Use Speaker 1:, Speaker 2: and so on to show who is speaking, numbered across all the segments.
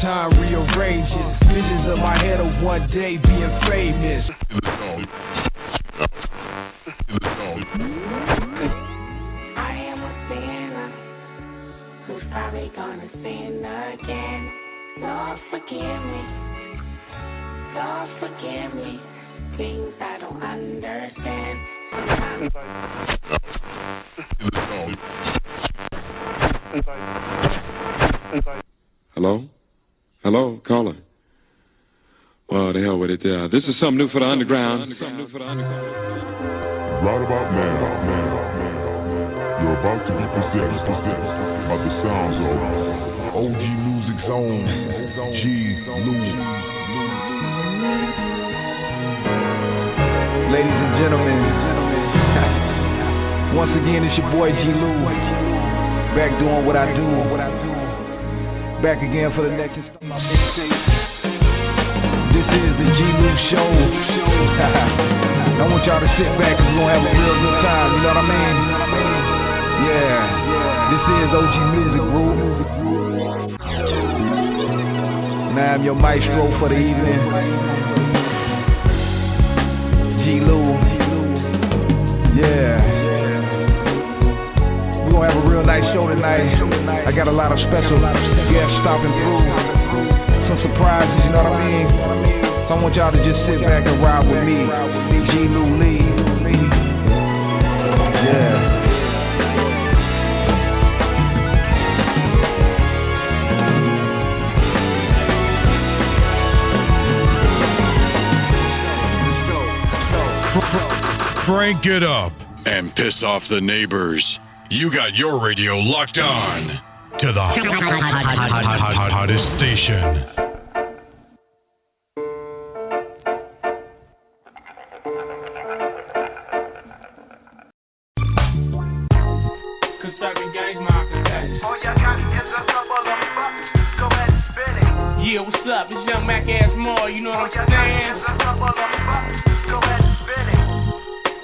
Speaker 1: time rearranges visions of my head of one day being famous.
Speaker 2: I am a sinner who's probably gonna sin again. Lord, forgive me. Lord, forgive me. Things I don't understand.
Speaker 3: Hello? Hello, caller. Well, the hell with it there. This is something new for the underground.
Speaker 4: Right about now, you're about to be possessed by the sounds of OG Music's own G-Lew.
Speaker 1: Ladies and gentlemen, once again it's your boy G-Lew, back doing what I do, back again for the next installment. This is the G-Lew Show. I want y'all to sit back because we're going to have a real good time, you know what I mean? Yeah, this is OG Music Group. Now I'm your maestro for the evening, G-Lew. Yeah. We're going to have a real nice show tonight. I got a lot of special guests stopping through. Some surprises, you know what I mean? So I want y'all to just sit back and ride with me, G-Lew Lee. Yeah.
Speaker 5: Crank it up and piss off the neighbors. You got your radio locked on to the hottest station.
Speaker 6: Yeah, what's up? It's Young Mac Ass Moore, you know what I'm saying?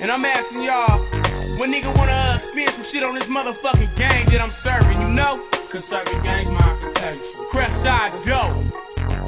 Speaker 6: And I'm asking y'all, when nigga wanna spin some shit on this motherfucking gang that I'm serving, you know? Conservative gang, my architecture. Crest-side dope.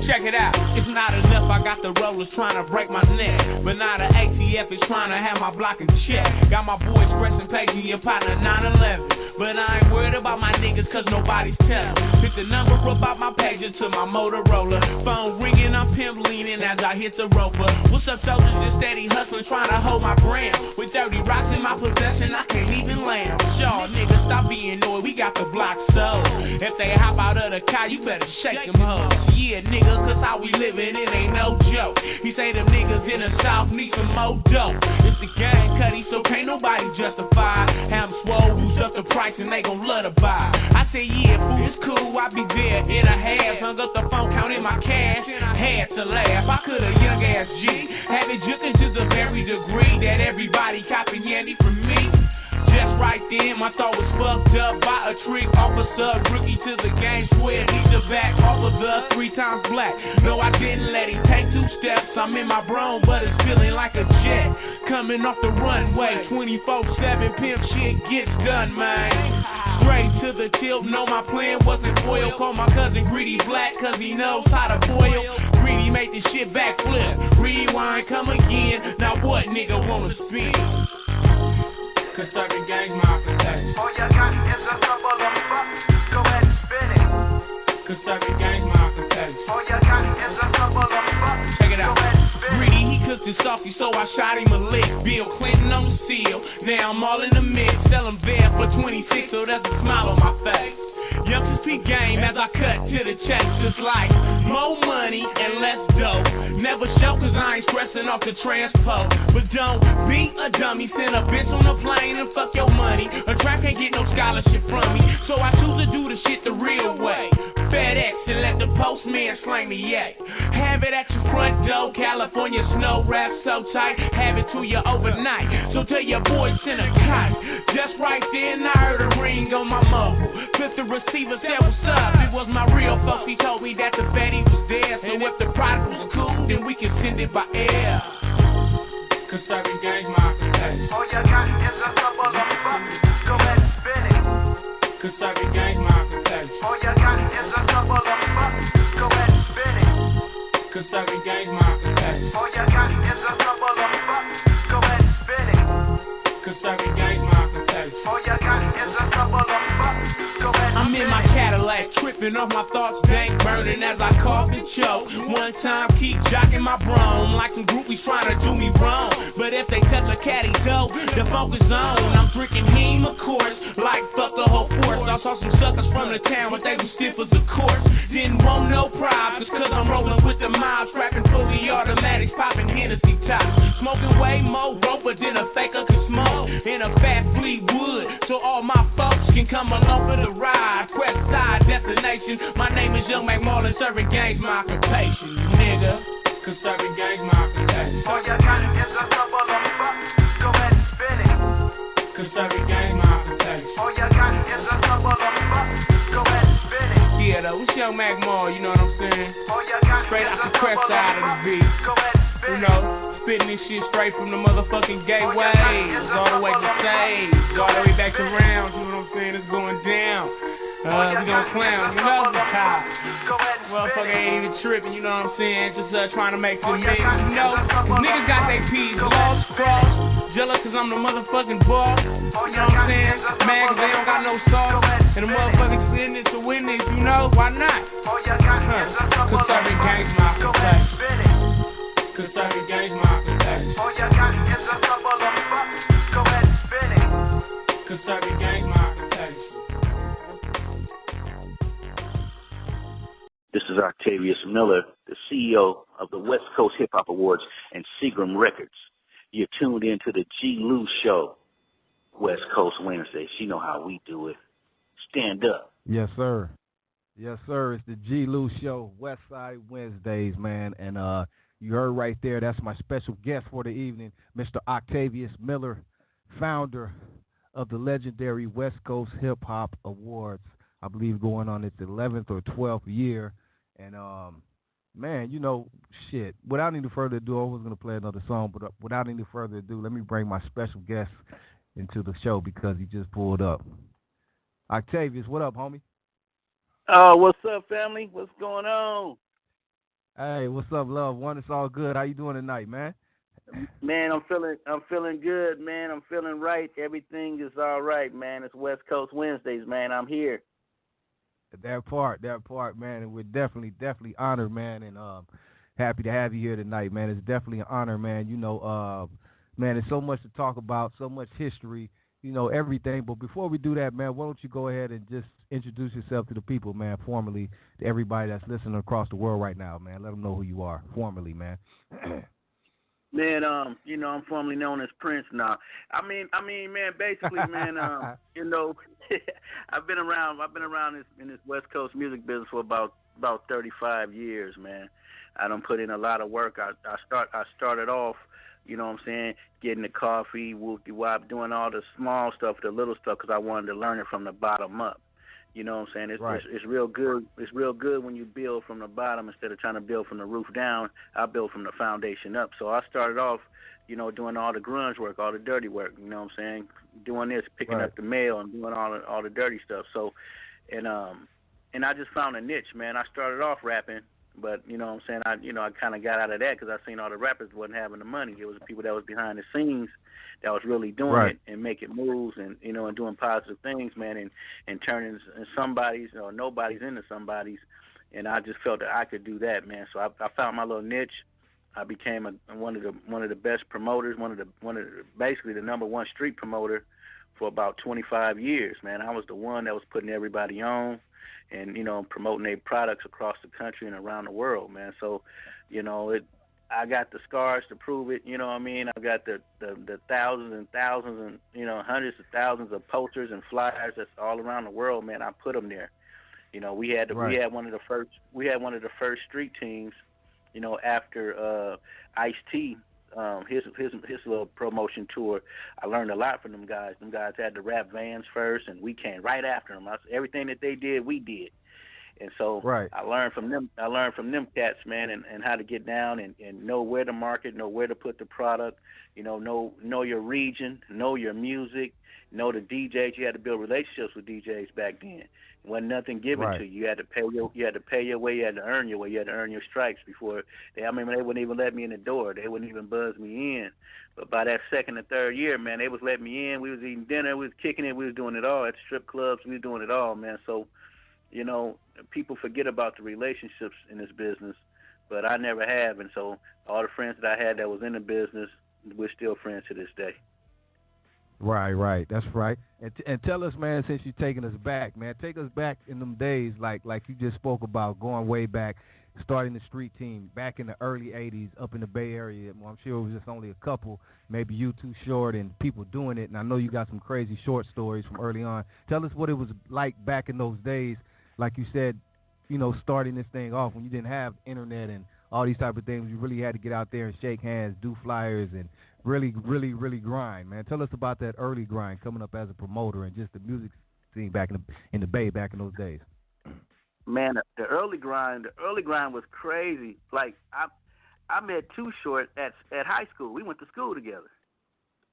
Speaker 6: Check it out. It's not enough, I got the rollers trying to break my neck. But now the ATF is trying to have my block in check. Got my boys pressing paging your partner 911. But I ain't worried about my niggas cause nobody's telling. Pick the number up out my pager to my Motorola. Phone ringing, I'm pimp leaning as I hit the roper. What's up, soldiers? Just steady hustling, trying to hold my brand. With 30 rocks in my possession, I can't even land. Y'all niggas stop being annoyed, we got the block sold. If they hop out of the car, you better shake them hoes. Yeah, niggas, cause how we living, it ain't no joke. He say them niggas in the south need some more dope. It's the gang cutty, so can't nobody justify. Have them swole, boost up the price and they gon' love to buy. I say, yeah, fool, it's cool, I be there in a half. Hung up the phone, counting my cash, had to laugh. I could a young ass G, have it juking to the very degree that everybody copying Yandy from me. Just right then, my thought was fucked up by a trick officer. Rookie to the game, swear he's the back officer, 3 times black. No, I didn't let him take 2 steps. I'm in my bro, but it's feeling like a jet. Coming off the runway, 24/7 pimp shit gets done, man. Straight to the tilt, no, my plan wasn't foil. Call my cousin Greedy Black, cause he knows how to boil. Greedy made this shit backflip. Rewind, come again. Now what nigga wanna spin? Conservative gang, my protection. All you got is a couple of bucks. Go ahead and spin it. Conservative gang, my protection. All you got is a couple of bucks. Check it out. Greedy, he cooked it softy, so I shot him a lick. Bill Clinton on the seal. Now I'm all in the mix. Sell him there for 26, so that's a smile on my face. Youngsters peak game as I cut to the chase. Just like more money and less dough. Never show cause I ain't stressing off the transport. But don't be a dummy. Send a bitch on a plane and fuck your money. A track can't get no scholarship from me. So I choose to do the shit the real way. FedEx and let the postman slang the yak. Have it at your front door. California snow wrap so tight. Have it to you overnight. So tell your boys send a kite. Just right then I heard a ring on my mobile. Flipped the receiver, said what's up. It was my real folks. He told me that the fatty was there. So if the product was cool, then we can send it by air. Conservative gang, my protection. All you got is a couple of bucks. Go ahead and spin it. Conservative gang, my protection. All you got is a couple of bucks. Go ahead.
Speaker 7: All you got is a couple of bucks. Go ahead.
Speaker 6: I'm in my Cadillac, tripping off my thoughts, bank burning as I cough and choke. One time, keep jocking my brum like some groupies trying to do me wrong. But if they touch a caddy dough, the focus on. I'm drinking heme, of course, like fuck the whole force. I saw some suckers from the town, but they was stiff as a corpse. Didn't want no props, just cause I'm rolling with the mob, trapping fully automatics, popping Hennessy tops. Smoking way more roper than a faker can smoke. In a fat Fleetwood, so all my folks can come along for the ride. Westside destination, my name is Young McMullen, serving gangs my occupation, nigga. Cause serving gangs my occupation.
Speaker 7: All you got is a couple of bucks. Go ahead and spin it.
Speaker 6: Cause serving gangs my occupation.
Speaker 7: All you got is a couple of bucks. Go ahead and spin it.
Speaker 6: Yeah, though, it's Young McMullen, you know what I'm saying?
Speaker 7: All you got
Speaker 6: straight
Speaker 7: is
Speaker 6: out
Speaker 7: a
Speaker 6: the crest
Speaker 7: couple
Speaker 6: side of the
Speaker 7: of
Speaker 6: beat.
Speaker 7: Go ahead and spin
Speaker 6: You
Speaker 7: it.
Speaker 6: know, spitting this shit straight from the motherfucking gateways, all the way to stage, all the way back to rounds, you know what I'm saying? It's going down. We gon' clown, you know the top. Motherfucker ain't even tripping, you know what I'm saying? Just trying to make some mix, you know? Cause niggas got they P's lost, crossed, jealous cause I'm the motherfucking boss. You know what I'm saying? Mad cause they don't got no sauce. And the motherfuckers sitting it to win this, you know? Why not? Cause serving gangs my occupation. Cause serving gangs my occupation.
Speaker 7: All you got is a couple of bucks. Go ahead and spin it.
Speaker 6: Cause serving gangs my occupation.
Speaker 8: This is Octavius Miller, the CEO of the Westcoast Hip Hop Awards and Seagram Records. You're tuned into the G-Lew Show, Westcoast Wednesdays. You know how we do it. Stand up.
Speaker 1: Yes, sir. Yes, sir. It's the G-Lew Show, Westside Wednesdays, man. And you heard right there, that's my special guest for the evening, Mr. Octavius Miller, founder of the legendary Westcoast Hip Hop Awards. I believe going on its 11th or 12th year. And, man, you know, shit, without any further ado, I was going to play another song, but without any further ado, let me bring my special guest into the show because he just pulled up. Octavius, what up, homie?
Speaker 8: Oh, what's up, family? What's going on?
Speaker 1: Hey, what's up, love one? It's all good. How you doing tonight, man?
Speaker 8: Man, I'm feeling good, man. I'm feeling right. Everything is all right, man. It's West Coast Wednesdays, man. I'm here.
Speaker 1: That part, man. And we're definitely honored, man, and happy to have you here tonight, man. It's definitely an honor, man. You know, man, there's so much to talk about, so much history, you know, everything. But before we do that, man, why don't you go ahead and just introduce yourself to the people, man, formally, to everybody that's listening across the world right now, man. Let them know who you are, formally, man.
Speaker 8: Man, you know, I'm formerly known as Prince now. I mean, man, basically, man, you know, I've been around in this West Coast music business for about 35 years, man. I done put in a lot of work. I started off, you know what I'm saying, getting the coffee, whoop-de-wop, doing all the small stuff, the little stuff, because I wanted to learn it from the bottom up. You know what I'm saying? It's real good. It's real good when you build from the bottom instead of trying to build from the roof down. I build from the foundation up. So I started off, you know, doing all the grunge work, all the dirty work. You know what I'm saying? Doing this, picking up the mail, and doing all the dirty stuff. So, and I just found a niche, man. I started off rapping, but you know what I'm saying? I kind of got out of that because I seen all the rappers wasn't having the money. It was the people that was behind the scenes that was really doing it and making moves and, you know, and doing positive things, man, and turning somebody's or nobody's into somebody's. And I just felt that I could do that, man. So I found my little niche. I became one of the best promoters, basically the number one street promoter for about 25 years, man. I was the one that was putting everybody on and, you know, promoting their products across the country and around the world, man. So, you know, I got the scars to prove it, you know what I mean? I got the thousands and thousands and, you know, hundreds of thousands of posters and flyers that's all around the world, man. I put them there. You know, we had one of the first street teams, you know, after Ice-T, his little promotion tour. I learned a lot from them guys. Them guys had the rap vans first, and we came right after them. Everything that they did, we did. And so I learned from them. I learned from them cats, man, and how to get down and know where to market, know where to put the product. You know your region, know your music, know the DJs. You had to build relationships with DJs back then. It wasn't nothing given to you. You had to pay your way. You had to earn your way. You had to earn your stripes before. They wouldn't even let me in the door. They wouldn't even buzz me in. But by that second or third year, man, they was letting me in. We was eating dinner. We was kicking it. We was doing it all at strip clubs. We was doing it all, man. So, you know, people forget about the relationships in this business, but I never have. And so all the friends that I had that was in the business, we're still friends to this day.
Speaker 1: Right. That's right. And tell us, man, since you're taking us back, man, take us back in them days like you just spoke about, going way back, starting the street team back in the early 80s up in the Bay Area. Well, I'm sure it was just only a couple, maybe you Too Short, and people doing it. And I know you got some crazy short stories from early on. Tell us what it was like back in those days, like you said, you know, starting this thing off when you didn't have internet and all these type of things. You really had to get out there and shake hands, do flyers, and really grind, man. Tell us about that early grind coming up as a promoter and just the music scene back in the Bay back in those days.
Speaker 8: Man, the early grind was crazy. Like I met Too Short at high school. We went to school together.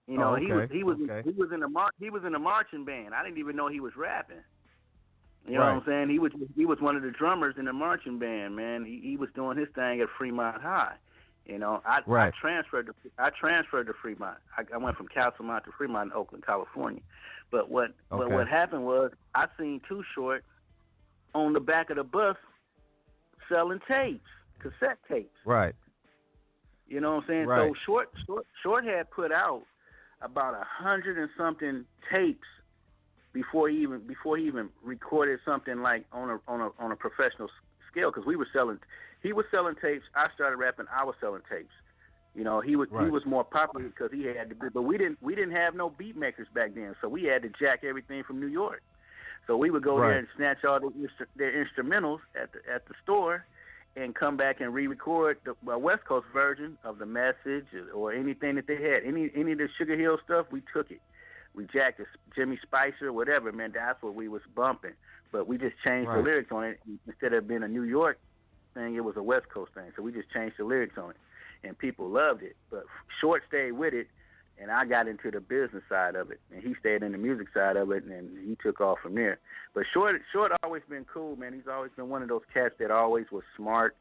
Speaker 8: You know, he was in the marching band. I didn't even know he was rapping. You know what I'm saying? He was one of the drummers in the marching band, man. He was doing his thing at Fremont High. You know, I transferred to Fremont. I went from Castlemont to Fremont in Oakland, California. But what happened was I seen Too Short on the back of the bus selling tapes, cassette tapes. Right. You know what I'm saying? Right. So Short had put out about 100 and something tapes before he even recorded something like on a professional scale, because he was selling tapes. I started rapping. I was selling tapes. You know, he was more popular because he had to be, but we didn't have no beat makers back then, so we had to jack everything from New York. So we would go there and snatch all their instrumentals at the store, and come back and re-record the West Coast version of The Message or anything that they had. Any of the Sugar Hill stuff, we took it. We jacked it, Jimmy Spicer, whatever, man. That's what we was bumping. But we just changed the lyrics on it. Instead of being a New York thing, it was a West Coast thing. So we just changed the lyrics on it, and people loved it. But Short stayed with it, and I got into the business side of it, and he stayed in the music side of it, and he took off from there. But Short always been cool, man. He's always been one of those cats that always was smart.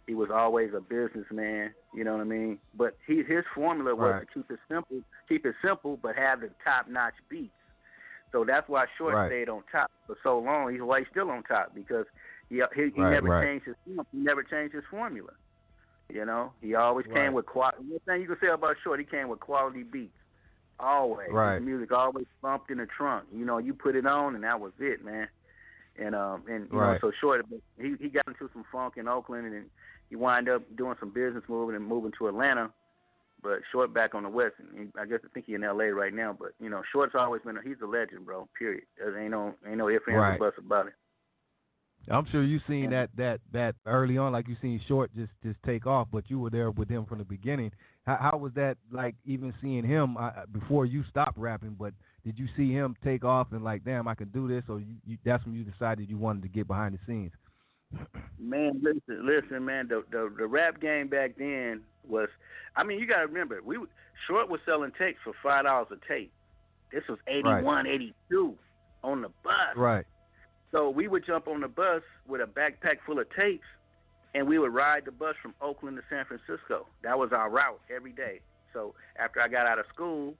Speaker 8: He was always a businessman, you know what I mean? But his formula was to keep it simple, but have the top-notch beats. So that's why Short stayed on top for so long. He's why he's still on top, because he never changed his formula. He never changed his formula. You know, he always came with quality. One thing you can say about Short, he came with quality beats. Always. His music always bumped in the trunk. You know, you put it on, and that was it, man. And you know, so Short, he got into some funk in Oakland, and he wound up doing some business moving to Atlanta. But Short back on the West, and I think he's in L.A. right now. But you know, Short's always been he's a legend, bro. Period. There ain't no ifs, ands, or buts about it.
Speaker 1: I'm sure you seen that early on, like you seen Short just take off, but you were there with him from the beginning. How was that like, even seeing him before you stopped rapping? But did you see him take off and like, damn, I can do this, or that's when you decided you wanted to get behind the scenes?
Speaker 8: Man, listen, man. The rap game back then was, I mean, you got to remember, Short was selling tapes for $5 a tape. This was 81, 82 on the bus. Right. So we would jump on the bus with a backpack full of tapes, and we would ride the bus from Oakland to San Francisco. That was our route every day. So after I got out of school,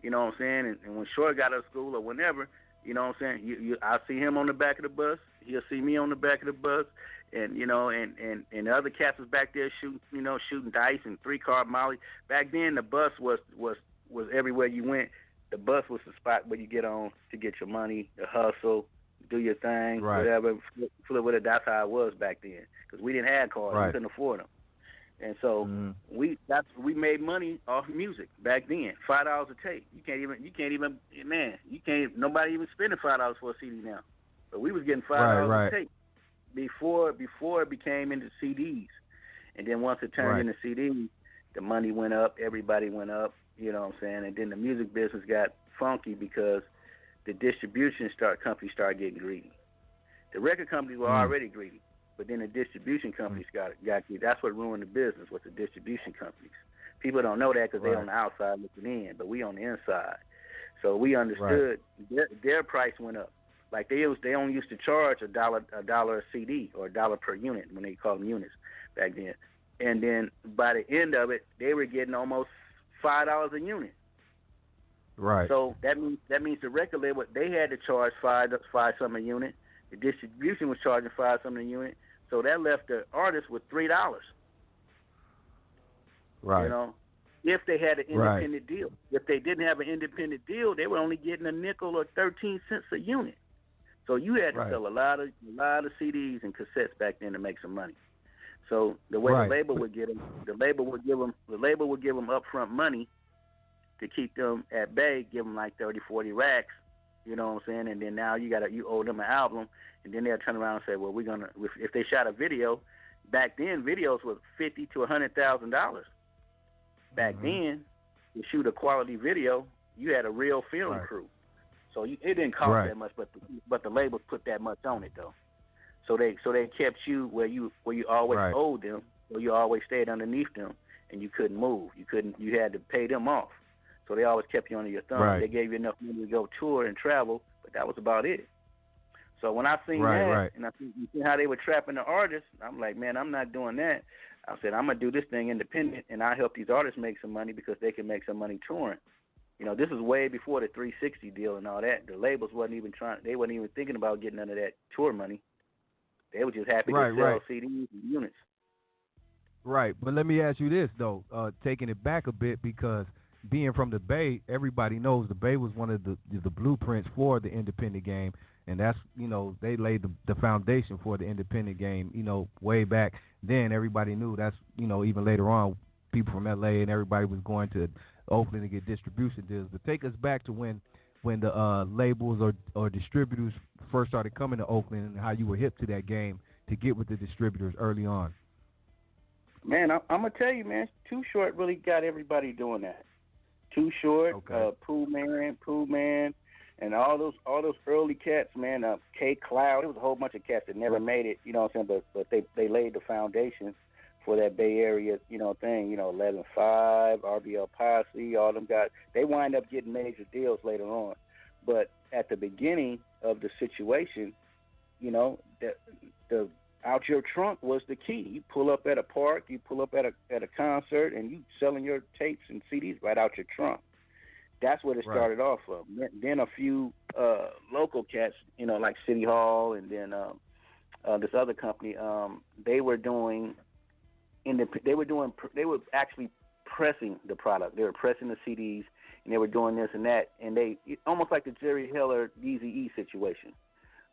Speaker 8: you know what I'm saying, and when Short got out of school or whenever, you know what I'm saying, I'll see him on the back of the bus. He'll see me on the back of the bus, and you know, and the other cats was back there shooting dice and 3-card Molly. Back then, the bus was everywhere you went. The bus was the spot where you get on to get your money, the hustle, do your thing, whatever, flip with it. That's how it was back then, because we didn't have cars, we couldn't afford them, and so we made money off music back then. $5 a tape. You can't even, man. Nobody even spending $5 for a CD now. But we was getting $5 a tape before it became into CDs, and then once it turned into CDs, the money went up. Everybody went up. You know what I'm saying? And then the music business got funky because the distribution companies started getting greedy. The record companies were already greedy, but then the distribution companies got greedy. That's what ruined the business, was the distribution companies. People don't know that because they're on the outside looking in, but we on the inside. So we understood their price went up. Like they only used to charge $1 a CD or $1 per unit when they called them units back then. And then by the end of it, they were getting almost $5 a unit.
Speaker 1: Right.
Speaker 8: So that means the record label, they had to charge five something a unit. The distribution was charging $5 something a unit. So that left the artist with $3.
Speaker 1: Right.
Speaker 8: You know, if they had an independent deal. If they didn't have an independent deal, they were only getting a nickel or 13 cents a unit. So you had to sell a lot of CDs and cassettes back then to make some money. So the way the label would get them, the label would give them upfront money to keep them at bay, give them like 30, 40 racks. You know what I'm saying? And then now you owe them an album, and then they'll turn around and say, well, we're gonna, if they shot a video, back then videos was $50,000 to $100,000. Back then, to shoot a quality video, you had a real film crew, so it didn't cost that much, but the labels put that much on it though. So they kept you where you always owed them, so you always stayed underneath them, and you couldn't move. You had to pay them off. So they always kept you under your thumb. They gave you enough money to go tour and travel, but that was about it. So when I seen that, and I seen how they were trapping the artists, I'm like, man, I'm not doing that. I said, I'm going to do this thing independent, and I'll help these artists make some money because they can make some money touring. You know, this is way before the 360 deal and all that. The labels wasn't even thinking about getting none of that tour money. They were just happy to sell CDs and units.
Speaker 1: Right, but let me ask you this, though, taking it back a bit, because being from the Bay, everybody knows the Bay was one of the blueprints for the independent game, and that's, you know, they laid the foundation for the independent game, you know, way back then. Everybody knew that's, you know, even later on, people from L.A. and everybody was going to Oakland to get distribution deals. But take us back to when the labels or distributors first started coming to Oakland, and how you were hip to that game to get with the distributors early on.
Speaker 8: Man, I'm going to tell you, man, Too Short really got everybody doing that. Too Short, Pooh Man, and all those early cats, man. K Cloud, there was a whole bunch of cats that never made it, you know what I'm saying? But they laid the foundation for that Bay Area, you know, thing. You know, 11-5, RBL Posse, all them guys. They wind up getting major deals later on. But at the beginning of the situation, you know, the out your trunk was the key. You pull up at a park, you pull up at a concert, and you selling your tapes and CDs right out your trunk. That's what it started off of. Then a few local cats, you know, like City Hall, and then this other company. They were actually pressing the product. They were pressing the CDs, and they were doing this and that, and almost like the Jerry Heller Eazy-E situation.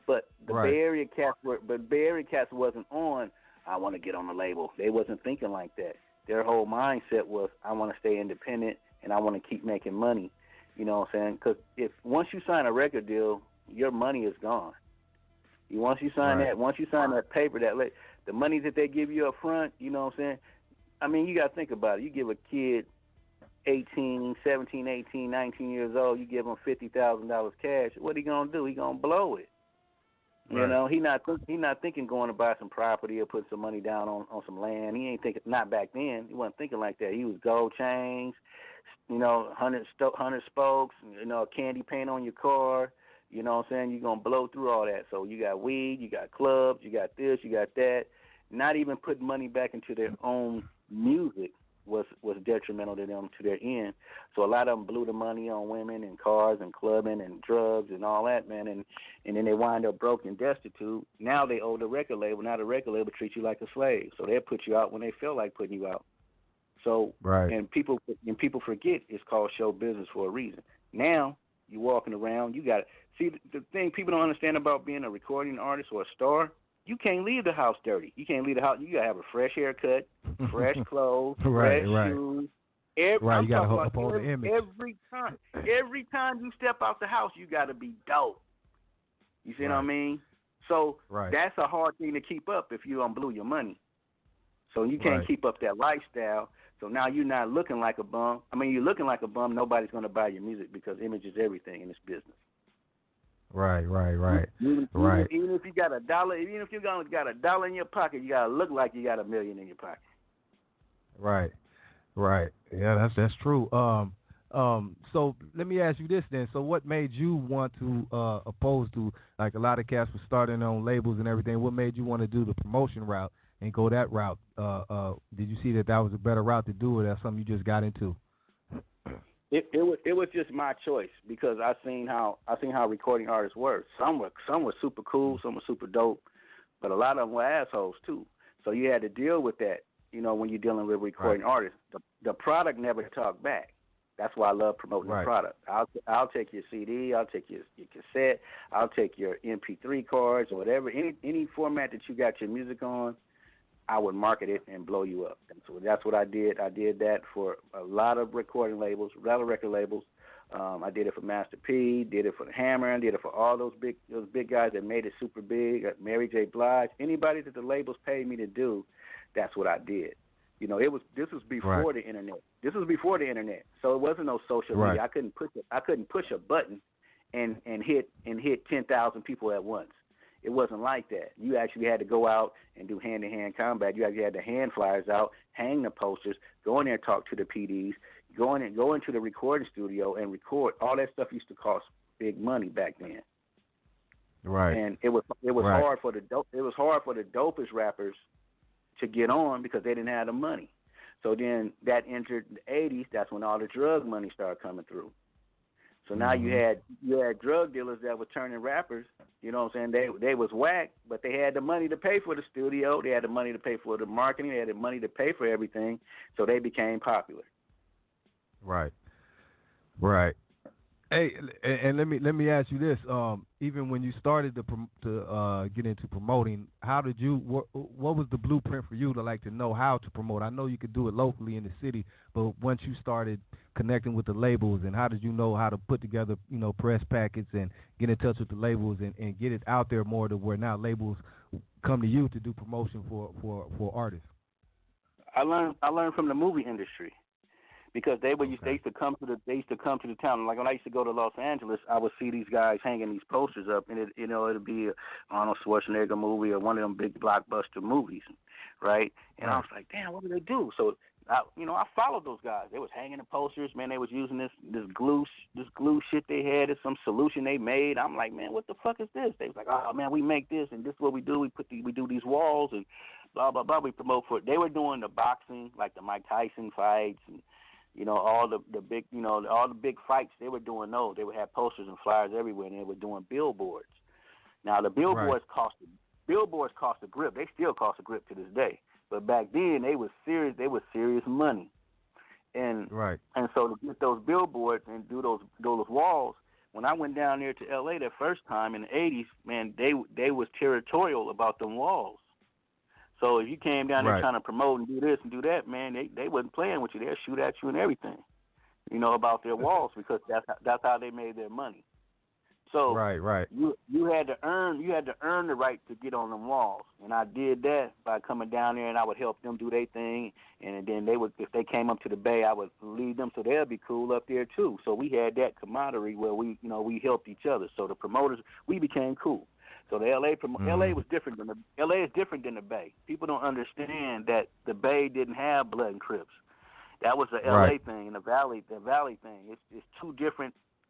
Speaker 8: But the Bay Area cats wasn't on, I want to get on the label. They wasn't thinking like that. Their whole mindset was, I want to stay independent and I want to keep making money. You know what I'm saying? Because once you sign a record deal, your money is gone. Once you sign that paper, the money that they give you up front, you know what I'm saying? I mean, you got to think about it. You give a kid 17, 18, 19 years old, you give him $50,000 cash. What he gonna do? He gonna blow it. You know, he not thinking going to buy some property or put some money down on some land. He ain't thinking, not back then. He wasn't thinking like that. He was gold chains, you know, 100 spokes, you know, candy paint on your car. You know what I'm saying? You're going to blow through all that. So you got weed, you got clubs, you got this, you got that. Not even putting money back into their own music was detrimental to them, to their end. So a lot of them blew the money on women and cars and clubbing and drugs and all that, man. And then they wind up broke and destitute. Now they owe the record label. Now the record label treats you like a slave. So they'll put you out when they feel like putting you out. So and people forget it's called show business for a reason. Now you're walking around. You got see the thing people don't understand about being a recording artist or a star. You can't leave the house dirty. You can't leave the house. You gotta have a fresh haircut, fresh clothes, fresh shoes. You gotta uphold the image. Every time you step out the house, you gotta be dope. You see what I mean? So that's a hard thing to keep up if you don't blow your money. So you can't keep up that lifestyle. So now you're not looking like a bum. I mean, you're looking like a bum. Nobody's gonna buy your music because image is everything in this business.
Speaker 1: Right.
Speaker 8: Even if you got a dollar, even if you got $1 in your pocket, you gotta look like you got $1 million in your pocket.
Speaker 1: Right. Yeah, that's true. So let me ask you this then. So what made you want to, opposed to like a lot of cats were starting on labels and everything, what made you want to do the promotion route and go that route? Did you see that was a better route to do it, or something you just got into?
Speaker 8: It was just my choice because I seen how recording artists work. Some were super cool, some were super dope, but a lot of them were assholes too. So you had to deal with that, when you're dealing with recording artists. The product never talked back. That's why I love promoting the product. I'll take your CD, I'll take your cassette, I'll take your MP3 cards or whatever, any format that you got your music on. I would market it and blow you up. And so that's what I did. I did that for a lot of record labels. I did it for Master P, did it for the Hammer, I did it for all those big guys that made it super big, Mary J. Blige. Anybody that the labels paid me to do, that's what I did. This was before the internet. This was before the internet. So it wasn't no social media. I couldn't push a button and hit 10,000 people at once. It wasn't like that. You actually had to go out and do hand-to-hand combat. You actually had to hand flyers out, hang the posters, go in there and talk to the PDs, go into the recording studio and record. All that stuff used to cost big money back then.
Speaker 1: Right.
Speaker 8: And it was hard for the dopest rappers to get on because they didn't have the money. So then that entered the 80s. That's when all the drug money started coming through. So now you had drug dealers that were turning rappers. You know what I'm saying? They was whack, but they had the money to pay for the studio. They had the money to pay for the marketing. They had the money to pay for everything. So they became popular.
Speaker 1: Right. Hey, and let me ask you this. Even when you started to get into promoting, how did you? What was the blueprint for you to know how to promote? I know you could do it locally in the city, but once you started connecting with the labels, and how did you know how to put together, press packets and get in touch with the labels and get it out there more to where now labels come to you to do promotion for artists?
Speaker 8: I learned from the movie industry. Because they used to come to the town. Like when I used to go to Los Angeles, I would see these guys hanging these posters up, and it'd be a Arnold Schwarzenegger movie or one of them big blockbuster movies, right? And I was like, damn, what do they do? So I followed those guys. They was hanging the posters, man. They was using this glue shit they had. It's some solution they made. I'm like, man, what the fuck is this? They was like, oh man, we make this, and this is what we do. We do these walls and blah blah blah. We promote for it. They were doing the boxing, like the Mike Tyson fights and. All the big, all the big fights, they were doing those. They would have posters and flyers everywhere, and they were doing billboards. Now, the billboards cost a grip. They still cost a grip to this day. But back then, they were serious. They were serious money. And so to get those billboards and do those walls, when I went down there to L.A. the first time in the 80s, man, they was territorial about them walls. So if you came down there trying to promote and do this and do that, man, they wasn't playing with you. They'll shoot at you and everything, about their walls because that's how they made their money. So you had to earn the right to get on them walls, and I did that by coming down there and I would help them do their thing, and then if they came up to the Bay, I would lead them so they'll be cool up there too. So we had that camaraderie where we helped each other. So the promoters, we became cool. So the LA was different than LA is different than the Bay. People don't understand that the Bay didn't have Blood and Crips. That was the LA thing and the Valley thing. It's two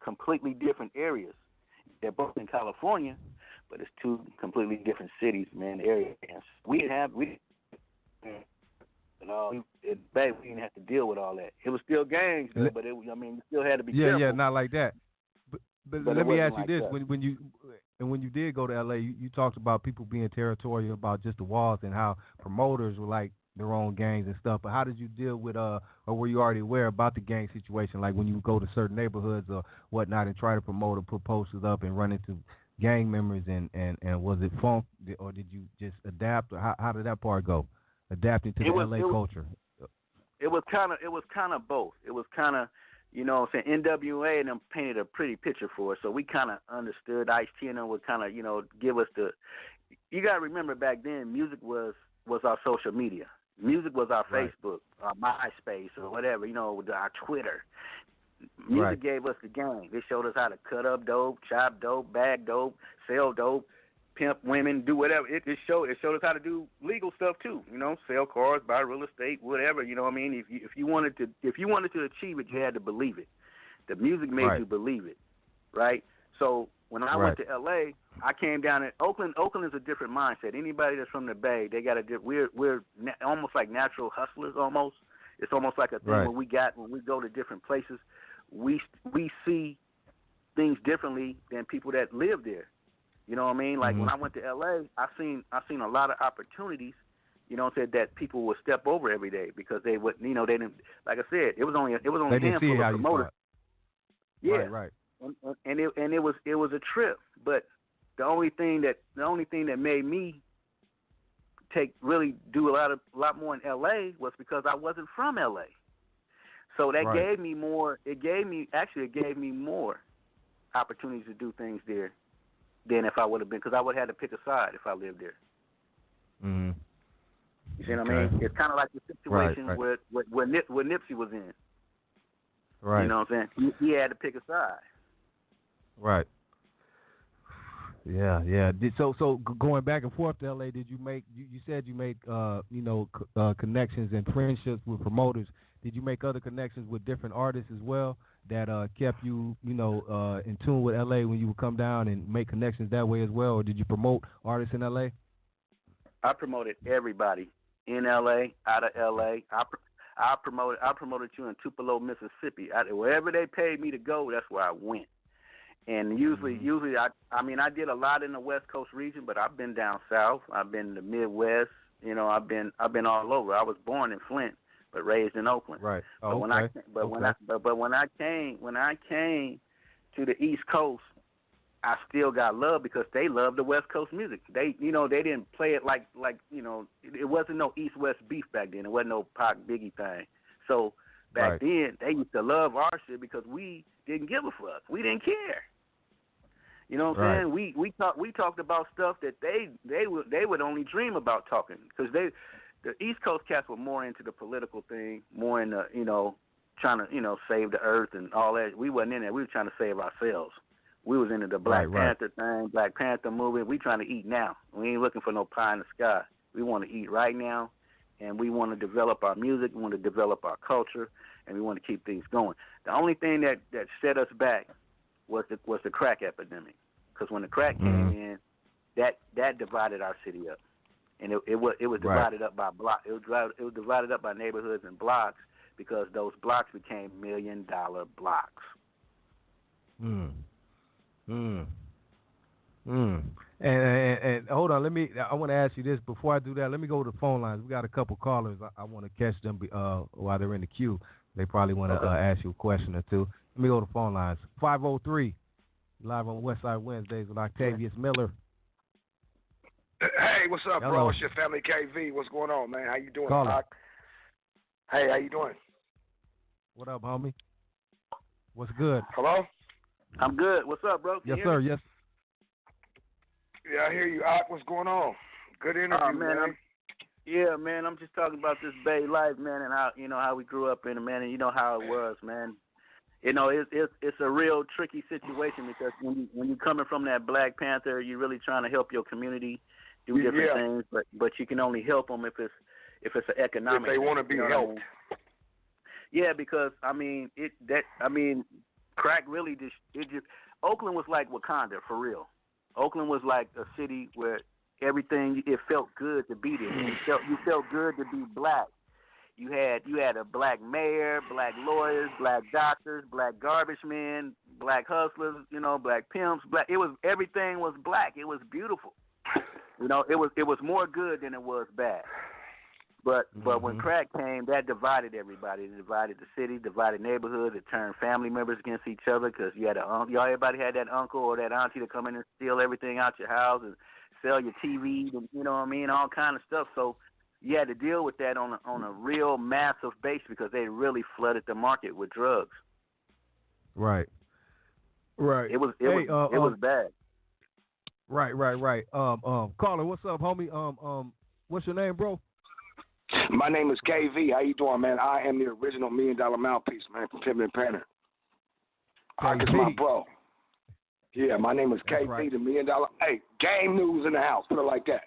Speaker 8: completely different areas. They're both in California, but it's two completely different cities, man. Areas. We didn't have Bay. We didn't have to deal with all that. It was still gangs, though, but we still had to be careful.
Speaker 1: Yeah, not like that. But let me ask you this: when you did go to LA, you talked about people being territorial about just the walls and how promoters were like their own gangs and stuff. But how did you deal with or were you already aware about the gang situation? Like when you go to certain neighborhoods or whatnot and try to promote or put posters up and run into gang members and was it funk or did you just adapt? Or how did that part go? Adapting to the LA culture.
Speaker 8: It was kind of both. It was kind of. NWA and them painted a pretty picture for us, so we kind of understood. Ice-T and them would kind of, give us the. You got to remember back then, music was our social media. Music was our Facebook, our MySpace, or whatever. Our Twitter. Music gave us the game. It showed us how to cut up dope, chop dope, bag dope, sell dope, pimp women, do whatever. It showed us how to do legal stuff too. You know, sell cars, buy real estate, whatever. You know what I mean? If you wanted to achieve it, you had to believe it. The music made you believe it, right? So when I went to L.A., I came down in Oakland. Oakland is a different mindset. Anybody that's from the Bay, they got we're almost like natural hustlers almost. It's almost like a thing when we go to different places, we see things differently than people that live there. You know what I mean? Like when I went to L.A., I seen a lot of opportunities. You know what I'm saying, that people would step over every day because they would, you know, they didn't. Like I said, it was only a handful of promoters. Yeah, right. And it was a trip, but the only thing that made me do a lot more in LA was because I wasn't from LA. So that gave me more. It gave me more opportunities to do things there than if I would have been, because I would have had to pick a side if I lived there. Mm-hmm. You see what I mean? It's kind of like the situation where Nipsey was in. Right. You know what I'm saying? He had to pick a side. Right.
Speaker 1: Yeah. So going back and forth to LA, did you make? You said you make connections and friendships with promoters. Did you make other connections with different artists as well that kept you in tune with LA when you would come down and make connections that way as well, or did you promote artists in LA?
Speaker 8: I promoted everybody in LA, out of LA. I promoted you in Tupelo, Mississippi. Wherever they paid me to go, that's where I went. And usually, I did a lot in the West Coast region, but I've been down south. I've been in the Midwest. You know, I've been all over. I was born in Flint, but raised in Oakland. Right. Oh, when I came to the East Coast, I still got love because they loved the West Coast music. They didn't play it like it wasn't no East-West beef back then. It wasn't no Pac Biggie thing. So back then, they used to love our shit because we didn't give a fuck. We didn't care. You know what I'm saying? We talked about stuff that they would only dream about talking, because the East Coast cats were more into the political thing, more in the trying to save the earth and all that. We wasn't in there. We were trying to save ourselves. We was into the Black Panther thing, Black Panther movie. We trying to eat now. We ain't looking for no pie in the sky. We want to eat right now, and we want to develop our music. We want to develop our culture, and we want to keep things going. The only thing that set us back was the crack epidemic, because when the crack came in, that divided our city up, and it was divided up by block. It was divided up by neighborhoods and blocks, because those blocks became $1 million blocks.
Speaker 1: And hold on, I want to ask you this before I do that. Let me go to the phone lines. We got a couple callers. I want to catch them while they're in the queue. They probably want to ask you a question or two. Let me go to the phone lines. 503, live on Westside Wednesdays with Octavius Miller.
Speaker 9: Hey, what's up,
Speaker 1: Hello.
Speaker 9: bro? It's your family, KV. What's going on, man? How you doing,
Speaker 1: Doc?
Speaker 9: Hey, how you doing?
Speaker 1: What up, homie? What's good?
Speaker 9: Hello?
Speaker 8: I'm good. What's up, bro?
Speaker 1: Yes, sir. Yes.
Speaker 9: Yeah, I hear you, Ock. What's going on? Good interview, man.
Speaker 8: Man. I'm just talking about this Bay life, man, and how we grew up in it, man, and you know how it was, man. It's a real tricky situation, because when you're coming from that Black Panther, you're really trying to help your community do different things, but you can only help them if it's an economic.
Speaker 9: If they want to be helped.
Speaker 8: Yeah, because crack really just Oakland was like Wakanda for real. Oakland was like a city where it felt good to be there. You felt good to be black. You had a black mayor, black lawyers, black doctors, black garbage men, black hustlers, black pimps, everything was black. It was beautiful. It was more good than it was bad. But when crack came, that divided everybody. It divided the city, divided neighborhoods. It turned family members against each other, because you had everybody had that uncle or that auntie to come in and steal everything out your house and sell your TV, and all kind of stuff. So you had to deal with that on a real massive base, because they really flooded the market with drugs. Right. It was bad.
Speaker 1: Right. Caller, what's up, homie? What's your name, bro?
Speaker 9: My name is KV. How you doing, man? I am the original $1 Million Mouthpiece, man, from Pimpin' and Panner. Ock is my bro. Yeah, my name is KP,
Speaker 1: right.
Speaker 9: the $1 Million. Hey, game news in the house. Put it like that.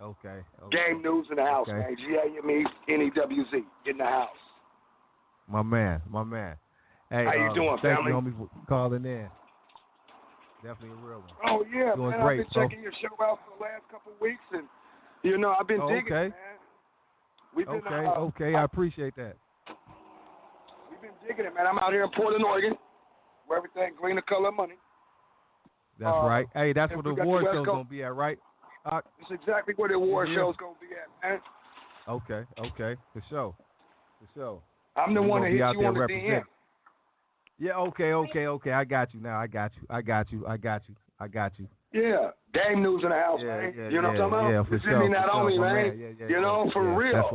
Speaker 1: Okay.
Speaker 9: Game news in the house, man. GAMENEWZ in the house.
Speaker 1: My man. Hey,
Speaker 9: how you doing,
Speaker 1: thank
Speaker 9: family?
Speaker 1: you, homie, for calling in. Definitely a real one.
Speaker 9: Oh, yeah,
Speaker 1: Doing
Speaker 9: man.
Speaker 1: great,
Speaker 9: I've been checking your show out for the last couple of weeks, and, I've been digging it, man. We've been,
Speaker 1: okay. I appreciate that.
Speaker 9: We've been digging it, man. I'm out here in Portland, Oregon, where everything green the color of money.
Speaker 1: That's right. Hey, that's
Speaker 9: and
Speaker 1: where the
Speaker 9: we got
Speaker 1: award
Speaker 9: the West
Speaker 1: show's
Speaker 9: Coast.
Speaker 1: going to be at, right?
Speaker 9: That's exactly where the award show's going to be at, man.
Speaker 1: Okay. For sure.
Speaker 9: I'm the one that hit you on the DM.
Speaker 1: Yeah, okay. I got you now. I got you.
Speaker 9: Yeah, game news in the house, man. You know what I'm talking about?
Speaker 1: Yeah, for
Speaker 9: This
Speaker 1: sure.
Speaker 9: is me not only, man.
Speaker 1: Yeah,
Speaker 9: for real.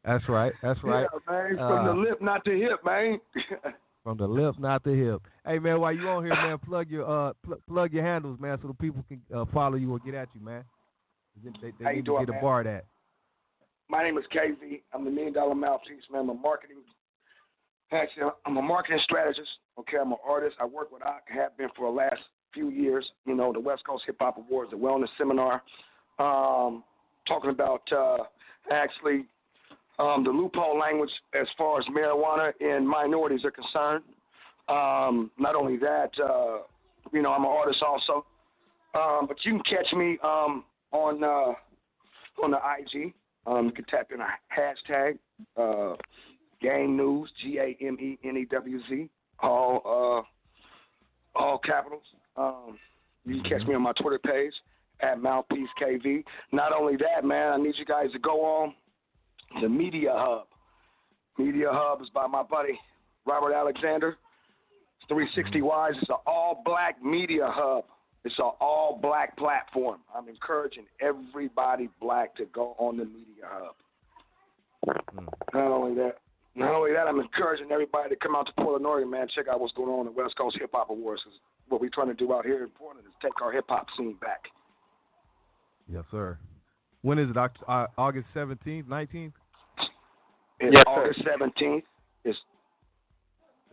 Speaker 1: That's right. That's right.
Speaker 9: Yeah, man. From the lip, not the hip, man.
Speaker 1: From the lip, not the hip. Hey, man, while you on here, man, plug your handles, man, so the people can follow you or get at you, man. They
Speaker 9: How you
Speaker 1: need
Speaker 9: doing,
Speaker 1: to get
Speaker 9: man?
Speaker 1: a bar that.
Speaker 9: My name is KV. I'm the $1 Million Mouthpiece, man. I'm a marketing strategist. Okay, I'm an artist. I work with Ock, have been for the last few years. The Westcoast Hip Hop Awards, the Wellness Seminar, talking about the loophole language as far as marijuana and minorities are concerned. Not only that, I'm an artist also. But you can catch me on the IG. You can tap in a hashtag, Game News, GAMENEWZ, all capitals. You can catch me on my Twitter page at Mouthpiece KV. Not only that, man, I need you guys to go on the Media Hub. Media Hub is by my buddy Robert Alexander. It's 360 Wise. It's an all-black media hub. It's an all-black platform. I'm encouraging everybody black to go on the Media Hub. Not only that, I'm encouraging everybody to come out to Portland, Oregon, man. Check out what's going on in the Westcoast Hip Hop Awards. Cause what we're trying to do out here in Portland is take our hip-hop scene back.
Speaker 1: Yes, sir. When is it? August 17th, 19th?
Speaker 9: It's
Speaker 8: yes,
Speaker 9: August 17th. It's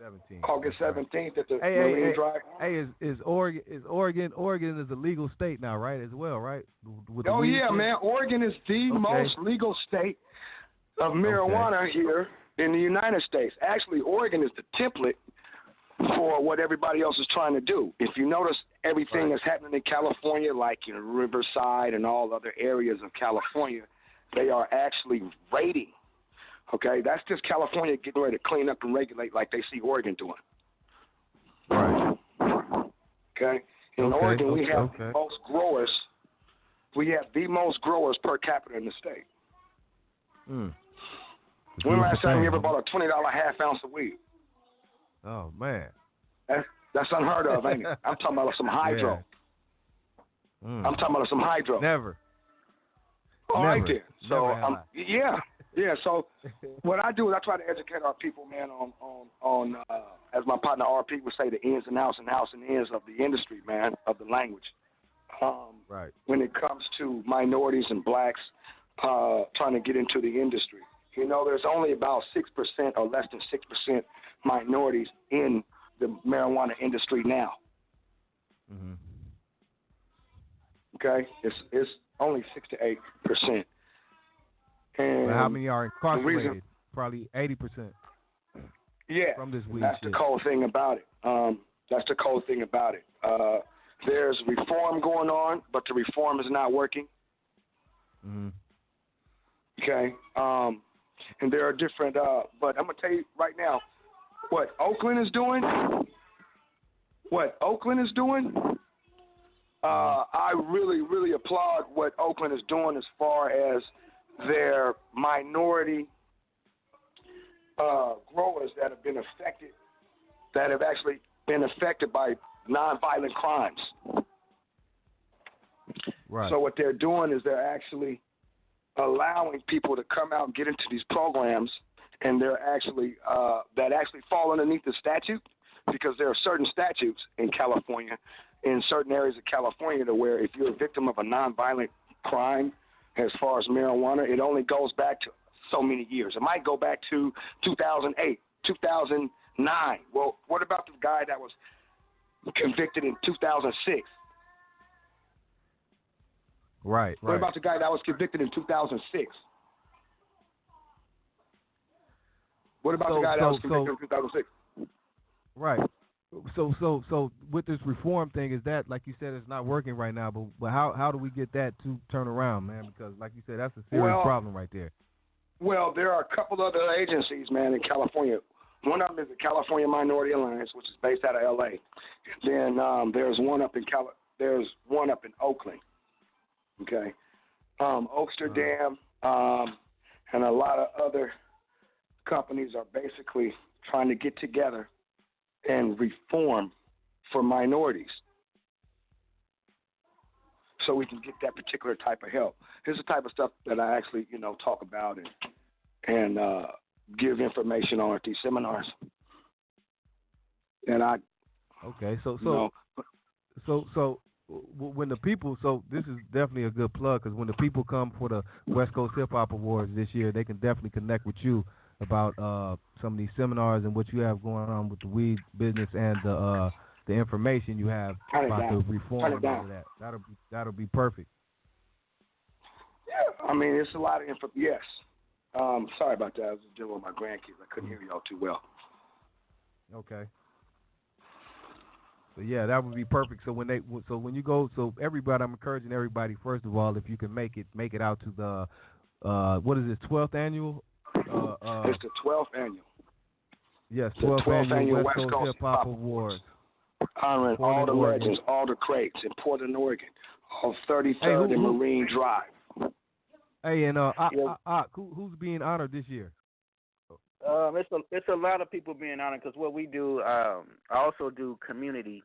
Speaker 1: 17th.
Speaker 9: August 17th at the Marine Drive.
Speaker 1: Hey, is Oregon is a legal state now, right? As well, right?
Speaker 9: Oh yeah, man. Oregon is the most legal state of marijuana here in the United States. Actually, Oregon is the template for what everybody else is trying to do. If you notice, everything that's happening in California, like in Riverside and all other areas of California, they are actually raiding. Okay, that's just California getting ready to clean up and regulate like they see Oregon doing.
Speaker 1: Right.
Speaker 9: Okay. In Oregon, we have the most growers. We have the most growers per capita in the state. When last time you ever bought a $20 half ounce of weed?
Speaker 1: Oh man,
Speaker 9: that's unheard of, ain't it? I'm talking about some hydro. I'm talking about some hydro.
Speaker 1: Never.
Speaker 9: All right then. So yeah. So what I do is I try to educate our people, man, on as my partner RP would say, the ins and outs and outs and ins of the industry, man, of the language.
Speaker 1: Right.
Speaker 9: When it comes to minorities and blacks trying to get into the industry. There's only about 6% or less than 6% minorities in the marijuana industry now.
Speaker 1: Mm-hmm.
Speaker 9: Okay? It's only 6 to 8%. And
Speaker 1: how many are incarcerated? Probably 80%.
Speaker 9: Yeah,
Speaker 1: from this weed
Speaker 9: that's
Speaker 1: shit.
Speaker 9: the cold thing about it. There's reform going on, but the reform is not working.
Speaker 1: Mm-hmm.
Speaker 9: Okay, and there are different. But I'm gonna tell you right now, what Oakland is doing. I really, really applaud what Oakland is doing as far as their minority growers that have actually been affected by nonviolent crimes.
Speaker 1: Right.
Speaker 9: So what they're doing is they're actually allowing people to come out and get into these programs, and they're actually that actually fall underneath the statute, because there are certain statutes in California, in certain areas of California, to where if you're a victim of a nonviolent crime, as far as marijuana, it only goes back to so many years. It might go back to 2008, 2000, 9. Well, what about the guy that was convicted in 2006?
Speaker 1: Right.
Speaker 9: What about the guy that was convicted in 2006? What about the guy that was convicted in 2006?
Speaker 1: Right. So with this reform thing, is that, like you said, it's not working right now, but how do we get that to turn around, man? Because like you said, that's a serious problem right there.
Speaker 9: Well, there are a couple other agencies, man, in California. One of them is the California Minority Alliance, which is based out of L.A. Then there's one up in Oakland. Okay, Amsterdam, and a lot of other companies are basically trying to get together and reform for minorities, so we can get that particular type of help. Here's the type of stuff that I actually, talk about and give information on at these seminars. And
Speaker 1: so when the people, so this is definitely a good plug, because when the people come for the Westcoast Hip Hop Awards this year, they can definitely connect with you about some of these seminars and what you have going on with the weed business and the information you have about the reform and all of that. That'll be perfect.
Speaker 9: Yeah, I mean, it's a lot of info. Yes. Sorry about that. I was dealing with my grandkids. I couldn't hear y'all too well.
Speaker 1: Okay. So yeah, that would be perfect. So when you go, so everybody, I'm encouraging everybody, first of all, if you can make it out to the what is it, 12th annual?
Speaker 9: It's the 12th annual.
Speaker 1: Yes, 12th annual Westcoast Hip Hop Awards.
Speaker 9: Honoring all the legends, all the crates in Portland, Oregon, off 33rd and Marine Drive.
Speaker 1: Hey, and who's being honored this year?
Speaker 8: It's a lot of people being honored, because what we do, I also do community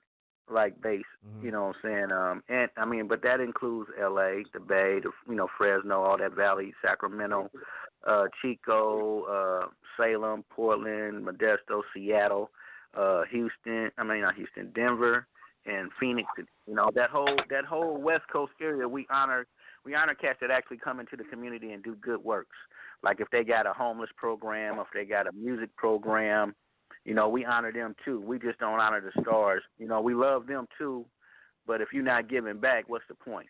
Speaker 8: base. You know what I'm saying? And I mean, but that includes L.A., the Bay, Fresno, all that Valley, Sacramento, Chico, Salem, Portland, Modesto, Seattle, Denver, and Phoenix. That whole West Coast area. We honor cats that actually come into the community and do good works. Like if they got a homeless program, or if they got a music program, we honor them too. We just don't honor the stars. We love them too, but if you're not giving back, what's the point?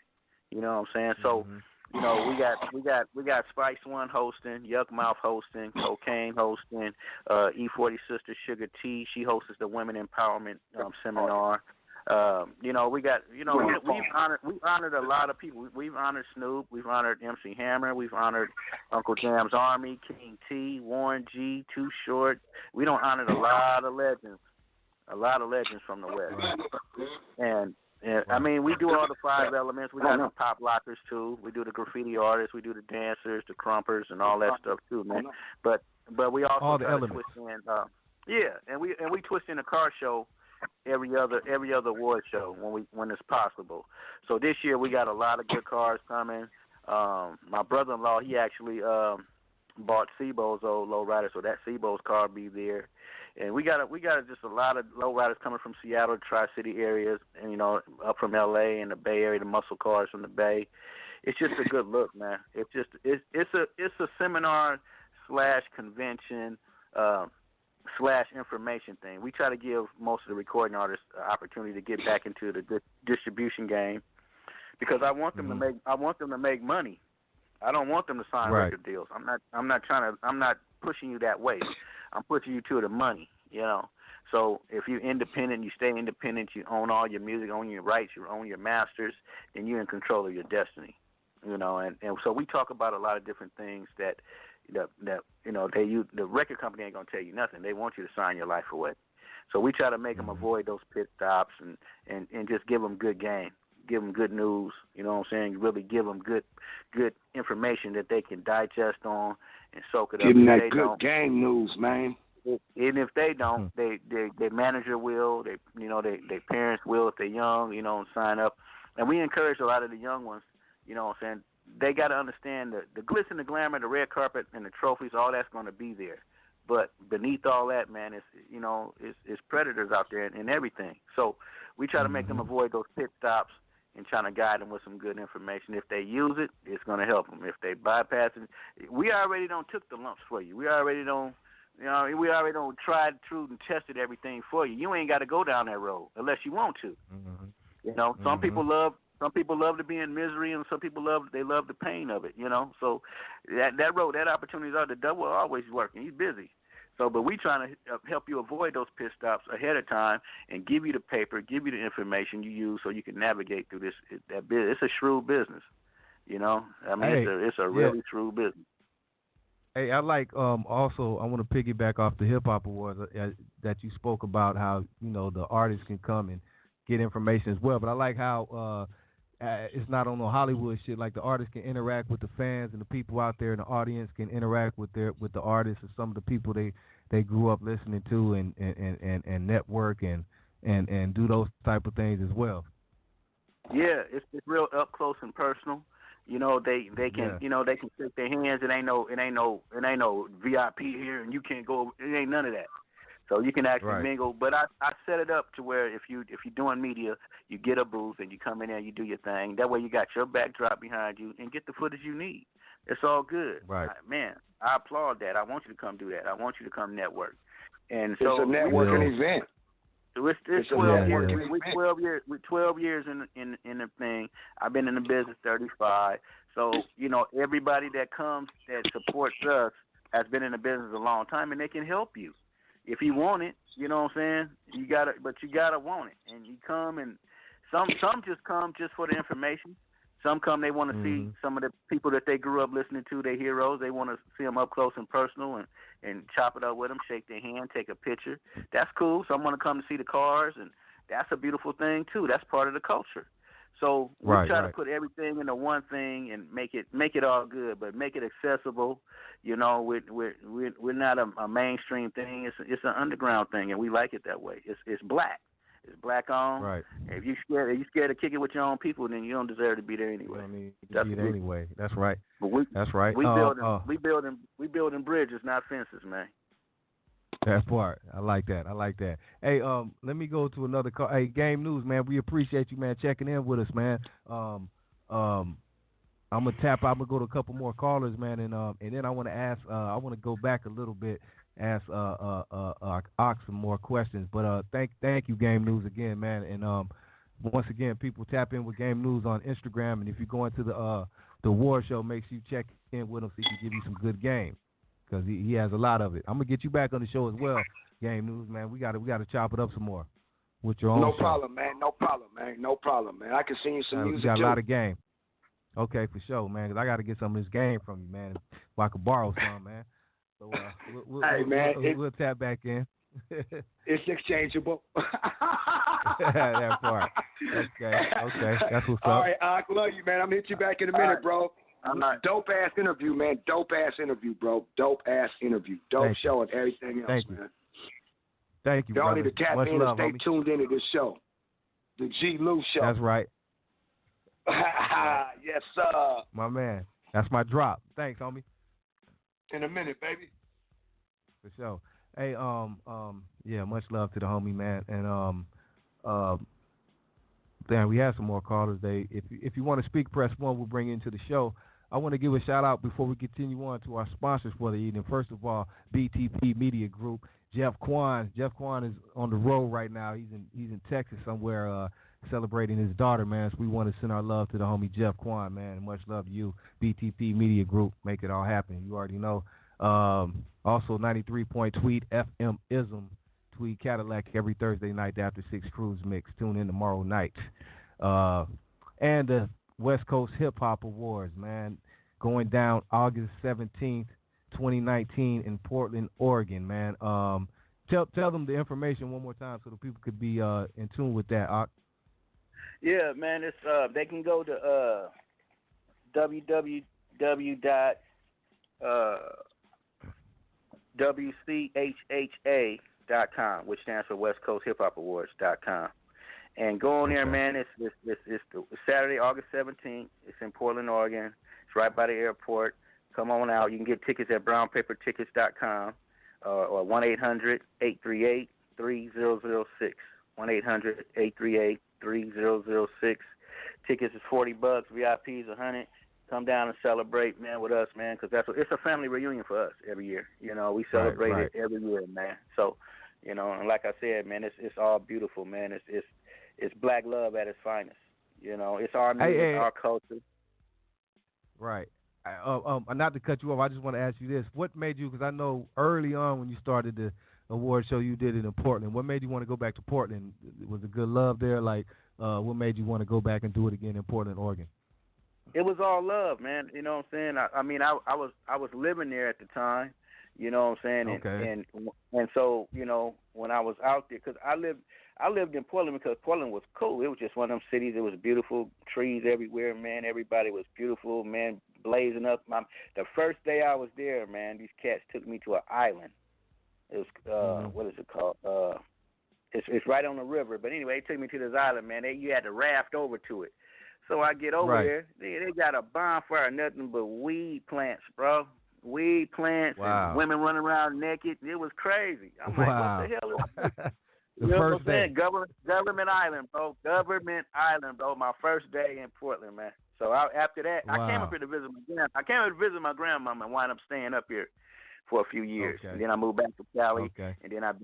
Speaker 8: You know what I'm saying? So, we got Spice One hosting, Yuck Mouth hosting, Cocaine hosting, E40 sister Sugar T. She hosts the Women Empowerment seminar. We honored a lot of people. We've honored Snoop, we've honored MC Hammer, we've honored Uncle Jam's Army, King T, Warren G, Too Short. We don't honor a lot of legends from the West. And I mean, we do all the 5 elements. We got the pop lockers too. We do the graffiti artists, we do the dancers, the crumpers, and all that stuff too, man. But we also try to twist in, and we twist in a car show every other award show when it's possible. So this year we got a lot of good cars coming. My brother-in-law, he actually bought Sebo's old lowrider, so that Sebo's car will be there. And we got just a lot of lowriders coming from Seattle, Tri-City areas, and up from L.A. and the Bay Area, the muscle cars from the Bay. It's just a good look, man. It's a seminar / convention / information thing. We try to give most of the recording artists an opportunity to get back into the distribution game, because I want them to make money. I don't want them to sign record deals. I'm not pushing you that way. I'm pushing you to the money, So if you're independent, you stay independent, you own all your music, own your rights, you own your masters, then you're in control of your destiny, And so we talk about a lot of different things that the record company ain't gonna tell you nothing. They want you to sign your life away. So we try to make them avoid those pit stops and just give them good game, give them good news. You know what I'm saying? Really give them good information that they can digest on and soak it up.
Speaker 9: Give them that good game news, man.
Speaker 8: Even if they don't, their manager will. Their parents will if they're young. And sign up. And we encourage a lot of the young ones. You know what I'm saying? They got to understand the glitz and the glamour, the red carpet, and the trophies. All that's going to be there. But beneath all that, man, it's predators out there and everything. So we try to make them avoid those pit stops and trying to guide them with some good information. If they use it, it's going to help them. If they bypass it, we already took the lumps for you. We already You know, we already done tried, true, and tested everything for you. You ain't got to go down that road unless you want to.
Speaker 10: Mm-hmm.
Speaker 8: You know, some people love to be in misery, and some people love the pain of it. You know, so that road, that opportunity is out. The devil always working. He's busy. So, but we trying to help you avoid those pit stops ahead of time and give you the paper, give you the information you use so you can navigate through that business. It's a shrewd business. You know, I mean, it's a really shrewd business.
Speaker 10: Hey, I like also I want to piggyback off the Hip Hop Awards that you spoke about, how the artists can come and get information as well. But I like how it's not on no Hollywood shit. Like the artists can interact with the fans, and the people out there in the audience can interact with the artists and some of the people they grew up listening to and network and do those type of things as well.
Speaker 8: Yeah, it's real up close and personal. You know, they can they can shake their hands. It ain't no VIP here, and you can't go. It ain't none of that. So you can actually mingle. But I set it up to where if you're doing media, you get a booth and you come in there, you do your thing. That way you got your backdrop behind you and get the footage you need. It's all good.
Speaker 10: Right.
Speaker 8: Man, I applaud that. I want you to come do that. I want you to come network. And so
Speaker 9: it's a networking event.
Speaker 8: It's 12 years. We're 12 years in the thing. I've been in the business 35. So, everybody that comes that supports us has been in the business a long time, and they can help you. If you want it, you know what I'm saying? You gotta want it. And you come, and some just come just for the information. Some come, they want to see some of the people that they grew up listening to, their heroes. They want to see them up close and personal and chop it up with them, shake their hand, take a picture. That's cool. Some want to come to see the cars, and that's a beautiful thing, too. That's part of the culture. So we try to put everything into one thing and make it all good, but make it accessible. We're not a mainstream thing. It's an underground thing, and we like it that way. It's black. It's black on.
Speaker 10: Right.
Speaker 8: If you scared to kick it with your own people, then you don't deserve to be there anyway.
Speaker 10: You don't need to be there anyway. That's right.
Speaker 8: But
Speaker 10: that's right.
Speaker 8: We building bridges, not fences, man.
Speaker 10: That part. I like that. Hey, let me go to another call. Hey, Game News, man. We appreciate you, man, checking in with us, man. I'm gonna go to a couple more callers, man, and then I want to ask. I want to go back a little bit. Ask Ox some more questions, but thank you, Game News, again, man, and once again, people tap in with Game News on Instagram, and if you go into the award show, make sure you check in with him so he can give you some good game, because he has a lot of it. I'm gonna get you back on the show as well, Game News, man. We gotta chop it up some more with your own.
Speaker 9: No problem, man. I can sing you some music
Speaker 10: too. We got
Speaker 9: a
Speaker 10: lot of game. Okay, for sure, man. Because I got to get some of this game from you, man. If I could borrow some, man. So we'll tap back in.
Speaker 9: It's exchangeable.
Speaker 10: That part. Okay. That's what's up.
Speaker 9: All right, I love you, man. I'm gonna hit you back in a minute, bro. Dope ass interview, man. Dope ass interview, bro. Dope ash interview. Dope show and everything else, man.
Speaker 10: Thank you,
Speaker 9: Y'all
Speaker 10: brother.
Speaker 9: need to tap
Speaker 10: Much
Speaker 9: in
Speaker 10: love,
Speaker 9: and stay tuned into this show. The G-Lew show.
Speaker 10: That's right.
Speaker 9: Yes, sir.
Speaker 10: My man. That's my drop. Thanks, homie.
Speaker 9: In a minute, baby.
Speaker 10: For sure. Hey, yeah, much love to the homie, man. And damn, we have some more callers. If you want to speak, press 1. We'll bring you into the show. I want to give a shout out before we continue on to our sponsors for the evening. First of all, BTP Media Group. Jeff Quan is on the road right now. He's in Texas somewhere, celebrating his daughter, man. So we want to send our love to the homie Jeff Quan, man. Much love to you, BTP Media Group. Make it all happen. You already know. Also 93 Point Tweet FM Ism Tweet Cadillac every Thursday night after 6 Cruise Mix. Tune in tomorrow night. And the Westcoast Hip Hop Awards, man, going down August 17th, 2019 in Portland, Oregon, man. Tell them the information one more time so the people could be in tune with that.
Speaker 8: Yeah, man, it's they can go to www.wchha.com, which stands for WestCoastHipHopAwards.com, and go on there, man. It's Saturday, August 17th. It's in Portland, Oregon. It's right by the airport. Come on out. You can get tickets at brownpapertickets.com or 1-800-838-3006. 1-800-838-3006. Tickets is $40. VIPs $100. come down and celebrate, man, with us, man, because it's a family reunion for us every year. You know, we celebrate it every year, man. So, you know, and like I said, man, it's all beautiful, man. It's black love at its finest. You know, it's our music, our culture.
Speaker 10: Right. Not to cut you off, I just want to ask you this: what made you? Because I know early on when you started the award show, you did it in Portland. What made you want to go back to Portland? Was it good love there? Like, what made you want to go back and do it again in Portland, Oregon?
Speaker 8: It was all love, man. You know what I'm saying? I mean, I was living there at the time. You know what I'm saying? And so, you know, when I was out there, because I lived in Portland because Portland was cool. It was just one of them cities. It was beautiful, trees everywhere, man. Everybody was beautiful, man, blazing up. The first day I was there, man, these cats took me to an island. It was what is it called? It's right on the river. But anyway, they took me to this island, man. You had to raft over to it. So I get over there. They got a bonfire, nothing but weed plants, bro. Weed plants and women running around naked. It was crazy. I'm like, what the hell is this?
Speaker 10: The first day.
Speaker 8: Government Island, bro. Government Island, bro. My first day in Portland, man. So after that, I came up here to visit my grandma. I came up to visit my grandmama and wound up staying up here for a few years. And then I moved back to Cali, and then I've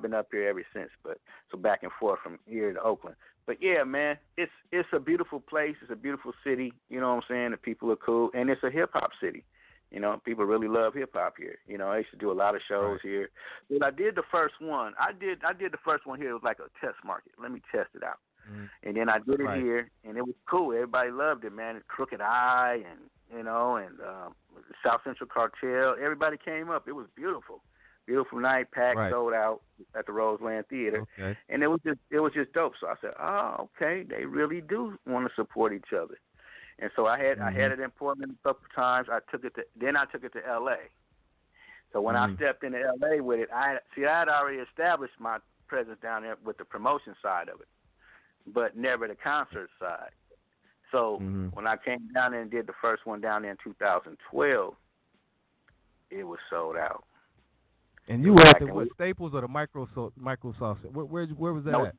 Speaker 8: been up here ever since. But so back and forth from here to Oakland. But yeah, man, it's a beautiful place. It's a beautiful city. You know what I'm saying? The people are cool, and it's a hip hop city. You know, people really love hip hop here. You know, I used to do a lot of shows here. But I did the first one. I did the first one here. It was like a test market. Let me test it out. And then I did it here, and it was cool. Everybody loved it, man. Crooked Eye and, you know, and South Central Cartel. Everybody came up. It was beautiful. Beautiful night, packed, sold out at the Roseland Theater. And it was just dope. So I said, oh, okay, they really do want to support each other. And so I had it in Portland a couple of times. I took it to L.A. So when I stepped into L.A. with it, I had already established my presence down there with the promotion side of it, but never the concert side. So when I came down there and did the first one down there in 2012, it was sold out.
Speaker 10: And you were at the Staples or the Microsoft? Where was that at?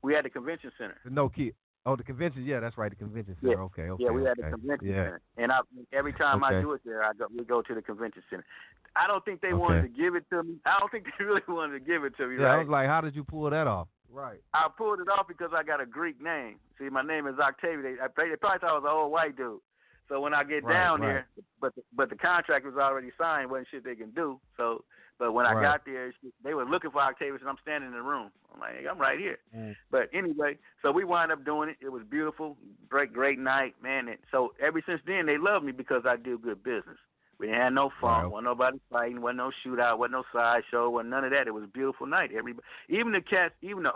Speaker 8: We had the convention center.
Speaker 10: No key. Oh, the convention. Yeah, that's right. The convention center.
Speaker 8: Yeah. Yeah, we had the convention center. And every time I do it there, we go to the convention center. I don't think they wanted to give it to me. I don't think they really wanted to give it to me.
Speaker 10: Yeah, I was like, how did you pull that off? Right.
Speaker 8: I pulled it off because I got a Greek name. See, my name is Octavius. They probably thought I was an old white dude. So when I get down there, but the contract was already signed, wasn't shit they can do. So, but when I got there, they were looking for Octavius, and I'm standing in the room. I'm like, hey, I'm right here. But anyway, so we wound up doing it. It was beautiful, great night, man. And so ever since then, they love me because I do good business. We didn't have no fun. Wasn't nobody fighting. Wasn't no shootout. Wasn't no sideshow. Wasn't none of that. It was a beautiful night. Everybody, even the cats, even the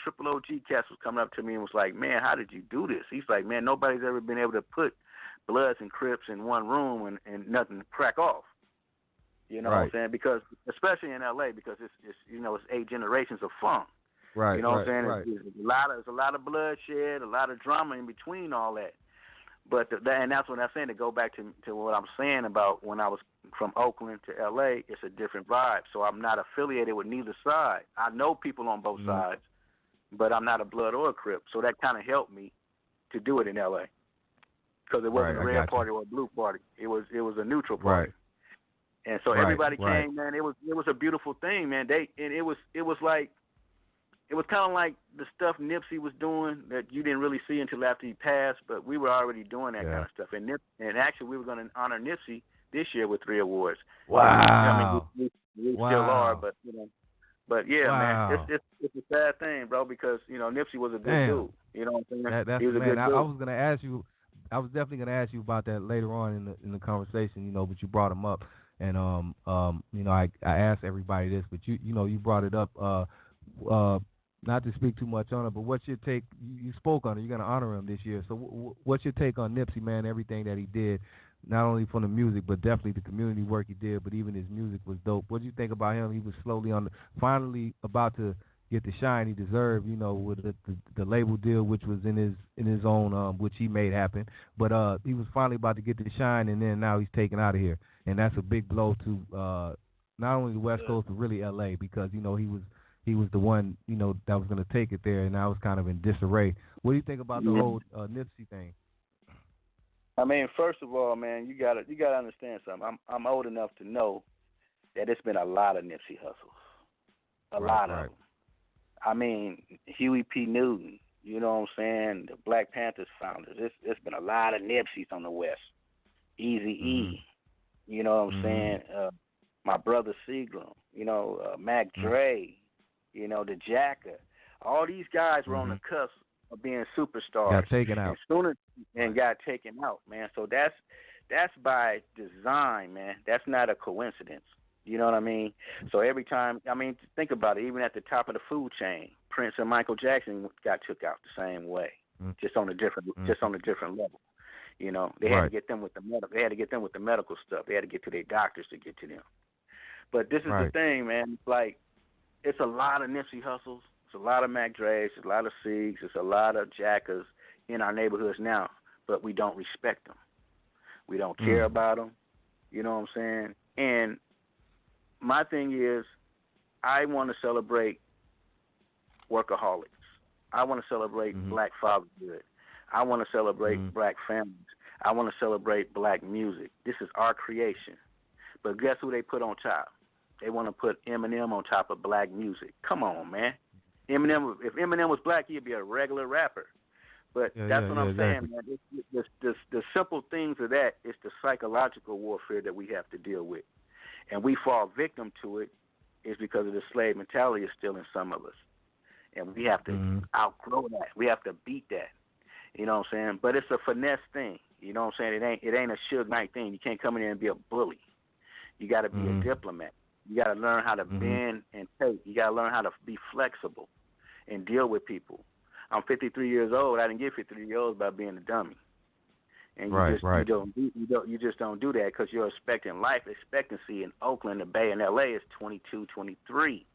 Speaker 8: triple OG cats was coming up to me and was like, man, how did you do this? He's like, man, nobody's ever been able to put Bloods and Crips in one room and nothing to crack off. You know what I'm saying? Because especially in LA, because it's it's 8 generations of funk.
Speaker 10: Right.
Speaker 8: You know what I'm saying? There's a lot of bloodshed, a lot of drama in between all that. But and that's what I'm saying, to go back to what I'm saying about when I was from Oakland to L.A., it's a different vibe. So I'm not affiliated with neither side. I know people on both sides, but I'm not a Blood or a Crip. So that kind of helped me to do it in L.A. because it wasn't a red party or a blue party. It was a neutral party. And so everybody came, man. It was a beautiful thing, man. It was kind of like the stuff Nipsey was doing that you didn't really see until after he passed, but we were already doing that kind of stuff. And actually, we were going to honor Nipsey this year with 3 awards.
Speaker 10: Wow.
Speaker 8: I mean, we still are, but man, it's a sad thing, bro, because Nipsey was a good dude. You know what I'm saying? He was a good dude.
Speaker 10: I was going to ask you. I was definitely going to ask you about that later on in the conversation. But you brought him up, and I asked everybody this, but you brought it up. Not to speak too much on it, but what's your take? You spoke on it. You're going to honor him this year. So what's your take on Nipsey, man, everything that he did, not only from the music, but definitely the community work he did, but even his music was dope. What do you think about him? He was finally about to get the shine he deserved, with the label deal, which was in his own, which he made happen. But he was finally about to get the shine, and then now he's taken out of here. And that's a big blow to not only the West Coast, but really L.A., because, he was the one, that was going to take it there, and now it's kind of in disarray. What do you think about the whole Nipsey thing?
Speaker 8: I mean, first of all, man, you gotta understand something. I'm old enough to know that it's been a lot of Nipsey hustles, a lot of them. I mean, Huey P. Newton, you know what I'm saying? The Black Panthers founders. It's been a lot of Nipseys on the West. Eazy-E, you know what I'm saying? My brother Seagram, you know, Mac Dre, you know, the Jacker. All these guys were on the cusp of being superstars.
Speaker 10: Got taken out.
Speaker 8: And got taken out, man. So that's by design, man. That's not a coincidence. You know what I mean? So every time, I mean, think about it. Even at the top of the food chain, Prince and Michael Jackson got took out the same way, just on a different level. You know, they had to get them with the medical. They had to get them with the medical stuff. They had to get to their doctors to get to them. But this is the thing, man. Like, it's a lot of Nipsey hustles. It's a lot of Mac Dre's. It's a lot of Siegs. It's a lot of Jackers in our neighborhoods now. But we don't respect them. We don't care about them. You know what I'm saying? And my thing is, I want to celebrate workaholics. I want to celebrate black fatherhood. I want to celebrate black families. I want to celebrate black music. This is our creation. But guess who they put on top? They want to put Eminem on top of black music. Come on, man. If Eminem was black, he'd be a regular rapper. But that's what I'm saying, man. The simple things of that is the psychological warfare that we have to deal with. And we fall victim to it is because of the slave mentality is still in some of us. And we have to outgrow that. We have to beat that. You know what I'm saying? But it's a finesse thing. You know what I'm saying? It ain't a Suge Knight thing. You can't come in there and be a bully. You got to be a diplomat. You got to learn how to bend and take. You got to learn how to be flexible and deal with people. I'm 53 years old. I didn't get 53 years old by being a dummy. And you just don't do that because your life expectancy in Oakland, the Bay, and L.A. is 22, 23.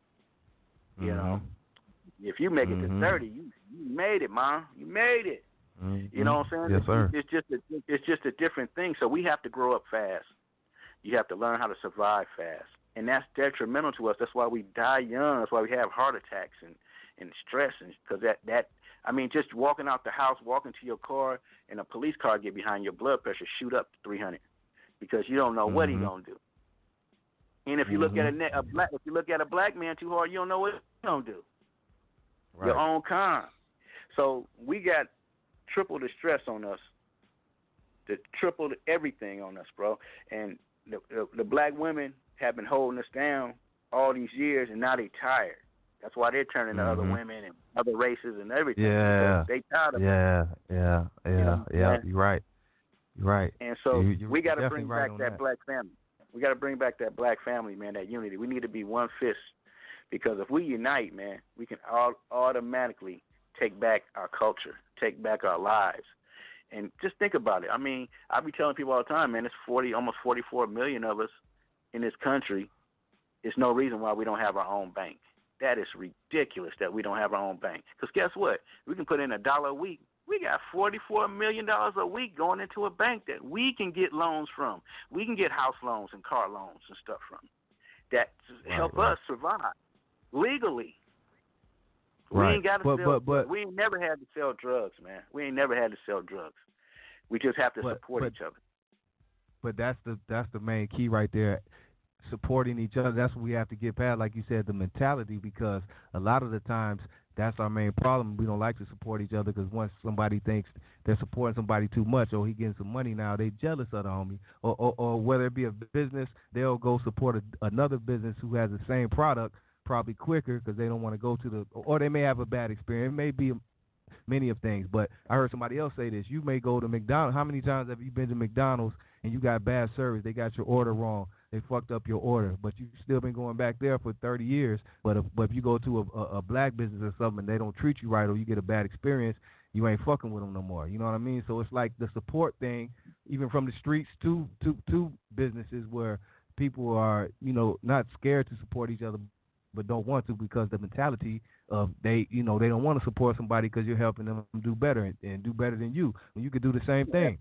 Speaker 8: You know, if you make it to 30, you made it, Mom. You made it. You know what I'm saying?
Speaker 10: Yes, sir.
Speaker 8: It's just a different thing. So we have to grow up fast. You have to learn how to survive fast, and that's detrimental to us. That's why we die young. That's why we have heart attacks and stress, and because that. I mean, just walking out the house, walking to your car, and a police car get behind your blood pressure, shoot up to 300, because you don't know what he's gonna do. And if you look at a black man too hard, you don't know what he's gonna do. Right. Your own kind. So we got triple the stress on us, triple everything on us, bro. And the black women have been holding us down all these years, and now they tired. That's why they're turning to other women and other races and everything.
Speaker 10: Yeah.
Speaker 8: They tired of it.
Speaker 10: Yeah. You're right.
Speaker 8: And so we got to bring back that black family. We got to bring back that black family, man, that unity. We need to be one fist, because if we unite, man, we can automatically take back our culture, take back our lives. And just think about it. I mean, I be telling people all the time, man, it's almost 44 million of us in this country. There's no reason why we don't have our own bank. That is ridiculous that we don't have our own bank. Because guess what? We can put in $1 a week. We got $44 million a week going into a bank that we can get loans from. We can get house loans and car loans and stuff from. That help us survive legally. We ain't got to sell. But we ain't never had to sell drugs, man. We ain't never had to sell drugs. We just have to support each other.
Speaker 10: But that's the main key right there. Supporting each other. That's what we have to get past, like you said, the mentality, because a lot of the times that's our main problem. We don't like to support each other because once somebody thinks they're supporting somebody too much, or he getting some money now, they jealous of the homie. Or whether it be a business, they'll go support another business who has the same product probably quicker because they don't want to go to or they may have a bad experience. It may be many of things, but I heard somebody else say this. You may go to McDonald's. How many times have you been to McDonald's and you got bad service? They got your order wrong. They fucked up your order, but you've still been going back there for 30 years. But if you go to a black business or something and they don't treat you right, or you get a bad experience, you ain't fucking with them no more. You know what I mean? So it's like the support thing, even from the streets to businesses where people are, not scared to support each other, but don't want to because the mentality of they don't want to support somebody because you're helping them do better and do better than you when you could do the same thing.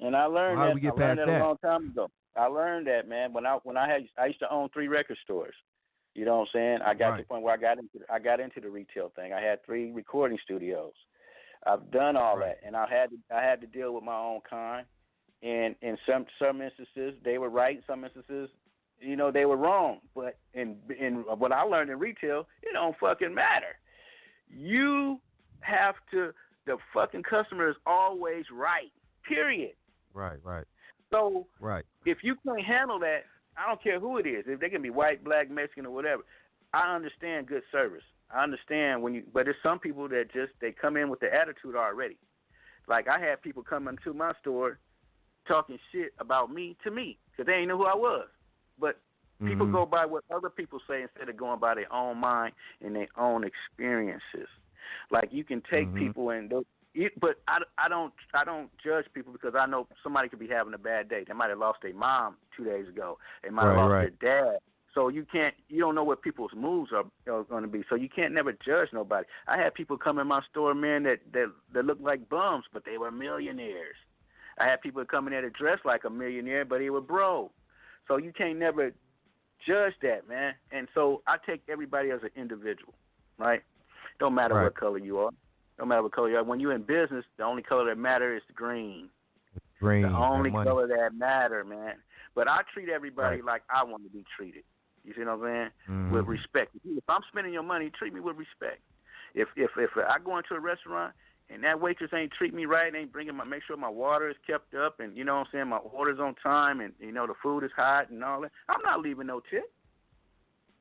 Speaker 8: And I learned that.
Speaker 10: I learned that
Speaker 8: a long time ago. I learned that, man, when I used to own 3 record stores. You know what I'm saying? I got to the point where I got into the retail thing. I had 3 recording studios. I've done all that, and I had to deal with my own kind. And in some instances, they were right. In some instances, they were wrong. But in what I learned in retail, it don't fucking matter. You have to. The fucking customer is always right. Period.
Speaker 10: Right.
Speaker 8: So if you can't handle that, I don't care who it is. If they can be white, black, Mexican, or whatever, I understand good service. I understand but there's some people that they come in with the attitude already. Like I had people come into my store talking shit about me to me because they didn't know who I was. But people go by what other people say instead of going by their own mind and their own experiences. Like you can take people and but I don't judge people because I know somebody could be having a bad day. They might have lost their mom 2 days ago. They might have lost their dad. So you don't know what people's moves are going to be. So you can't never judge nobody. I had people come in my store, man, that looked like bums, but they were millionaires. I had people come in there that dressed like a millionaire, but they were broke. So you can't never judge that, man. And so I take everybody as an individual, right? Don't matter what color you are. Don't matter what color you are. When you're in business, the only color that matters is green.
Speaker 10: Green.
Speaker 8: The only color that matter, man. But I treat everybody like I want to be treated. You see what I'm saying? With respect. If I'm spending your money, treat me with respect. If I go into a restaurant and that waitress ain't treat me right, ain't make sure my water is kept up, and you know what I'm saying, my order's on time, and the food is hot and all that, I'm not leaving no tip.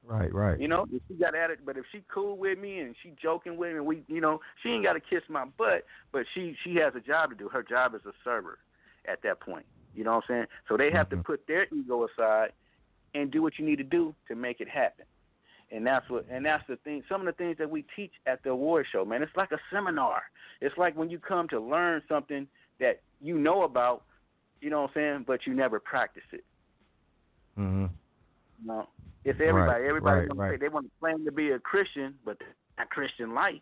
Speaker 10: Right.
Speaker 8: If she got at it, but if she cool with me and she joking with me, and she ain't got to kiss my butt, but she has a job to do. Her job is a server at that point. You know what I'm saying? So they have to put their ego aside and do what you need to do to make it happen. And that's the thing. Some of the things that we teach at the award show, man, it's like a seminar. It's like when you come to learn something that you know about, you know what I'm saying, but you never practice it. No, it's everybody. Everybody they want to claim to be a Christian, but they're not Christian-like.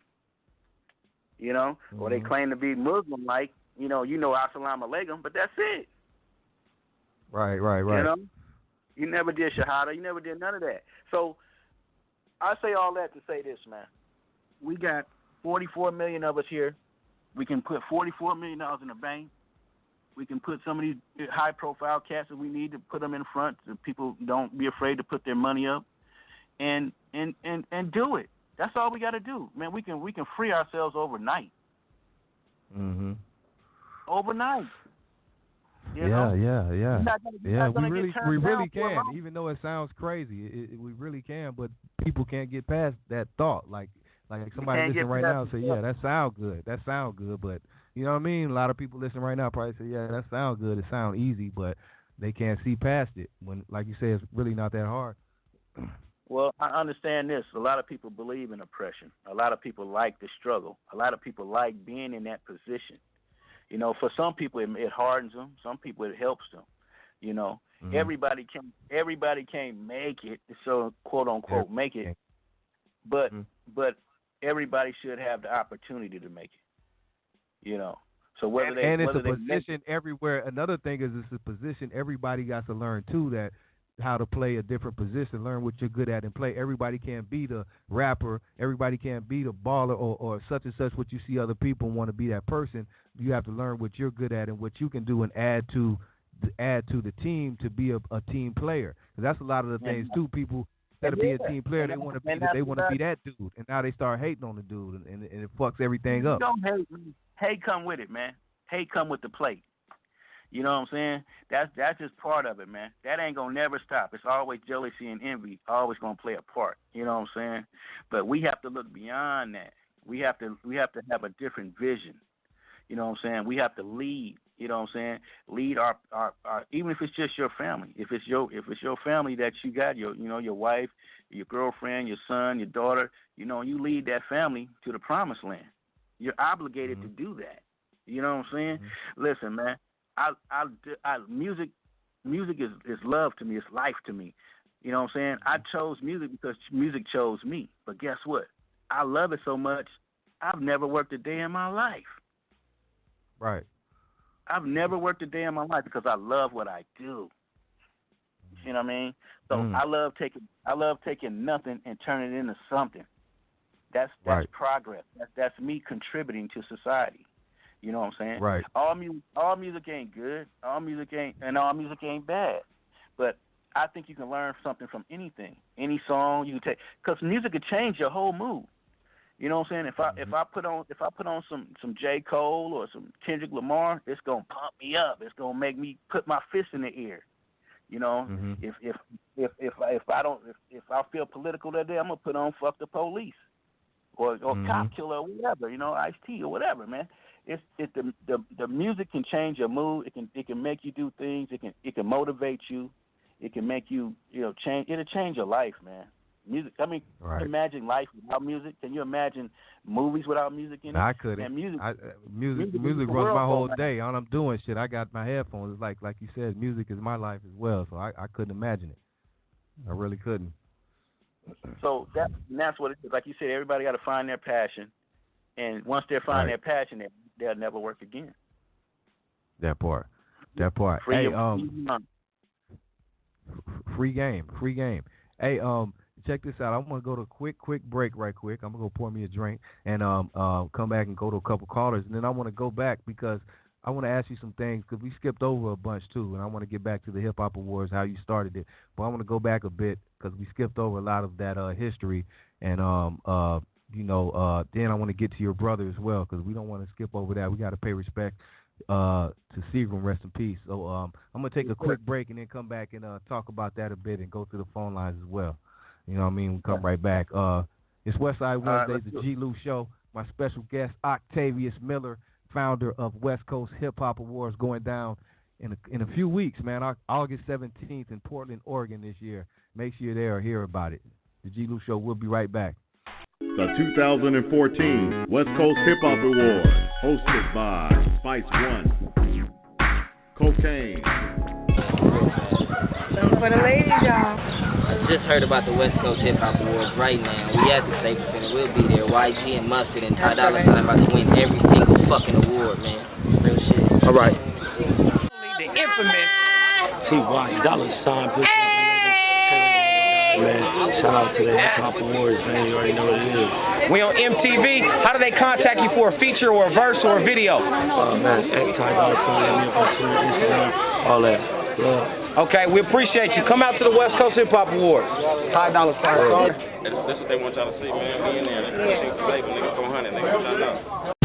Speaker 8: Or they claim to be Muslim-like. Assalamu alaikum, but that's it.
Speaker 10: Right.
Speaker 8: You never did Shahada. You never did none of that. So I say all that to say this, man. We got 44 million of us here. We can put $44 million in the bank. We can put some of these high-profile cats that we need to put them in front so people don't be afraid to put their money up and do it. That's all we got to do, man. We can free ourselves overnight. Overnight.
Speaker 10: Yeah. We really can. Even though it sounds crazy, we really can. But people can't get past that thought. Like somebody listening right now say, yeah, that sound good. But you know what I mean? A lot of people listening right now probably say, yeah, that sounds good. It sounds easy, but they can't see past it. When, like you say, it's really not that hard.
Speaker 8: Well, I understand this. A lot of people believe in oppression. A lot of people like the struggle. A lot of people like being in that position. For some people it hardens them. Some people it helps them. Everybody can't make it, so quote unquote make it. But everybody should have the opportunity to make it. So whether
Speaker 10: it's a position everywhere. Another thing is it's a position everybody got to learn too, that how to play a different position, learn what you're good at and play. Everybody can't be the rapper. Everybody can't be the baller or such and such what you see other people want to be that person. You have to learn what you're good at and what you can do and add to the team to be a team player. 'Cause that's a lot of the things too. People instead of being a team player, they want to be that dude, and now they start hating on the dude, and it fucks everything up.
Speaker 8: Don't hate me. Hate come with it, man. Hate come with the plate. You know what I'm saying? That's just part of it, man. That ain't gonna never stop. It's always jealousy and envy, always gonna play a part. You know what I'm saying? But we have to look beyond that. We have to have a different vision. You know what I'm saying? We have to lead. You know what I'm saying? Lead our even if it's just your family. If it's your family that you got, your wife, your girlfriend, your son, your daughter, you lead that family to the promised land. You're obligated to do that. You know what I'm saying? Listen, man. Music is love to me. It's life to me. You know what I'm saying? I chose music because music chose me. But guess what? I love it so much, I've never worked a day in my life.
Speaker 10: Right.
Speaker 8: I've never worked a day in my life because I love what I do. You know what I mean? So I love taking nothing and turning it into something. That's progress. That's me contributing to society. You know what I'm saying?
Speaker 10: Right.
Speaker 8: All music ain't good. All music ain't bad. But I think you can learn something from anything, any song you can take, because music can change your whole mood. You know what I'm saying? If I put on some J. Cole or some Kendrick Lamar, it's gonna pump me up. It's gonna make me put my fist in the air. You know, if I feel political that day, I'm gonna put on "Fuck the Police" or "Cop Killer" or whatever. You know, Ice-T or whatever, man. The music can change your mood. It can make you do things. It can motivate you. It can make you change. It'll change your life, man. Music. I mean, can you imagine life without music? Can you imagine movies without music in it?
Speaker 10: I couldn't.
Speaker 8: And music
Speaker 10: runs my whole day. All I'm doing shit. I got my headphones. It's like you said, music is my life as well. So I couldn't imagine it. I really couldn't.
Speaker 8: So that's what it is. Like you said, everybody got to find their passion, and once they find their passion, they'll never work again. That part.
Speaker 10: Free game. Hey, check this out. I'm gonna go to a quick break right quick. I'm gonna go pour me a drink and come back and go to a couple callers, and then I want to go back because I want to ask you some things because we skipped over a bunch too, and I want to get back to the Hip Hop Awards, how you started it. But I want to go back a bit because we skipped over a lot of that history, and then I want to get to your brother as well because we don't want to skip over that. We got to pay respect to Seagram, rest in peace. So I'm gonna take a quick break and then come back and talk about that a bit and go to the phone lines as well. You know what I mean? We come right back. It's Westside Wednesdays, the G-Lew Show. My special guest, Octavius Miller, founder of Westcoast Hip Hop Awards, going down in a few weeks, man. August 17th in Portland, Oregon this year. Make sure you're there or hear about it. The G-Lew Show. We'll be right back.
Speaker 11: The 2014 Westcoast Hip Hop Awards, hosted by Spice One, Cocaine.
Speaker 12: Something for the ladies, y'all.
Speaker 13: I just heard about the Westcoast Hip Hop Awards right now. We at the Staples Center. We'll be there. YG and Mustard and Ty Dolla $ign about to win every single fucking award, man. Real shit.
Speaker 14: All right.
Speaker 6: The infamous
Speaker 14: T.Y. Dolla $ign. Man, shout out to the Hip Hop Awards, man. You already know what it is.
Speaker 6: We on MTV. How do they contact you for a feature or a verse or a video?
Speaker 14: Man, Ty Dolla $ign, Instagram, all that. Yeah.
Speaker 6: Okay, we appreciate you. Come out to the Westcoast Hip Hop Awards. Ty Dolla $ign.
Speaker 15: That's what they want y'all to see, man. We in there. Niggas go hunting. Niggas what y'all know.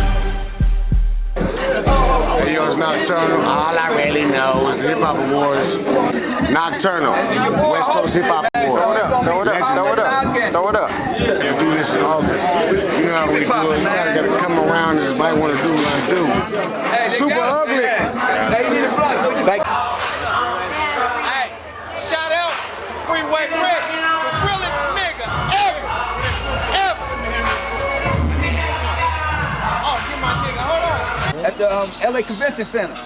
Speaker 16: Hey, yo, it's Nocturnal. All I really know is Hip Hop Awards. Nocturnal. West Coast Hip Hop Awards. Throw it up. And do this in August. You know how we do it. You gotta come around and everybody want to do what I do. Super ugly.
Speaker 6: Hey, you need a plug. Thank you. Hey, shout out Freeway Rick. The realest nigga ever. Oh, get my nigga. Hold on. At the LA Convention Center.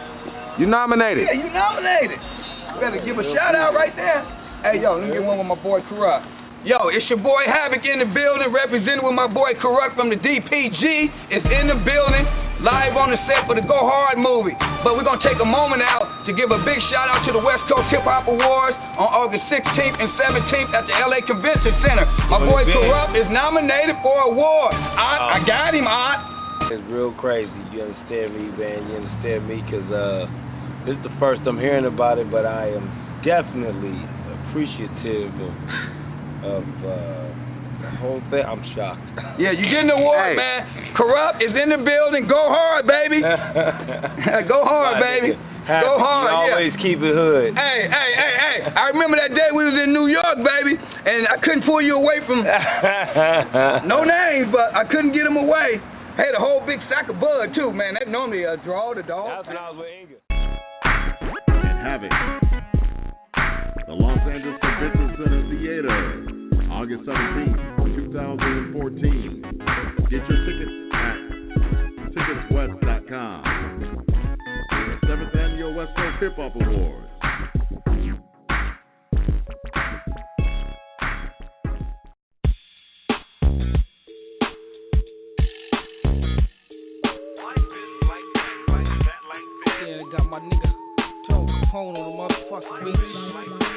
Speaker 16: You nominated.
Speaker 6: Yeah, you nominated. You better give a shout out right there. Hey, yo, let me get one with my boy Corrupt. Yo, it's your boy Havoc in the building, represented with my boy Corrupt from the DPG. It's in the building, live on the set for the Go Hard movie. But we're going to take a moment out to give a big shout out to the West Coast Hip Hop Awards on August 16th and 17th at the LA Convention Center. My boy Corrupt is nominated for an award. I got him,
Speaker 14: It's real crazy. You understand me, man? You understand me? Because this is the first I'm hearing about it, but I am definitely appreciative of the whole thing. I'm shocked.
Speaker 6: Yeah, you getting the award, man. Corrupt is in the building. Go hard, baby. Go hard, baby. Go hard,
Speaker 14: you always keep it hood.
Speaker 6: Hey. I remember that day we was in New York, baby, and I couldn't pull you away from no names, but I couldn't get him away. Had a whole big sack of bud, too, man. That normally draw the dog.
Speaker 14: That's when I was with Inga.
Speaker 11: And Havoc. The Los Angeles Convention Center Theater. August 17th, 2014. Get your tickets at ticketswest.com. The 7th Annual West Coast Hip Hop Awards.
Speaker 17: Got my nigga Tone Capone on the motherfucking beat.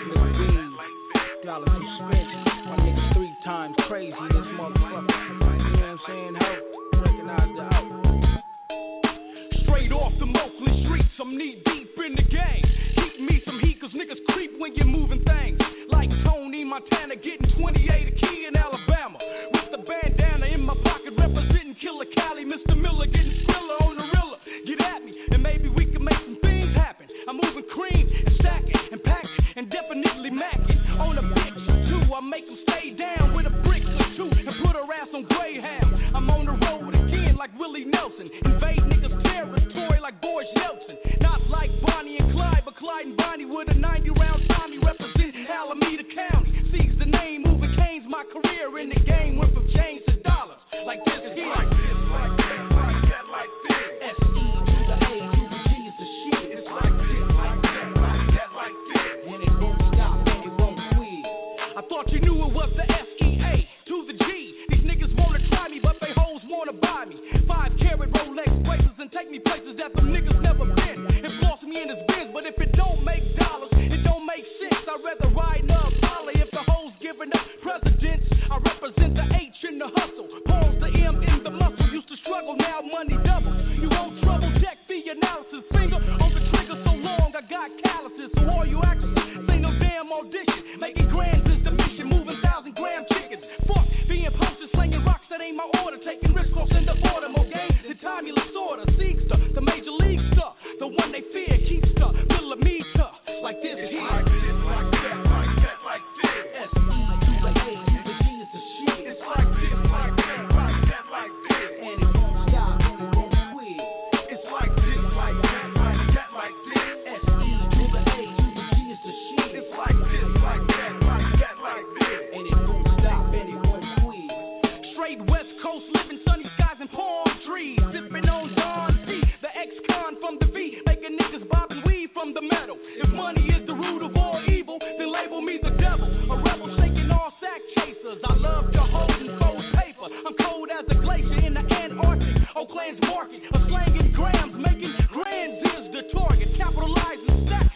Speaker 17: Nigga Bean, dollar suspension. My nigga 3 times crazy in this motherfucker. streets, I'm knee deep in the game. Keep me some heat, cause niggas creep when you're moving things. Like Tony Montana getting 28 a key in Alabama. With the bandana in my pocket representing Killer Cali. Mr. Miller getting thriller on the rilla. Get at me, and maybe we can make some things happen. I'm moving cream and stacking and packing and definitely macking. On a bitch or two, I make them stay down with a brick or two and put her ass on Greyhound. I'm on the road again like Willie Nelson. Invade niggas' territory like Boris Yeltsin. Not like Bonnie and Clyde, but Clyde and Bonnie with a 90-round Tommy represent Alameda County. Seize the name, moving canes. My career in the game went from change to dollars. Like this here. Like this, like that, like that, like this. S-E to the A to the G is the shit. It's like this, like that, like that, like this. And it won't stop and it won't quit. I thought you knew it was the S-E-A to the G. These niggas wanna try me, but they hoes wanna buy me. 5-carat Rolex bracelets and take me places that them niggas never been. It floss me in his biz, but if it don't make dollars, it don't make sense. I'd rather ride in a Apollo if the hoes giving up presidents. I represent the H in the hustle. Pause the M in the muscle. Used to struggle, now money double. You won't trouble, check the analysis. Finger on the trigger so long, I got calluses. So all you actresses, say no damn audition. Making grands is the mission, moving 1,000-gram chickens. Fuck being posted, slinging rocks that ain't my order. Taking risks, crossing the border. More game than Tommy Lasorda. Seegster, the major league star. The one they fear, keeps the millimeter. Like this here. Like this, like that, like that, like this. S-E to the A to the G is the shit. It's like this, like that, like that, like this. And it won't stop and it won't quit. It's like this, like that, like that, like this. S-E to the A to the G is the shit. It's like this, like that, like that, like this. And it won't stop and it won't quit. Straight West Coast, living sunny skies and palm trees. Sipping on Don C, the ex-con from the V. Making niggas bob and weave from the metal. If money is the root of all evil, then label me the devil. A rebel shaking all sack chasers. I love to hold and fold paper. I'm cold as a glacier in the Antarctic. Oakland's market, a slanging grams, making grands is the target. Capitalize and stack.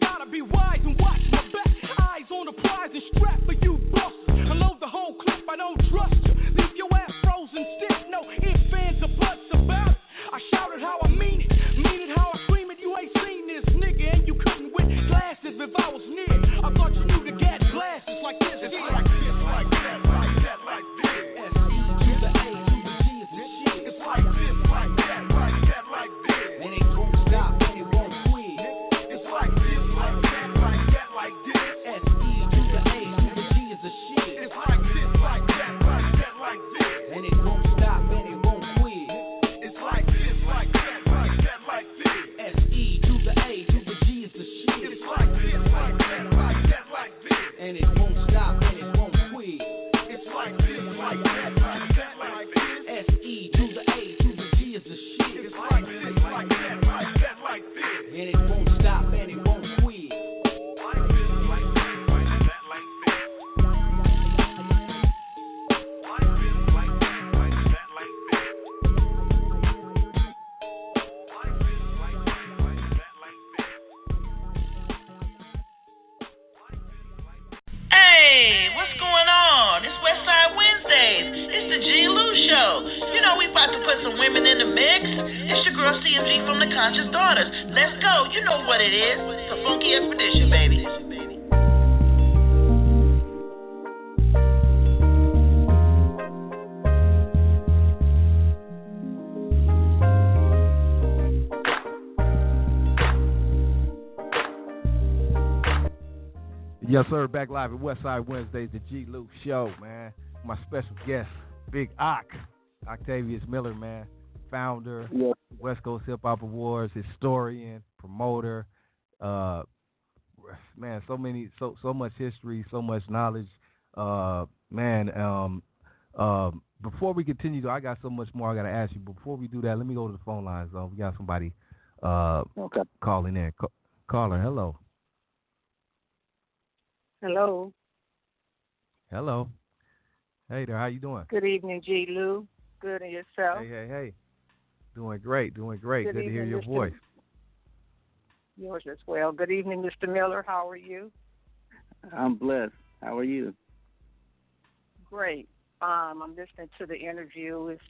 Speaker 17: Gotta be wise and watch my back. Eyes on the prize and strap for you busters. Unload the whole clip, I don't trust you. Leave your ass frozen stiff. No ifs, fans, or buts about it. I shouted how I mean it how I scream it. You ain't seen this nigga and you couldn't with glasses if I was near. I thought you knew to get glasses like this. It's like this, like that, like that, like this. S-E to the A to the G is the shit. It's like this, like that, like that, like this. And it won't stop and it won't quit. It's like this, like that, like that, like this. S-E to the A to the G is the shit. It's like this, like that, like that, like this. And it won't stop and it won't quit. It's like this, like that, like that, like this. S-E to the A to the G is the shit. It's like this, like that, like that, like this. And it won't stop and it won't quit. It's like this, like that, like that, like this. S-E to the A to the G is the shit. It's like this, like that, like that, like this. And it won't stop and it won't quit. Like this, like that, like that, like this. Like this, like that, like that, like this. Like this, like that, like that, like this.
Speaker 12: Hey, what's going on? It's Westside Wednesdays. It's the G-Lew Show. You know we about to put some women in the mix. It's your girl CMG from the Conscious Daughters. Let's go. You know what it is. It's a funky expedition, baby.
Speaker 10: Yes, sir. Back live at Westside Wednesdays, the G-Lew Show, man. My special guest, Big Octavius Miller, man. Founder, Westcoast Hip Hop Awards, historian, promoter. Man, so much history, so much knowledge. Before we continue, though, I got so much more I got to ask you. Before we do that, let me go to the phone lines. We got somebody calling in. Caller, hello.
Speaker 18: Hello.
Speaker 10: Hello. Hey there, how you doing?
Speaker 18: Good evening, G-Lew. Good, and yourself?
Speaker 10: Hey. Doing great. Good to hear your voice.
Speaker 18: Yours as well. Good evening, Mr. Miller. How are you?
Speaker 8: I'm blessed. How are you?
Speaker 18: Great. I'm listening to the interview. It's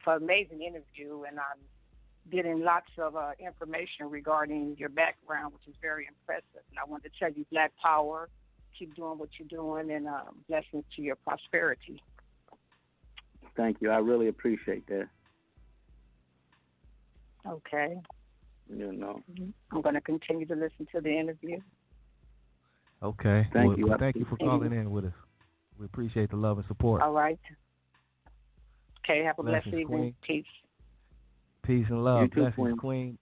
Speaker 18: an amazing interview, and I'm getting lots of information regarding your background, which is very impressive. And I want to tell you, Black Power, keep doing what you're doing, and blessings to your prosperity.
Speaker 8: Thank you. I really appreciate that.
Speaker 18: Okay.
Speaker 8: You know.
Speaker 18: I'm going to continue to listen to the interview.
Speaker 10: Okay.
Speaker 8: Thank you.
Speaker 10: Thank you for calling in with us. We appreciate the love and support.
Speaker 18: All right. Okay. Have a blessed
Speaker 10: Blessings,
Speaker 18: evening.
Speaker 10: Queen.
Speaker 18: Peace.
Speaker 10: Peace and love.
Speaker 8: You too,
Speaker 10: Blessings, Queen.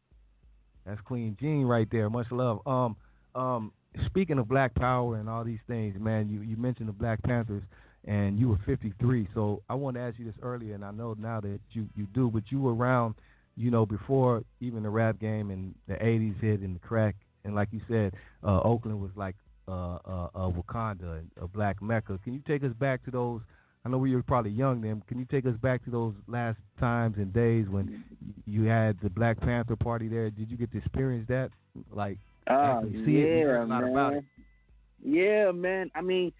Speaker 10: That's Queen Jean right there. Much love. Speaking of Black Power and all these things, man, you mentioned the Black Panthers, and you were 53. So I wanted to ask you this earlier, and I know now that you do, but you were around, before even the rap game and the 80s hit and the crack. And like you said, Oakland was like Wakanda, a black Mecca. Can you take us back to those? I know we were probably young then. Can you take us back to those last times and days when you had the Black Panther Party there? Did you get to experience that? Like, actually see it and learn a lot about it?
Speaker 8: Yeah, man. I mean,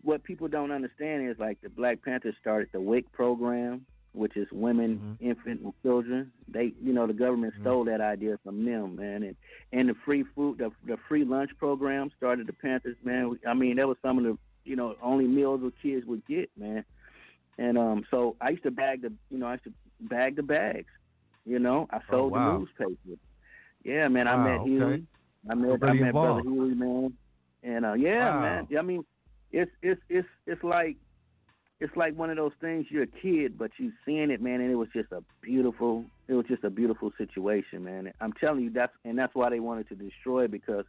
Speaker 8: what people don't understand is like the Black Panthers started the WIC program, which is women, infant, and children. They, the government stole that idea from them, man. And the free food, the free lunch program started the Panthers, man. I mean, that was some of the, only meals the kids would get, man. And so I used to bag the bags. I sold the newspaper. Yeah, man. I met Huey. I met Brother Huey, man. And man. I mean, it's like one of those things. You're a kid, but you seeing it, man, and it was just a beautiful situation, man. I'm telling you, that's why they wanted to destroy it, because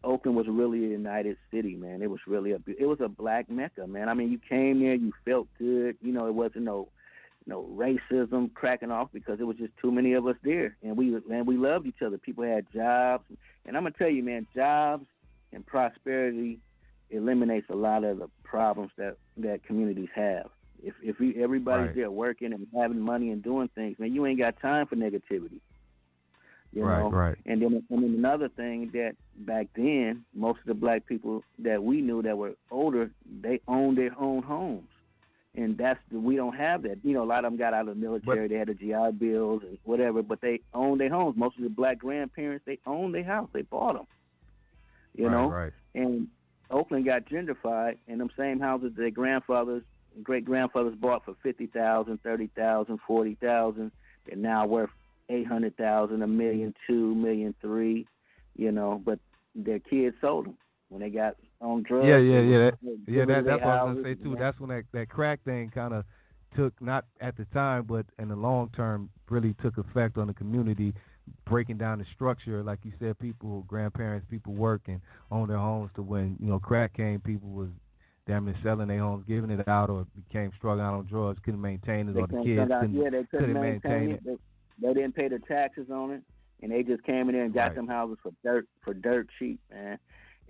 Speaker 8: Oakland was really a united city, man. It was really it was a black Mecca, man. I mean, you came there, you felt good. It wasn't no racism cracking off, because it was just too many of us there, and we loved each other. People had jobs, and I'm gonna tell you, man, jobs and prosperity eliminates a lot of the problems that communities have. If everybody's there working and having money and doing things, man, you ain't got time for negativity. You know?
Speaker 10: Right.
Speaker 8: And then another thing, that back then, most of the black people that we knew that were older, they owned their own homes. And we don't have that. A lot of them got out of the military. They had the GI Bills and whatever, but they owned their homes. Most of the black grandparents, they owned their house. They bought them.
Speaker 10: Right.
Speaker 8: And Oakland got gentrified, and them same houses their grandfathers, great-grandfathers bought for $50,000, $30,000, $40,000, they're now worth $800,000, $1 million, $2 million, $3 million, but their kids sold them when they got on drugs.
Speaker 10: That's what I was going to say, too. That's when that crack thing kind of took, not at the time, but in the long term, really took effect on the community, breaking down the structure. Like you said, grandparents, people work and own their homes, to when, crack came, people was damn near selling their homes, giving it out, or became struggling out on drugs, couldn't maintain it, or the kids couldn't maintain it.
Speaker 8: They didn't pay the taxes on it, and they just came in there and got them houses for dirt cheap, man.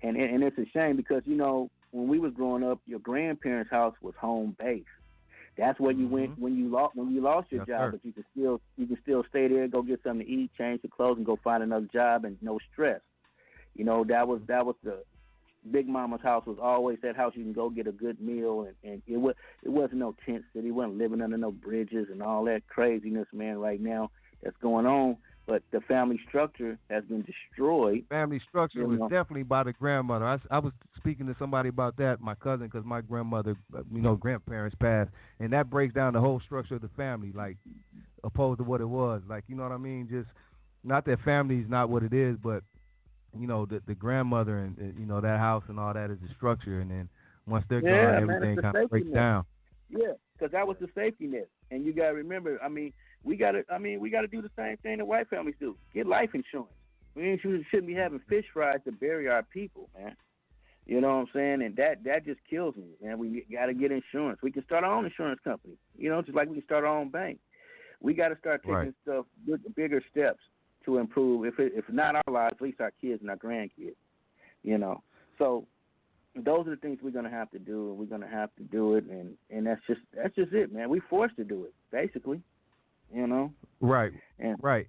Speaker 8: And it's a shame, because when we was growing up, your grandparents' house was home base. That's where you went when you lost your job, but you can still stay there, go get something to eat, change your clothes, and go find another job, and no stress. That was the Big Mama's house. Was always that house you can go get a good meal, and it wasn't no tent city. It wasn't living under no bridges and all that craziness, man. Right now that's going on. But the family structure has been destroyed.
Speaker 10: Family structure was definitely by the grandmother. I was speaking to somebody about that, my cousin, because my grandmother, grandparents passed, and that breaks down the whole structure of the family, like, opposed to what it was. Like, you know what I mean? Just, not that family is not what it is, but, the grandmother and, that house and all that is the structure, and then once they're gone, everything kind of breaks down.
Speaker 8: Yeah, because that was the safety net. And you got to remember, we got to do the same thing that white families do. Get life insurance. We shouldn't be having fish fries to bury our people, man. You know what I'm saying? And that just kills me, man. We got to get insurance. We can start our own insurance company, just like we can start our own bank. We got to start taking bigger steps to improve, if not our lives, at least our kids and our grandkids, So those are the things we're going to have to do, and we're going to have to do it, and that's just it, man. We're forced to do it, basically,
Speaker 10: Right,
Speaker 8: and,
Speaker 10: right.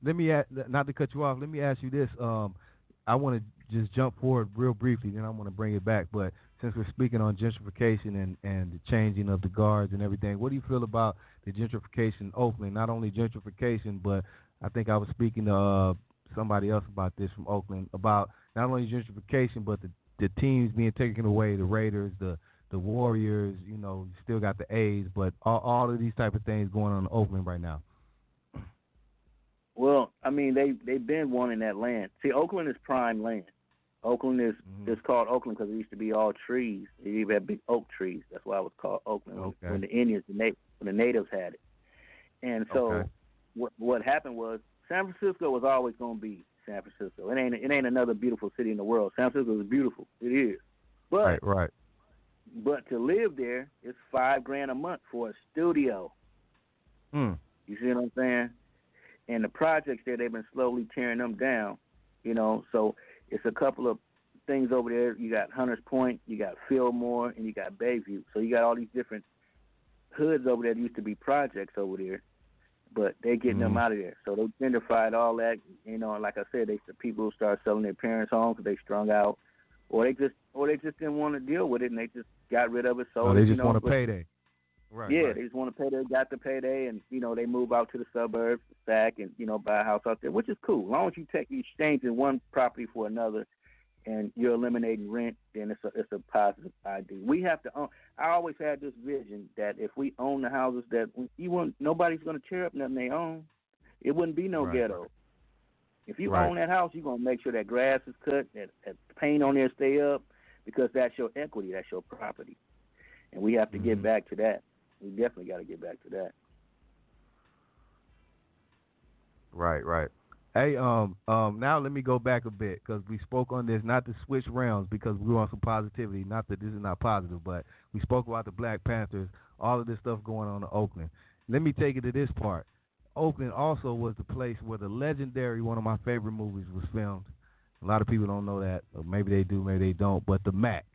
Speaker 10: Let me not to cut you off. Let me ask you this. I want to just jump forward real briefly, then I want to bring it back. But since we're speaking on gentrification and the changing of the guards and everything, what do you feel about the gentrification in Oakland. Not only gentrification, but I think I was speaking to somebody else about this from Oakland, about not only gentrification, but the teams being taken away, the Raiders, the Warriors, you still got the A's, but all of these type of things going on in Oakland right now.
Speaker 8: Well, I mean, they've been wanting that land. See, Oakland is prime land. Oakland is it's called Oakland because it used to be all trees. It even had big oak trees. That's why it was called Oakland when the Indians, when the natives had it. And so what happened was San Francisco was always going to be San Francisco. It ain't another beautiful city in the world. San Francisco is beautiful. It is. But
Speaker 10: right.
Speaker 8: But to live there, it's $5,000 a month for a studio. You see what I'm saying? And the projects there, they've been slowly tearing them down. So it's a couple of things over there. You got Hunters Point, you got Fillmore, and you got Bayview. So you got all these different hoods over there that used to be projects over there, but they're getting them out of there. So they gentrified all that. And like I said, the people start selling their parents' homes because they strung out, or they just didn't want to deal with it, and they just got rid of it. So
Speaker 10: they just want a payday. Right.
Speaker 8: Yeah, they just want to pay. They got the payday, and they move out to the suburbs, Sac, and buy a house out there, which is cool. As long as you exchanging one property for another, and you're eliminating rent, then it's a positive idea. We have to own. I always had this vision that if we own the houses, that nobody's going to tear up nothing they own. It wouldn't be no ghetto. Right. If you own that house, you're going to make sure that grass is cut, that paint on there stay up, because that's your equity, that's your property, and we have to get back to that. We definitely got to get back to that.
Speaker 10: Right. Hey, now let me go back a bit because we spoke on this, not to switch rounds because we want some positivity. Not that this is not positive, but we spoke about the Black Panthers, all of this stuff going on in Oakland. Let me take it to this part. Oakland also was the place where the legendary, one of my favorite movies was filmed. A lot of people don't know that, or maybe they do, maybe they don't, but the Mac.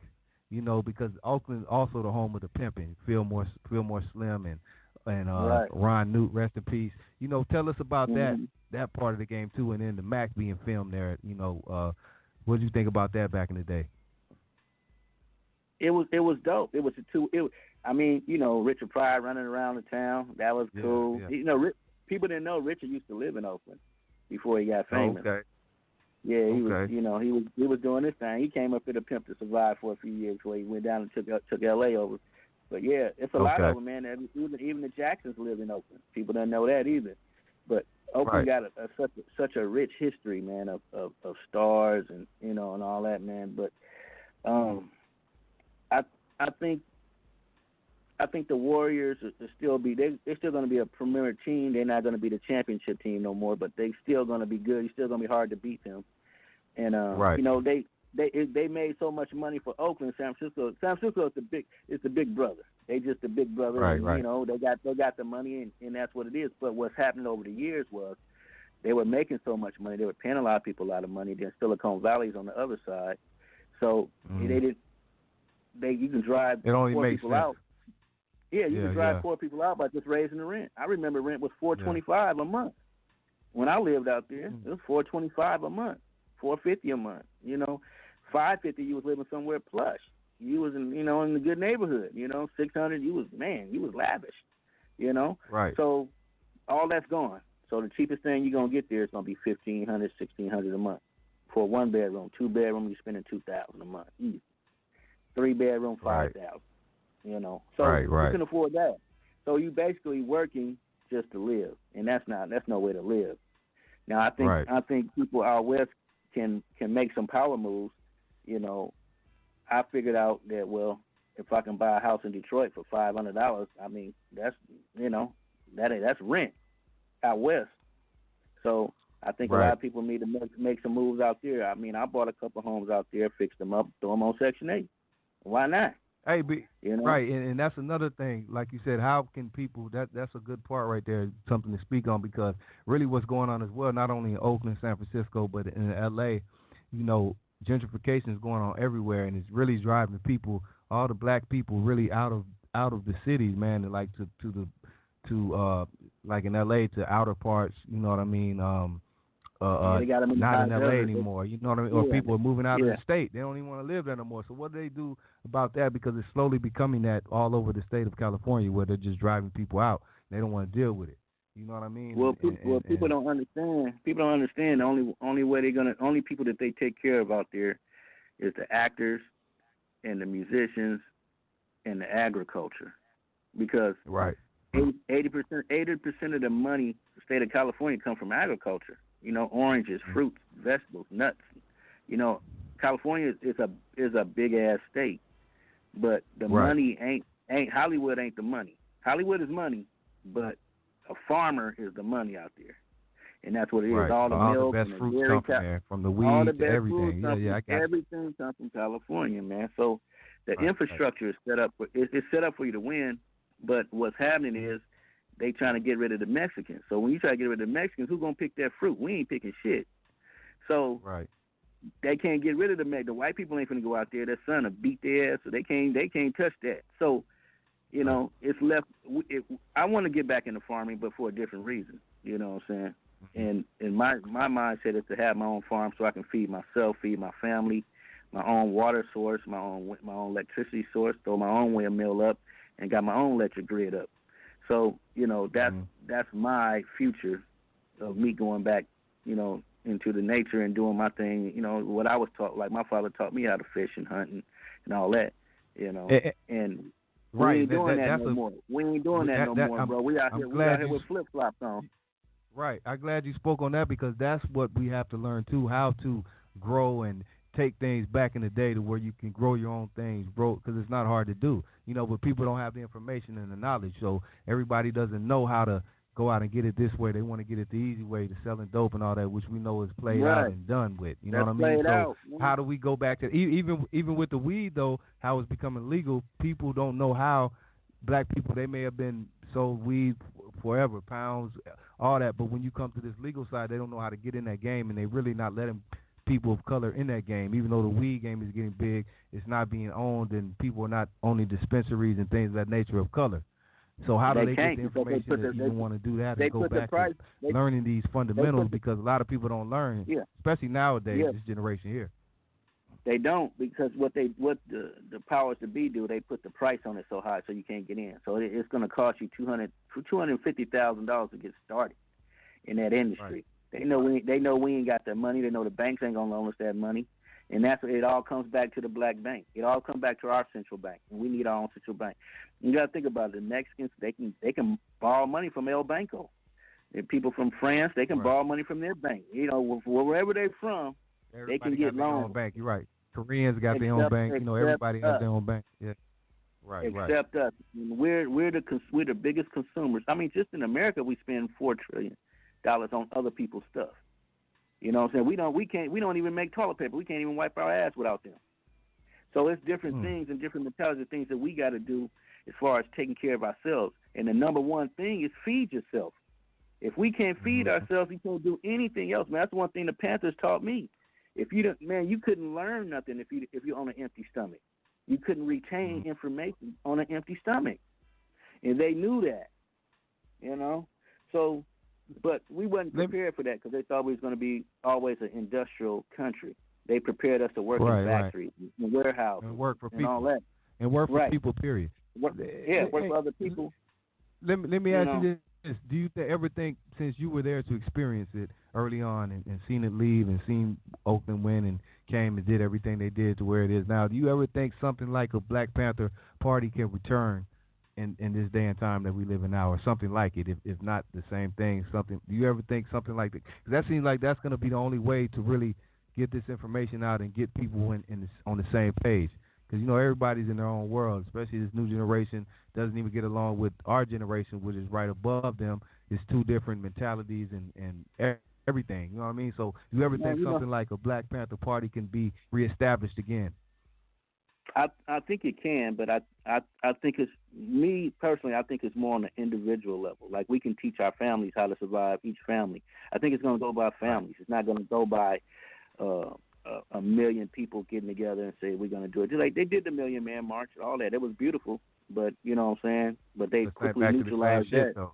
Speaker 10: Because Oakland's also the home of the pimping, Fillmore Slim and Ron Newt, rest in peace. Tell us about that part of the game too, and then the Mac being filmed there. What did you think about that back in the day?
Speaker 8: It was dope. It was Richard Pryor running around the town. That was cool.
Speaker 10: Yeah.
Speaker 8: People didn't know Richard used to live in Oakland before he got famous.
Speaker 10: Okay.
Speaker 8: Yeah, he was doing this thing. He came up here to pimp to survive for a few years before he went down and took L.A. over. But yeah, it's a lot of them, man. Even the Jacksons live in Oakland. People don't know that either. But Oakland got such a rich history, man, of stars and and all that, man. But I think the Warriors are still they're still going to be a premier team. They're not going to be the championship team no more, but they're still going to be good. It's still going to be hard to beat them. And they made so much money for Oakland, San Francisco. San Francisco is the big brother. They just the big brother.
Speaker 10: Right,
Speaker 8: and,
Speaker 10: right.
Speaker 8: They got the money, and that's what it is. But what's happened over the years was they were making so much money. They were paying a lot of people a lot of money. Then Silicon Valley's on the other side, so they didn't. You can drive poor people out. Yeah, you can drive poor people out by just raising the rent. I remember rent was $425 a month when I lived out there. It was $425 a month, $450 a month. $550 you was living somewhere plush. You was in in a good neighborhood. $600 you was lavish.
Speaker 10: Right.
Speaker 8: So all that's gone. So the cheapest thing you're gonna get there is gonna be $1,500, $1,600 a month for a 1-bedroom. 2-bedroom you're spending $2,000 a month. 3-bedroom $5,000. So you can afford that. So you basically working just to live, and that's no way to live. Now I think people out west can make some power moves. I figured out that if I can buy a house in Detroit for $500, I mean that's that's rent out west. So I think a lot of people need to make some moves out there. I mean, I bought a couple homes out there, fixed them up, throw them on Section 8. Why not?
Speaker 10: Hey, right, and that's another thing. Like you said, how can people? That's a good part right there, something to speak on, because really what's going on as well, not only in Oakland, San Francisco, but in L.A., gentrification is going on everywhere, and it's really driving people, all the black people, really out of the cities, man, and like to like in L.A. to outer parts. You know what I mean? Not in L.A. anymore. You know what I mean? Or people are moving out of the state. They don't even want to live there no more. So what do they do about that? Because it's slowly becoming that all over the state of California, where they're just driving people out. They don't want to deal with it. You know what I mean?
Speaker 8: Well, people don't understand. People don't understand. The only people that they take care of out there is the actors and the musicians and the agriculture, because 80% of the money in the state of California come from agriculture. You know, oranges, fruits, vegetables, nuts. You know, California is a big ass state, but the money ain't Hollywood ain't the money. Hollywood is money, but a farmer is the money out there, and that's what it is. All the milk,
Speaker 10: the best
Speaker 8: and
Speaker 10: fruits
Speaker 8: the
Speaker 10: come from there, from the weed
Speaker 8: all the
Speaker 10: to
Speaker 8: best
Speaker 10: everything.
Speaker 8: Everything comes from California, man. So the infrastructure is set up. It's set up for you to win, but what's happening is they trying to get rid of the Mexicans. So when you try to get rid of the Mexicans, who's gonna pick that fruit? We ain't picking shit. So they can't get rid of the white people ain't finna go out there. Their son will beat their ass, so they can't touch that. So, you know, it's left. I want to get back into farming, but for a different reason. You know what I'm saying? And my mindset is to have my own farm so I can feed myself, feed my family, my own water source, my own electricity source, throw my own windmill up, and got my own electric grid up. So, you know, that's my future of me going back, you know, into the nature and doing my thing. You know, what I was taught, like my father taught me how to fish and hunt and all that, you know. And we ain't doing that no more. We ain't doing that no more, bro. We out here with flip-flops on.
Speaker 10: Right. I'm glad you spoke on that, because that's what we have to learn, too, how to grow and take things back in the day to where you can grow your own things, bro, because it's not hard to do. You know, but people don't have the information and the knowledge, so everybody doesn't know how to go out and get it this way. They want to get it the easy way, to selling dope and all that, which we know is played out and done with. You know what I mean? So how do we go back to even with the weed, though, how it's becoming legal, people don't know how. Black people, they may have been sold weed forever, pounds, all that, but when you come to this legal side, they don't know how to get in that game, and they really not letting people of color in that game. Even though the weed game is getting big, it's not being owned, and people are not owning dispensaries and things of that nature of color. So how do they get the information if you want to do that and go back to learning these fundamentals, because a lot of people don't learn, especially nowadays, this generation here.
Speaker 8: They don't, because what the powers to be do, they put the price on it so high so you can't get in. So it's going to cost you $250,000 to get started in that industry. They know we ain't got that money. They know the banks ain't going to loan us that money. And that's what it all comes back to, the black bank. It all comes back to our central bank, and we need our own central bank. You got to think about it. The Mexicans, they can borrow money from El Banco. And people from France, they can borrow money from their bank. You know, wherever they're from, they can get loans.
Speaker 10: Bank. You're right. Koreans got their own bank. You know, everybody has their own bank. Yeah.
Speaker 8: Except us. We're the biggest consumers. I mean, just in America, we spend $4 trillion on other people's stuff. You know what I'm saying? We don't even make toilet paper. We can't even wipe our ass without them. So it's different things and different mentalities, things that we got to do as far as taking care of ourselves. And the number one thing is feed yourself. If we can't feed ourselves, we can't do anything else, man. That's one thing the Panthers taught me. If you don't, man, you couldn't learn nothing if you're on an empty stomach. You couldn't retain information on an empty stomach, and they knew that. You know, so. But we wasn't prepared for that, because they thought we was going to be always an industrial country. They prepared us to work in factories, and warehouses,
Speaker 10: and work for people,
Speaker 8: all that,
Speaker 10: and work for people. Period.
Speaker 8: Work for other people.
Speaker 10: Let me ask you this: do you ever think, since you were there to experience it early on and seen it leave and seen Oakland win and came and did everything they did to where it is now, do you ever think something like a Black Panther Party can return in this day and time that we live in now, or something like it, if not the same thing? Something, do you ever think something like that? Because that seems like that's going to be the only way to really get this information out and get people on the same page. Because, you know, everybody's in their own world, especially this new generation doesn't even get along with our generation, which is right above them. It's two different mentalities and everything, you know what I mean? So do you ever think something like a Black Panther Party can be reestablished again?
Speaker 8: I think it can, but I think it's, me personally, I think it's more on the individual level. Like, we can teach our families how to survive, each family. I think it's going to go by families. It's not going to go by a million people getting together and say we're going to do it. Just like they did the Million Man March, all that. It was beautiful, but you know what I'm saying? But they quickly neutralized that.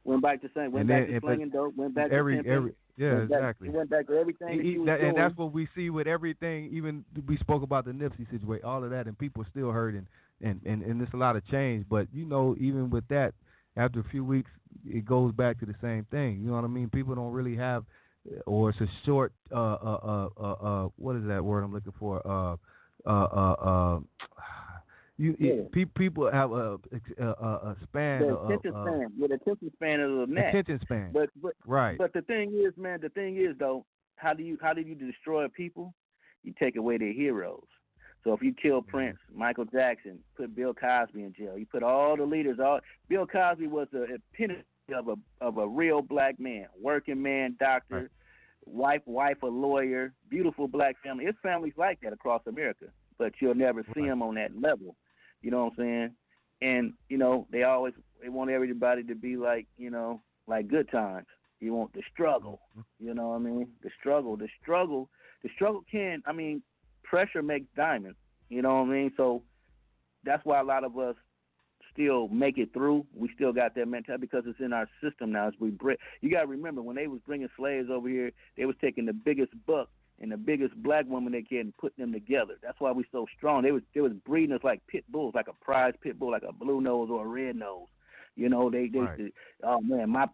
Speaker 8: Went back to slinging dope. Went back to
Speaker 10: exactly.
Speaker 8: It went back to everything. And
Speaker 10: that's what we see with everything. Even we spoke about the Nipsey situation, all of that, and people still hurt, and there's a lot of change. But you know, even with that, after a few weeks, it goes back to the same thing. You know what I mean? People don't really have, or it's a short, what is that word I'm looking for? People have a span.
Speaker 8: The attention span. Yeah, the attention span is a gnat.
Speaker 10: Attention span.
Speaker 8: But
Speaker 10: right.
Speaker 8: But the thing is, man. The thing is, though, how do you destroy people? You take away their heroes. So if you kill Prince, Michael Jackson, put Bill Cosby in jail, you put all the leaders. Bill Cosby was the epitome of a real black man, working man, doctor, wife a lawyer, beautiful black family. His family's like that across America, but you'll never see him on that level. You know what I'm saying? And they want everybody to be like like Good Times. You want the struggle. You know what I mean? The struggle can. I mean, pressure makes diamonds. You know what I mean? So that's why a lot of us still make it through. We still got that mentality because it's in our system now. You got to remember, when they was bringing slaves over here, they was taking the biggest buck and the biggest black woman they can and putting them together. That's why we so strong. They was breeding us like pit bulls, like a prize pit bull, like a blue nose or a red nose. They oh man, my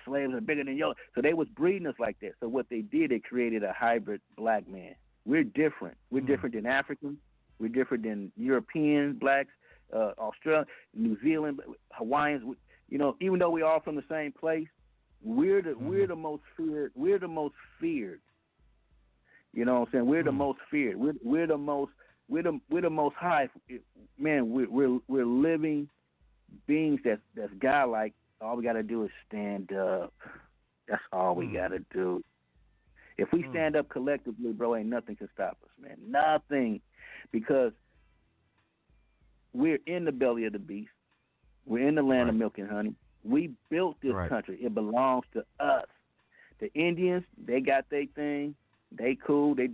Speaker 8: slaves are bigger than yours. So they was breeding us like that. So what they did, they created a hybrid black man. We're different. We're different than Africans. We're different than European blacks, Australia, New Zealand, Hawaiians. Even though we're all from the same place, we're the most feared. We're the most feared. You know what I'm saying? We're the most feared. We're the most high. Man, we're living beings that's godlike. All we got to do is stand up. That's all we got to do. If we stand up collectively, bro, ain't nothing can stop us, man. Nothing. Because we're in the belly of the beast. We're in the land of milk and honey. We built this country. It belongs to us. The Indians, they got their thing. They cool. But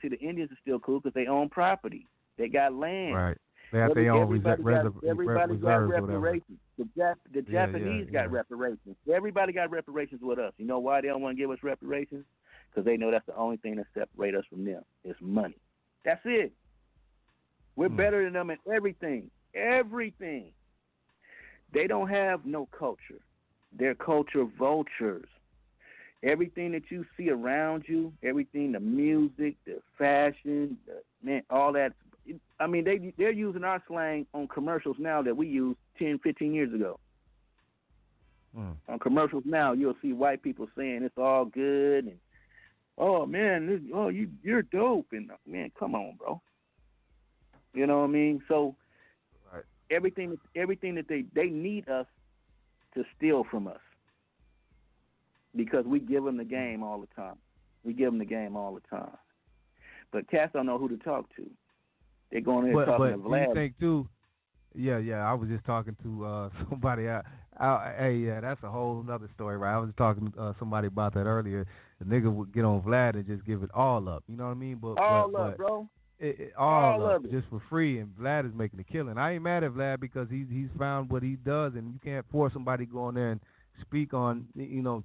Speaker 8: see, the Indians are still cool because they own property. They got land.
Speaker 10: Right. They have their own
Speaker 8: everybody got reparations. The Japanese got
Speaker 10: yeah.
Speaker 8: reparations. Everybody got reparations with us. You know why they don't want to give us reparations? Because they know that's the only thing that separates us from them. It's money. That's it. We're better than them in everything. Everything. They don't have no culture. They're culture vultures. Everything that you see around you, everything, the music, the fashion, all that. I mean, they're using our slang on commercials now that we used 10, 15 years ago. On commercials now, you'll see white people saying it's all good and, oh man, you're dope, and man, come on, bro. You know what I mean? So everything that they need us to steal from us because we give them the game all the time. But cats don't know who to talk to. They're going in talking to Vlad.
Speaker 10: But you think too? Yeah. I was just talking to somebody. Hey, that's a whole other story, right? I was talking to somebody about that earlier. The nigga would get on Vlad and just give it all up. You know what I mean? But
Speaker 8: all up, bro.
Speaker 10: All up, just for free, and Vlad is making a killing. I ain't mad at Vlad because he's found what he does, and you can't force somebody to go in there and speak on,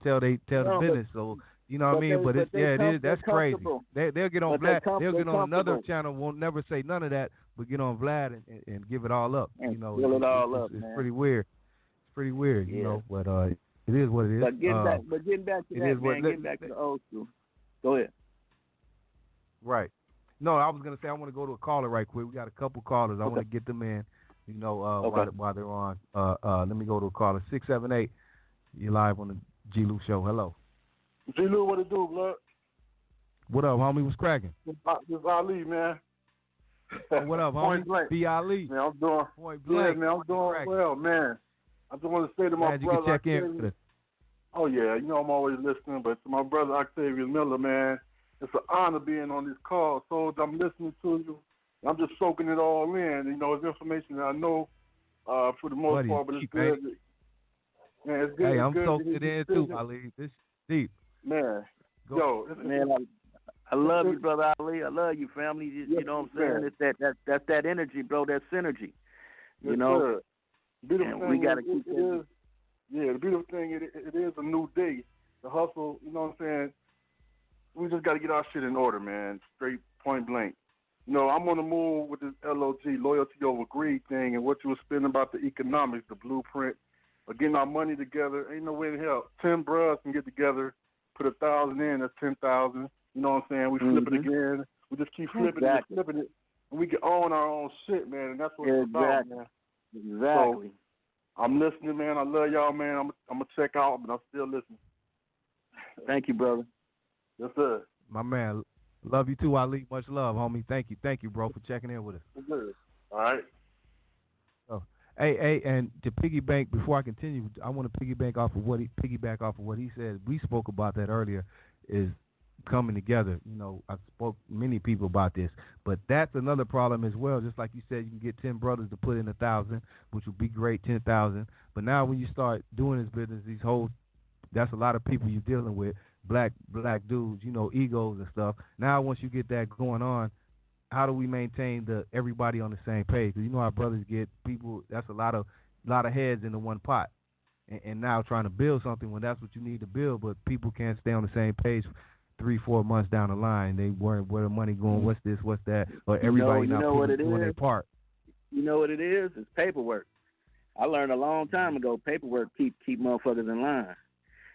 Speaker 10: tell the business. So you know what I mean. But it is. That's crazy. They'll get on Vlad. They'll get on another channel. Won't never say none of that, but get on Vlad and give it all up.
Speaker 8: And fill it all up,
Speaker 10: it's
Speaker 8: man.
Speaker 10: pretty weird. It's pretty weird, But it is what it is.
Speaker 8: But getting back to that, man. Getting back to the old school. Go ahead.
Speaker 10: Right. No, I was gonna say I want to go to a caller right quick. We got a couple callers. I want to get them in. While they're on. Let me go to a caller. 678. You're live on the G-Lew show. Hello.
Speaker 19: G-Lew, what it do, blood?
Speaker 10: What up, homie? What's cracking?
Speaker 19: This Ali, man.
Speaker 10: What up, homie?
Speaker 19: Point blank.
Speaker 10: B. Ali.
Speaker 19: Man, I'm doing.
Speaker 10: Point blank.
Speaker 19: Yeah, man, I'm doing well, man. I just want to say to my
Speaker 10: Glad you
Speaker 19: brother.
Speaker 10: Can check in.
Speaker 19: Oh yeah, I'm always listening. But to my brother Octavius Miller, man, it's an honor being on this call. So I'm listening to you. I'm just soaking it all in. It's information that I know for the most part, but it's good. Man, it's good.
Speaker 10: Hey, I'm
Speaker 19: good
Speaker 10: soaking it in too, Ali. This is deep.
Speaker 19: Man,
Speaker 8: I love you, brother Ali. I love you, family. You know what I'm saying? That's that energy, bro. That synergy.
Speaker 19: Beautiful
Speaker 8: and we got to keep it.
Speaker 19: Yeah, the beautiful thing, it is a new day. The hustle, you know what I'm saying? We just got to get our shit in order, man. Straight point blank. I'm on the move with this LOG, loyalty over greed thing, and what you were spending about the economics, the blueprint, of getting our money together. Ain't no way in hell 10 bros can get together, put 1,000 in, that's 10,000. You know what I'm saying? We flip it again. We just keep flipping it and flipping it, and we can own our own shit, man. And that's what it's about, man.
Speaker 8: Exactly.
Speaker 19: So, I'm listening, man. I love y'all, man. I'm gonna check out, but I'm still listening.
Speaker 8: Thank you, brother.
Speaker 19: Yes, sir.
Speaker 10: My man, love you too, Ali. Much love, homie. Thank you, bro, for checking in with us.
Speaker 19: Yes, sir. All right.
Speaker 10: Oh, hey, and to piggyback before I continue, I want to piggyback off of what he said. We spoke about that earlier. Is coming together. I spoke to many people about this, but that's another problem as well. Just like you said, you can get 10 brothers to put in 1,000, which would be great, 10,000. But now when you start doing this business, that's a lot of people you're dealing with, black dudes, egos and stuff. Now once you get that going on, how do we maintain everybody on the same page? Because our brothers get people. That's a lot of heads in the one pot, and now trying to build something when that's what you need to build, but people can't stay on the same page. 3-4 months down the line, they worry where the money going, what's this, what's that, or everybody not doing their part.
Speaker 8: You know what it is? It's paperwork. I learned a long time ago, paperwork keep motherfuckers in line.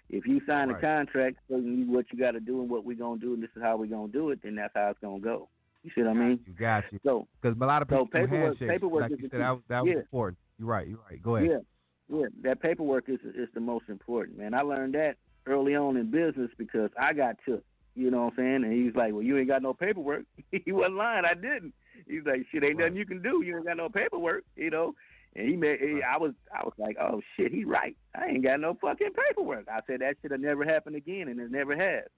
Speaker 8: If you sign a contract telling you what you got to do and what we're going to do and this is how we're going to do it, then that's how it's going to go. You see what I mean?
Speaker 10: You got you.
Speaker 8: So,
Speaker 10: because a lot of people do
Speaker 8: paperwork
Speaker 10: like you said, that was important. You're right. Go ahead.
Speaker 8: Yeah, that paperwork is the most important, man. I learned that early on in business because I got took. You know what I'm saying? And he's like, well, you ain't got no paperwork. He wasn't lying. I didn't. He's like, shit, ain't nothing you can do. You ain't got no paperwork, And I was like, oh, shit, he's right. I ain't got no fucking paperwork. I said that shit will never happen again, and it never has.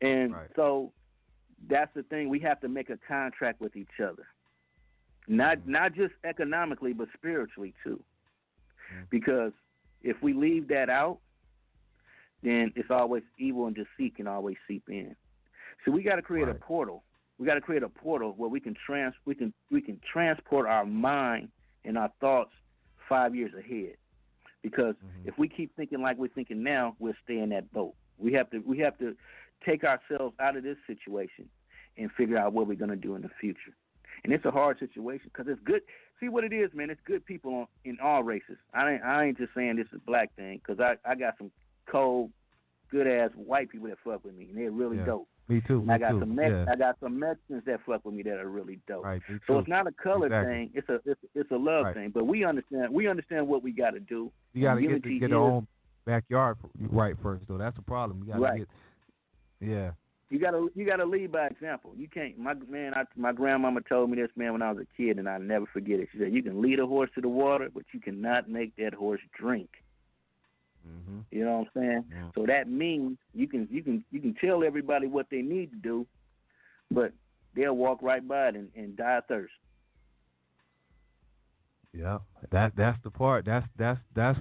Speaker 8: And so that's the thing. We have to make a contract with each other. Not just economically, but spiritually, too. Because if we leave that out, then it's always evil and deceit can always seep in. So we got to create a portal. We got to create a portal where we can transport our mind and our thoughts 5 years ahead. Because if we keep thinking like we're thinking now, we'll stay in that boat. We have to take ourselves out of this situation and figure out what we're going to do in the future. And it's a hard situation because it's good. See what it is, man. It's good people in all races. I ain't just saying this is a black thing because I got some cold, good-ass white people that fuck with me, and they're really dope.
Speaker 10: Me too.
Speaker 8: I got some Mexicans that fuck with me that are really dope.
Speaker 10: Right,
Speaker 8: so it's not a color thing; it's a love thing. But we understand what we got to do.
Speaker 10: You got to get our own backyard right first, though. That's the problem. You got to get. Yeah. You gotta lead by example. You can't. My grandmama told me this, man, when I was a kid, and I never forget it. She said, "You can lead a horse to the water, but you cannot make that horse drink." Mm-hmm.
Speaker 8: You know what I'm saying? Yeah. So that means you can tell everybody what they need to do, but they'll walk right by it and die of thirst.
Speaker 10: Yeah, that's the part. That's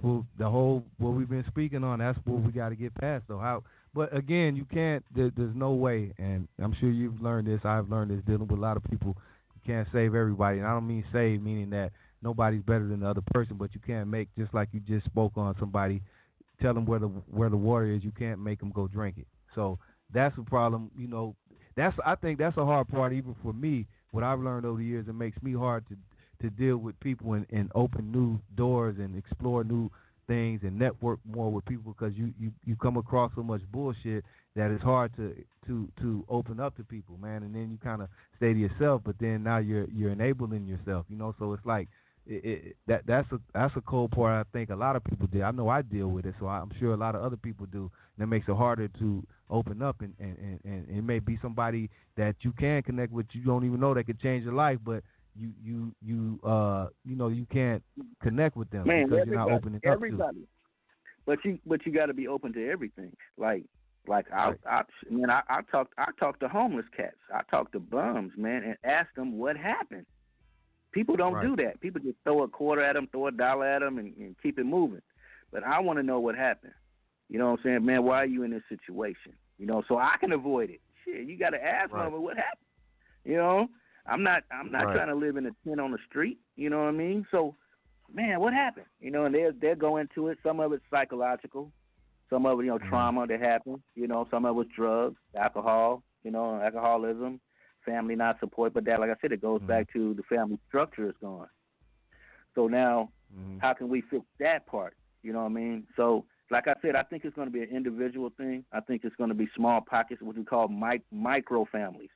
Speaker 10: what the whole what we've been speaking on. That's what we got to get past. So how? But again, you can't. There's no way, and I'm sure you've learned this. I've learned this dealing with a lot of people. You can't save everybody, and I don't mean save meaning that nobody's better than the other person, but you can't make just like you just spoke on somebody. Tell them where the water is. You can't make them go drink it. So that's a problem. I think that's a hard part even for me. What I've learned over the years, it makes me hard to deal with people and open new doors and explore new things and network more with people because you come across so much bullshit that it's hard to open up to people, man. And then you kind of stay to yourself, but then now you're enabling yourself, So it's like. That's a cold part. I think a lot of people do. I know I deal with it, so I'm sure a lot of other people do. And it makes it harder to open up, and it may be somebody that you can connect with. You don't even know that could change your life, but you can't connect with them because you're not opening up to.
Speaker 8: But you got to be open to everything. I talk to homeless cats. I talk to bums, man, and ask them what happened. People don't do that. People just throw a quarter at them, throw $1 at them, and keep it moving. But I want to know what happened. You know what I'm saying? Man, why are you in this situation? So I can avoid it. Shit, you got to ask them what happened. I'm not trying to live in a tent on the street. You know what I mean? So, man, what happened? And they'll go into it. Some of it's psychological. Some of it, trauma that happened. Some of it's drugs, alcohol, alcoholism. family not support, but that, like I said, it goes back to the family structure is gone. So now, how can we fix that part? You know what I mean? So, like I said, I think it's going to be an individual thing. I think it's going to be small pockets, what we call micro families.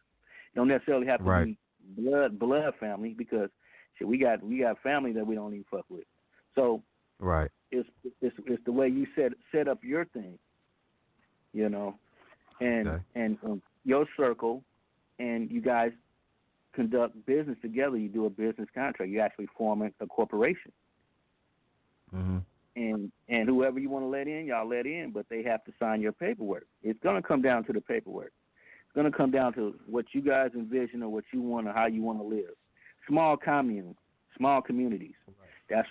Speaker 8: You don't necessarily have to be blood family, because shit, we got family that we don't even fuck with. So it's the way you set up your thing, you know, and your circle, and you guys conduct business together. You do a business contract. You actually form a corporation. And whoever you want to let in, y'all let in, but they have to sign your paperwork. It's going to come down to the paperwork. It's going to come down to what you guys envision or what you want or how you want to live. Small communes, small communities. That's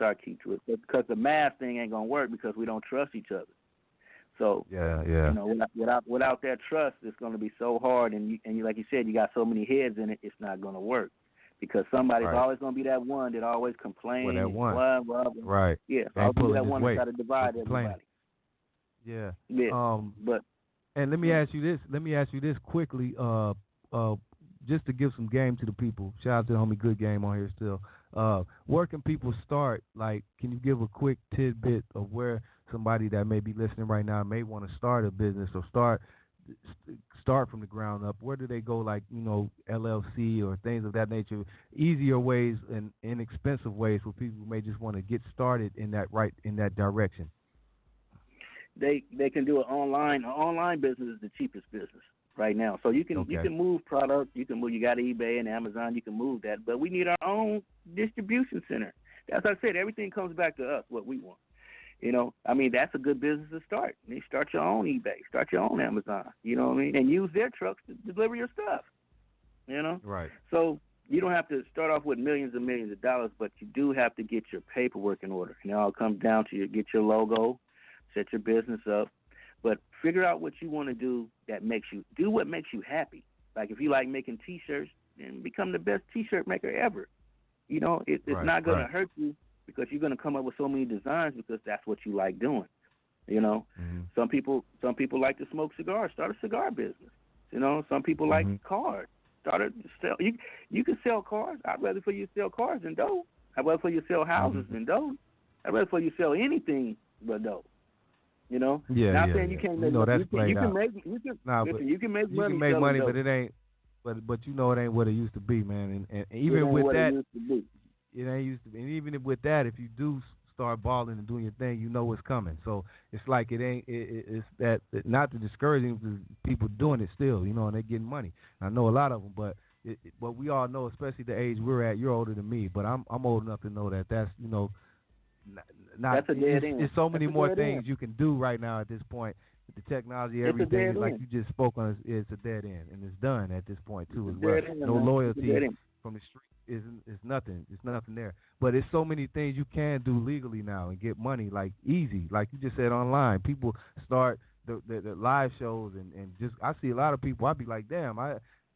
Speaker 8: our key to it. Because the mass thing ain't going to work because we don't trust each other. So you know, without that trust, it's going to be so hard. And you, like you said, you got so many heads in it, it's not going to work. Because somebody's always going to be that one that always complains.
Speaker 10: Well, that one.
Speaker 8: Blah.
Speaker 10: Right.
Speaker 8: Yeah, always be that one that try to divide everybody.
Speaker 10: Yeah.
Speaker 8: But
Speaker 10: and let me ask you this quickly, just to give some game to the people. Shout out to the homie Good Game on here still. Where can people start? Like, can you give a quick tidbit of where somebody that may be listening right now may want to start a business or start from the ground up? Where do they go, like, you know, LLC or things of that nature, easier ways and inexpensive ways for people who may just want to get started in that direction?
Speaker 8: They can do an online business is the cheapest business right now. So you can move product, you got eBay and Amazon, you can move that, but we need our own distribution center. As I said, everything comes back to us, what we want. You know, I mean, that's a good business to start. You start your own eBay, start your own Amazon, you know what I mean? And use their trucks to deliver your stuff, you know?
Speaker 10: Right.
Speaker 8: So you don't have to start off with millions and millions of dollars, but you do have to get your paperwork in order. And it all comes down to get your logo, set your business up, but figure out what you want to do that do what makes you happy. Like if you like making T-shirts, then become the best T-shirt maker ever. You know, it's not going to hurt you, because you're going to come up with so many designs because that's what you like doing. You know, some people like to smoke cigars. Start a cigar business. You know, some people like cars. Sell. You can sell cars. I'd rather for you to sell cars than dope. I'd rather for you to sell houses than dope. I'd rather for you to sell anything but dope. You know. Not saying you can't make. You can make money.
Speaker 10: You can make money, but it ain't. But you know it ain't what it used to be, man. And even with that. It ain't used to be. And even with that, if you do start balling and doing your thing, you know what's coming. So it's like it's that, not to discourage people doing it still, you know, and they're getting money. I know a lot of them, but we all know, especially the age we're at. You're older than me, but I'm old enough to know that's, you know, not.
Speaker 8: That's a dead end.
Speaker 10: There's so many more things you can do right now at this point. With the technology, everything, like you just spoke on, it's a dead end, and it's done at this point too as well. No loyalty from the street. Is nothing. It's nothing there. But it's so many things you can do legally now and get money, like easy. Like you just said, online. People start the live shows and just, I see a lot of people, I be like, damn,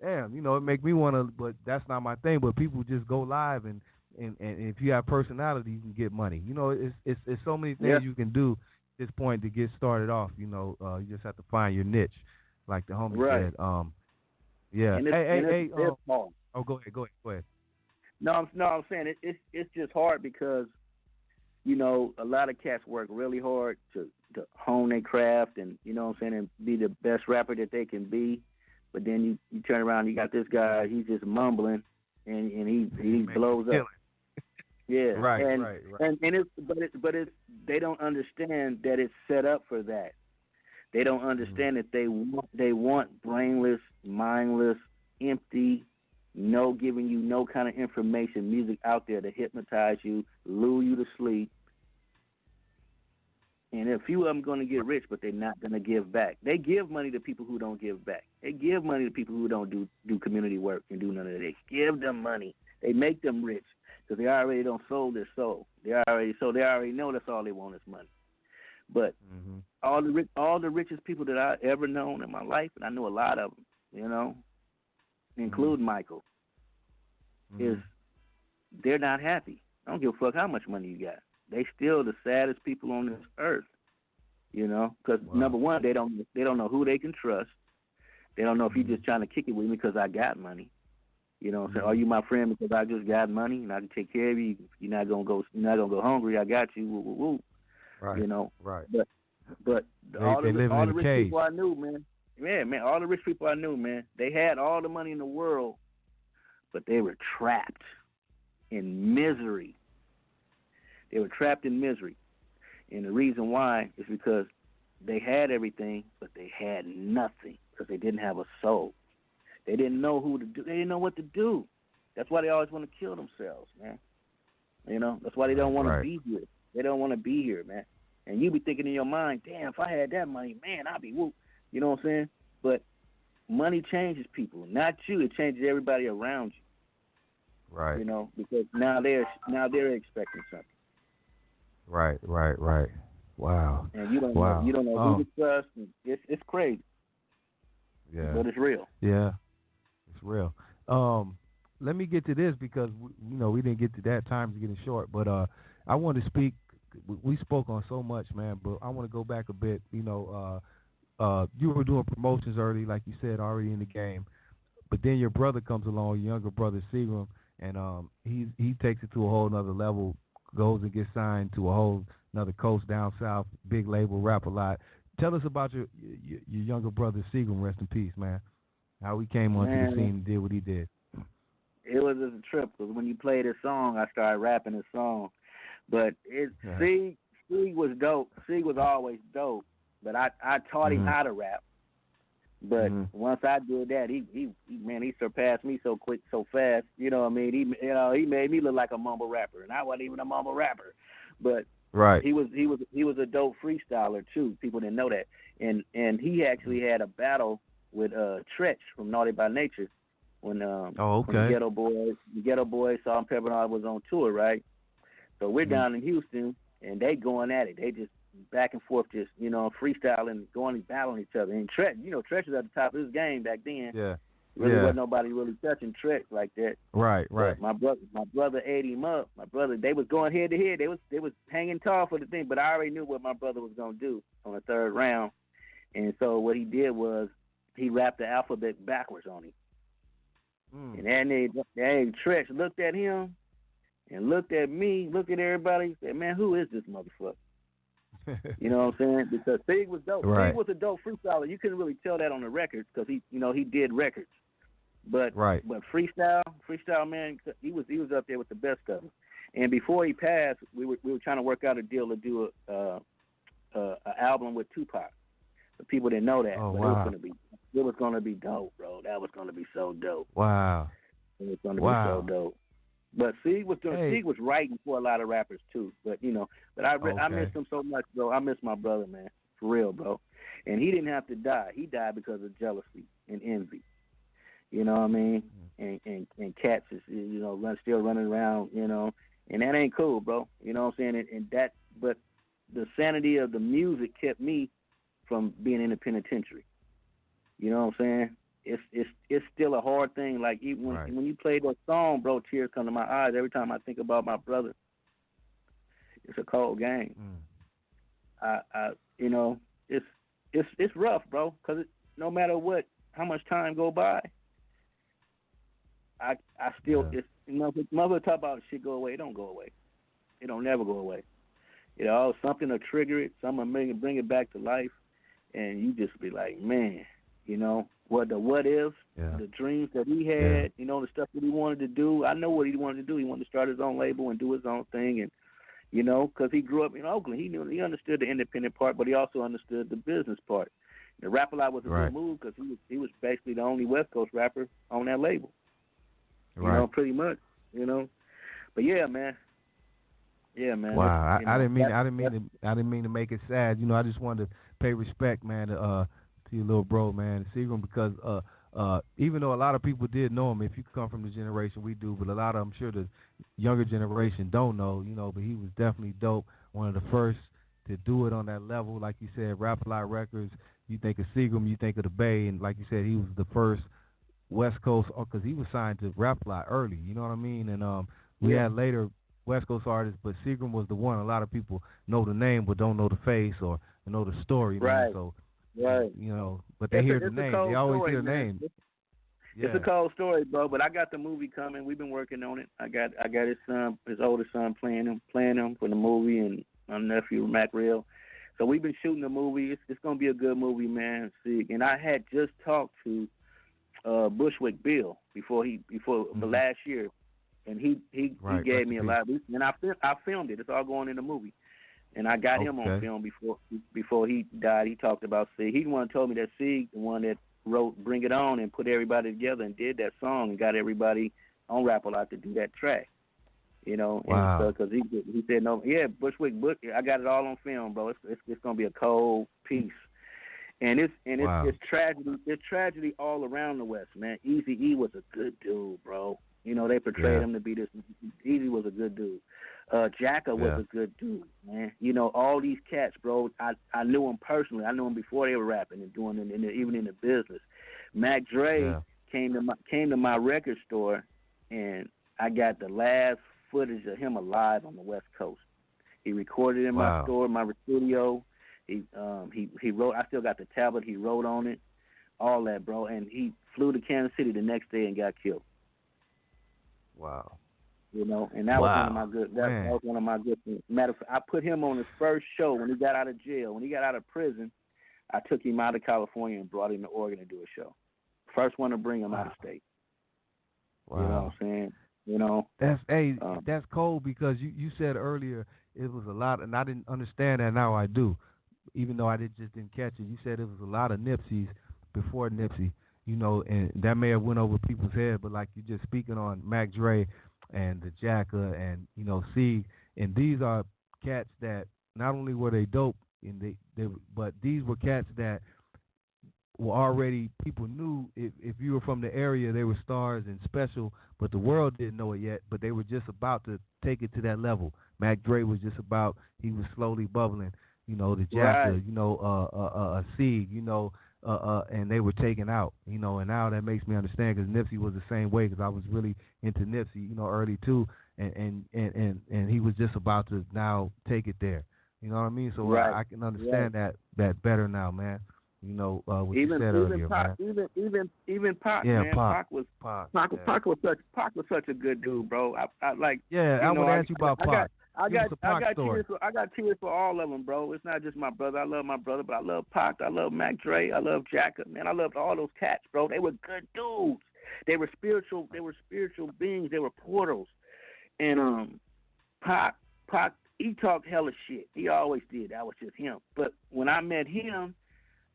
Speaker 10: you know, it make me want to, but that's not my thing. But people just go live and if you have personality, you can get money. You know, it's so many things you can do at this point to get started off. You know, you just have to find your niche, like the homie said. Yeah. Hey. Oh, go ahead.
Speaker 8: No, I'm saying it's just hard because, you know, a lot of cats work really hard to hone their craft and, you know what I'm saying, and be the best rapper that they can be. But then you turn around, you got this guy, he's just mumbling and he blows up. Yeah. Right. And it's they don't understand that it's set up for that. They don't understand that they want brainless, mindless, empty, giving you no kind of information, music out there to hypnotize you, lure you to sleep. And a few of them going to get rich, but they're not going to give back. They give money to people who don't give back. They give money to people who don't do community work and do none of that. They give them money. They make them rich because they already don't sold their soul. They already know that's all they want is money. But all the richest people that I ever known in my life, and I know a lot of them, you know, include Michael, is they're not happy. I don't give a fuck how much money you got. They still the saddest people on this earth, you know, because number one, they don't know who they can trust. They don't know if you're just trying to kick it with me because I got money. You know what I'm saying? Are you my friend because I just got money and I can take care of you? You're not gonna go hungry. I got you. Woo, woo, woo.
Speaker 10: Right.
Speaker 8: You know.
Speaker 10: Right.
Speaker 8: But all the rich
Speaker 10: cage.
Speaker 8: people I knew, man. Yeah, man. All the rich people I knew, man. They had all the money in the world, but they were trapped in misery. They were trapped in misery, and the reason why is because they had everything, but they had nothing because they didn't have a soul. They didn't know who to do. They didn't know what to do. That's why they always want to kill themselves, man. You know, that's why they don't want to be here. They don't want to be here, man. And you be thinking in your mind, damn, if I had that money, man, I'd be whoop. You know what I'm saying? But money changes people, not you. It changes everybody around you.
Speaker 10: Right.
Speaker 8: You know, because now they're expecting something.
Speaker 10: Right. Wow.
Speaker 8: And you don't know who to trust. It's crazy.
Speaker 10: Yeah.
Speaker 8: But it's real.
Speaker 10: Yeah. It's real. Let me get to this because we didn't get to that. Time's getting short, but I want to speak. We spoke on so much, man, but I want to go back a bit. You were doing promotions early, like you said, already in the game. But then your brother comes along, your younger brother Seagram, and he takes it to a whole nother level, goes and gets signed to a whole another coast down south, big label, rap a lot. Tell us about your younger brother Seagram, rest in peace, man. How he came onto the scene and did what he did.
Speaker 8: It was just a trip because when you played his song, I started rapping his song. But Sig was dope. Sig was always dope. But I taught him how to rap. But once I did that, he surpassed me so quick, so fast. You know what I mean? He made me look like a mumble rapper, and I wasn't even a mumble rapper. But he was a dope freestyler too. People didn't know that. And he actually had a battle with Tretch from Naughty by Nature when the Ghetto Boys, Salt and Pepper and all was on tour, right? So we're down in Houston, and they going at it. They just back and forth, just freestyling, going and battling each other. And Tretch was at the top of his game back then.
Speaker 10: Yeah.
Speaker 8: Wasn't nobody really touching Tretch like that.
Speaker 10: Right.
Speaker 8: But my brother ate him up. My brother, they was going head to head. They was hanging tall for the thing, but I already knew what my brother was gonna do on the third round. And so what he did was he rapped the alphabet backwards on him. And then Tretch looked at him and looked at me, looked at everybody, and said, "Man, who is this motherfucker?" You know what I'm saying? Because Sig was dope.
Speaker 10: Right.
Speaker 8: Sig was a dope freestyler. You couldn't really tell that on the records because he did records. But freestyle, man, he was up there with the best of them. And before he passed, we were trying to work out a deal to do a album with Tupac. But people didn't know that.
Speaker 10: Oh,
Speaker 8: but
Speaker 10: wow.
Speaker 8: it was gonna be dope, bro. That was gonna be so dope.
Speaker 10: Wow.
Speaker 8: It was gonna be so dope. But Sig was writing for a lot of rappers too. But I miss him so much, bro. I miss my brother, man, for real, bro. And he didn't have to die. He died because of jealousy and envy. You know what I mean? And cats is still running around, and that ain't cool, bro. You know what I'm saying? But the sanity of the music kept me from being in the penitentiary. You know what I'm saying? It's still a hard thing. Like even when you play that song, bro, tears come to my eyes every time I think about my brother. It's a cold game. It's rough, bro. Because no matter how much time go by, I still mother talk about shit go away. It don't go away. It don't never go away. Something will trigger it. Something will bring it back to life, and you just be like, man, what ifs, the dreams that he had, the stuff that he wanted to do. I know what he wanted to do. He wanted to start his own label and do his own thing, and because he grew up in Oakland, he understood the independent part, but he also understood the business part. The Rap-A-Lot was a good move because he was basically the only West Coast rapper on that label. Pretty much. But yeah, man.
Speaker 10: Wow, I didn't mean to make it sad. I just wanted to pay respect, man, to your little bro, man, Seagram, because even though a lot of people did know him, if you come from the generation we do, but a lot of I'm sure the younger generation don't know, but he was definitely dope. One of the first to do it on that level, like you said, Rap-A-Lot Records. You think of Seagram, you think of the Bay, and like you said, he was the first West Coast, because he was signed to Rap-A-Lot early. You know what I mean? And we had later West Coast artists, but Seagram was the one. A lot of people know the name but don't know the face or know the story.
Speaker 8: Right.
Speaker 10: Man. So
Speaker 8: Right.
Speaker 10: But they hear the name. They always
Speaker 8: story,
Speaker 10: hear the
Speaker 8: man.
Speaker 10: name.
Speaker 8: It's a cold story, bro. But I got the movie coming. We've been working on it. I got his oldest son playing him for the movie, and my nephew Mac Real. So we've been shooting the movie. It's gonna be a good movie, man. See, and I had just talked to Bushwick Bill before last year, and he gave me a lot. And I filmed it. It's all going in the movie, and I got him on film before he died. He talked about Sig. He the one told me that Sig, the one that wrote "Bring It On" and put everybody together and did that song and got everybody on Rap A Lot to do that track.
Speaker 10: Wow.
Speaker 8: And because he said no, Bushwick, I got it all on film, bro. It's gonna be a cold piece, and it's tragedy. It's tragedy all around the West, man. Eazy-E was a good dude, bro. They portrayed him to be this. Eazy was a good dude. Jacka was a good dude, man. All these cats, bro. I knew him personally. I knew him before they were rapping and doing it, even in the business. Mac Dre came to my record store, and I got the last footage of him alive on the West Coast. He recorded in my store, my studio. He wrote. I still got the tablet. He wrote on it, all that, bro. And he flew to Kansas City the next day and got killed.
Speaker 10: Wow.
Speaker 8: And that was one of my good. That was one of my good things. Matter of fact, I put him on his first show when he got out of jail. When he got out of prison, I took him out of California and brought him to Oregon to do a show. First one to bring him out of state.
Speaker 10: Wow.
Speaker 8: You know what I'm saying?
Speaker 10: That's cold because you said earlier it was a lot, and I didn't understand that. Now I do, even though I didn't catch it. You said it was a lot of Nipseys before Nipsey, and that may have went over people's head. But like you just speaking on Mac Dre and the Jacka and Sieg, and these are cats that not only were they dope, and but these were cats that were already, people knew if you were from the area, they were stars and special, but the world didn't know it yet, but they were just about to take it to that level. Mac Dre was just about, he was slowly bubbling, the Jacka, Sieg, and they were taken out, and now that makes me understand, because Nipsey was the same way, because I was really into Nipsey, early too, and he was just about to now take it there, you know what I mean? So I can understand that better now, man. What you said earlier,
Speaker 8: Pac,
Speaker 10: man.
Speaker 8: Even Pac, man. Pac was such a good dude, bro. I like.
Speaker 10: Yeah, I want to ask you about Pac.
Speaker 8: I got tears for all of them, bro. It's not just my brother. I love my brother, but I love Pac. I love Mac Dre. I love Jacka. Man, I loved all those cats, bro. They were good dudes. They were spiritual. They were spiritual beings. They were portals. And Pac, he talked hella shit. He always did. That was just him. But when I met him,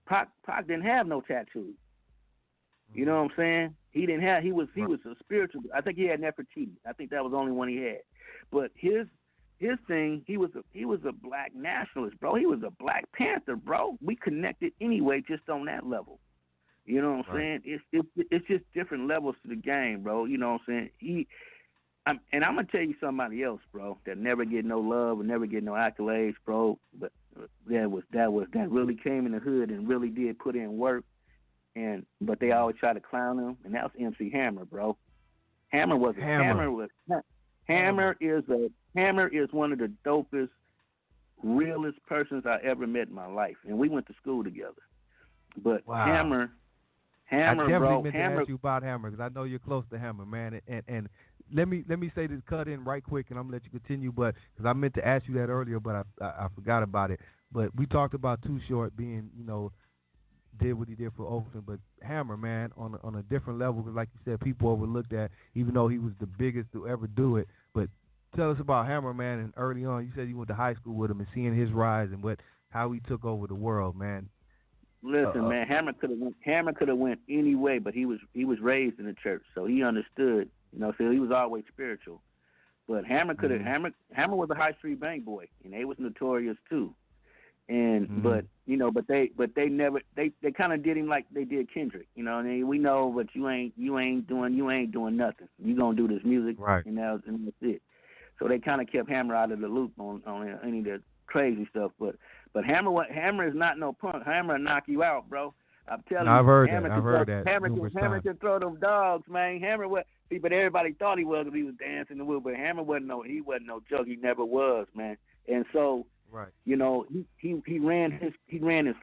Speaker 8: Pac didn't have no tattoos. You know what I'm saying? He didn't have. He was a spiritual. I think he had Nefertiti. I think that was the only one he had. But his thing, he was a black nationalist, bro. He was a Black Panther, bro. We connected anyway, just on that level. You know what I'm saying? It's just different levels to the game, bro. You know what I'm saying? And I'm gonna tell you somebody else, bro, that never get no love and never get no accolades, bro. But that really came in the hood and really did put in work, but they always try to clown him, and that was MC Hammer, bro. Hammer is one of the dopest, realest persons I ever met in my life, and we went to school together. But Hammer,
Speaker 10: I definitely
Speaker 8: bro,
Speaker 10: meant to ask you about Hammer, because I know you're close to Hammer, man. And let me say this, cut in right quick, and I'm gonna let you continue. But because I meant to ask you that earlier, but I forgot about it. But we talked about Too Short being, did what he did for Oakland, but Hammer, man, on a different level, because like you said, people overlooked that, even though he was the biggest to ever do it. But tell us about Hammer, man, and early on, you said you went to high school with him and seeing his rise and how he took over the world, man.
Speaker 8: Listen, man, Hammer could have went any way, but he was raised in the church, so he understood. So he was always spiritual. But Hammer could have. Hammer was a high street bank boy, and they was notorious too. And but they kind of did him like they did Kendrick. We know, but you ain't doing nothing. You gonna do this music,
Speaker 10: right?
Speaker 8: And that's it. So they kind of kept Hammer out of the loop on any of the crazy stuff. But Hammer is not no punk. Hammer will knock you out, bro. I'm telling you.
Speaker 10: I've heard that.
Speaker 8: Hammer can throw them dogs, man. Hammer was. But everybody thought he was because he was dancing the wood. But Hammer wasn't no joke. He never was, man. And so
Speaker 10: Right.
Speaker 8: You know, he ran his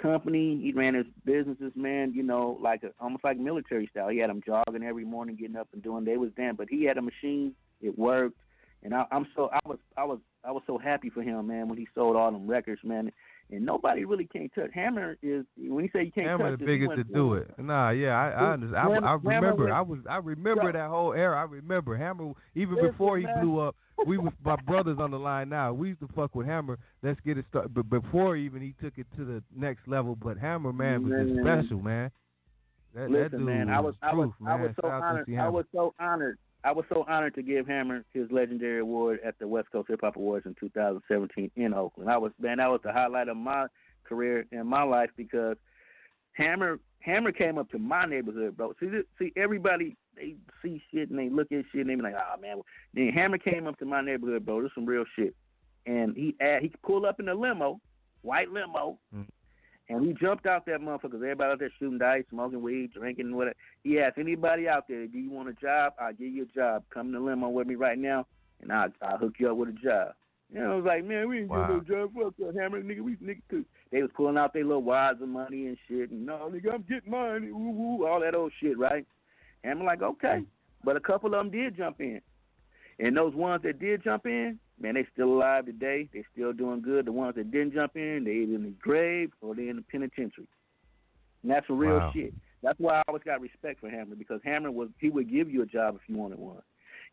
Speaker 8: company, he ran his businesses, man. You know, almost like military style. He had them jogging every morning, getting up and doing. They was damn, but he had a machine. It worked, and I was so happy for him, man, when he sold all them records, man. And nobody really can't touch. Hammer is when you say you can't
Speaker 10: Hammer
Speaker 8: touch.
Speaker 10: the biggest to do it. Nah, yeah, I understand. I remember. I remember that whole era. I remember Hammer even before he blew up. We was my brothers on the line now. We used to fuck with Hammer. Let's get it started. But before even he took it to the next level. But Hammer, man, was just special, man. That dude
Speaker 8: man, I was so honored. I was so honored to give Hammer his legendary award at the Westcoast Hip Hop Awards in 2017 in Oakland. That was the highlight of my career and my life because Hammer came up to my neighborhood, bro. See, everybody, they see shit and they look at shit and they be like, oh man. Then Hammer came up to my neighborhood, bro. This is some real shit. And he pulled up in a limo, white limo. And he jumped out that motherfucker. Everybody out there shooting dice, smoking weed, drinking, whatever. He asked anybody out there, do you want a job? I'll give you a job. Come in the limo with me right now, and I'll hook you up with a job. You know, I was like, man, we ain't getting no job. Fuck that, Hammer, nigga. We nigga too. They was pulling out their little wads of money and shit. And no, nigga, I'm getting mine. Woo woo, all that old shit, right? Hammer like, okay. But a couple of them did jump in. And those ones that did jump in, man, they still alive today. They still doing good. The ones that didn't jump in, they either in the grave or they in the penitentiary. And that's some real shit. That's why I always got respect for Hammer because Hammer he would give you a job if you wanted one.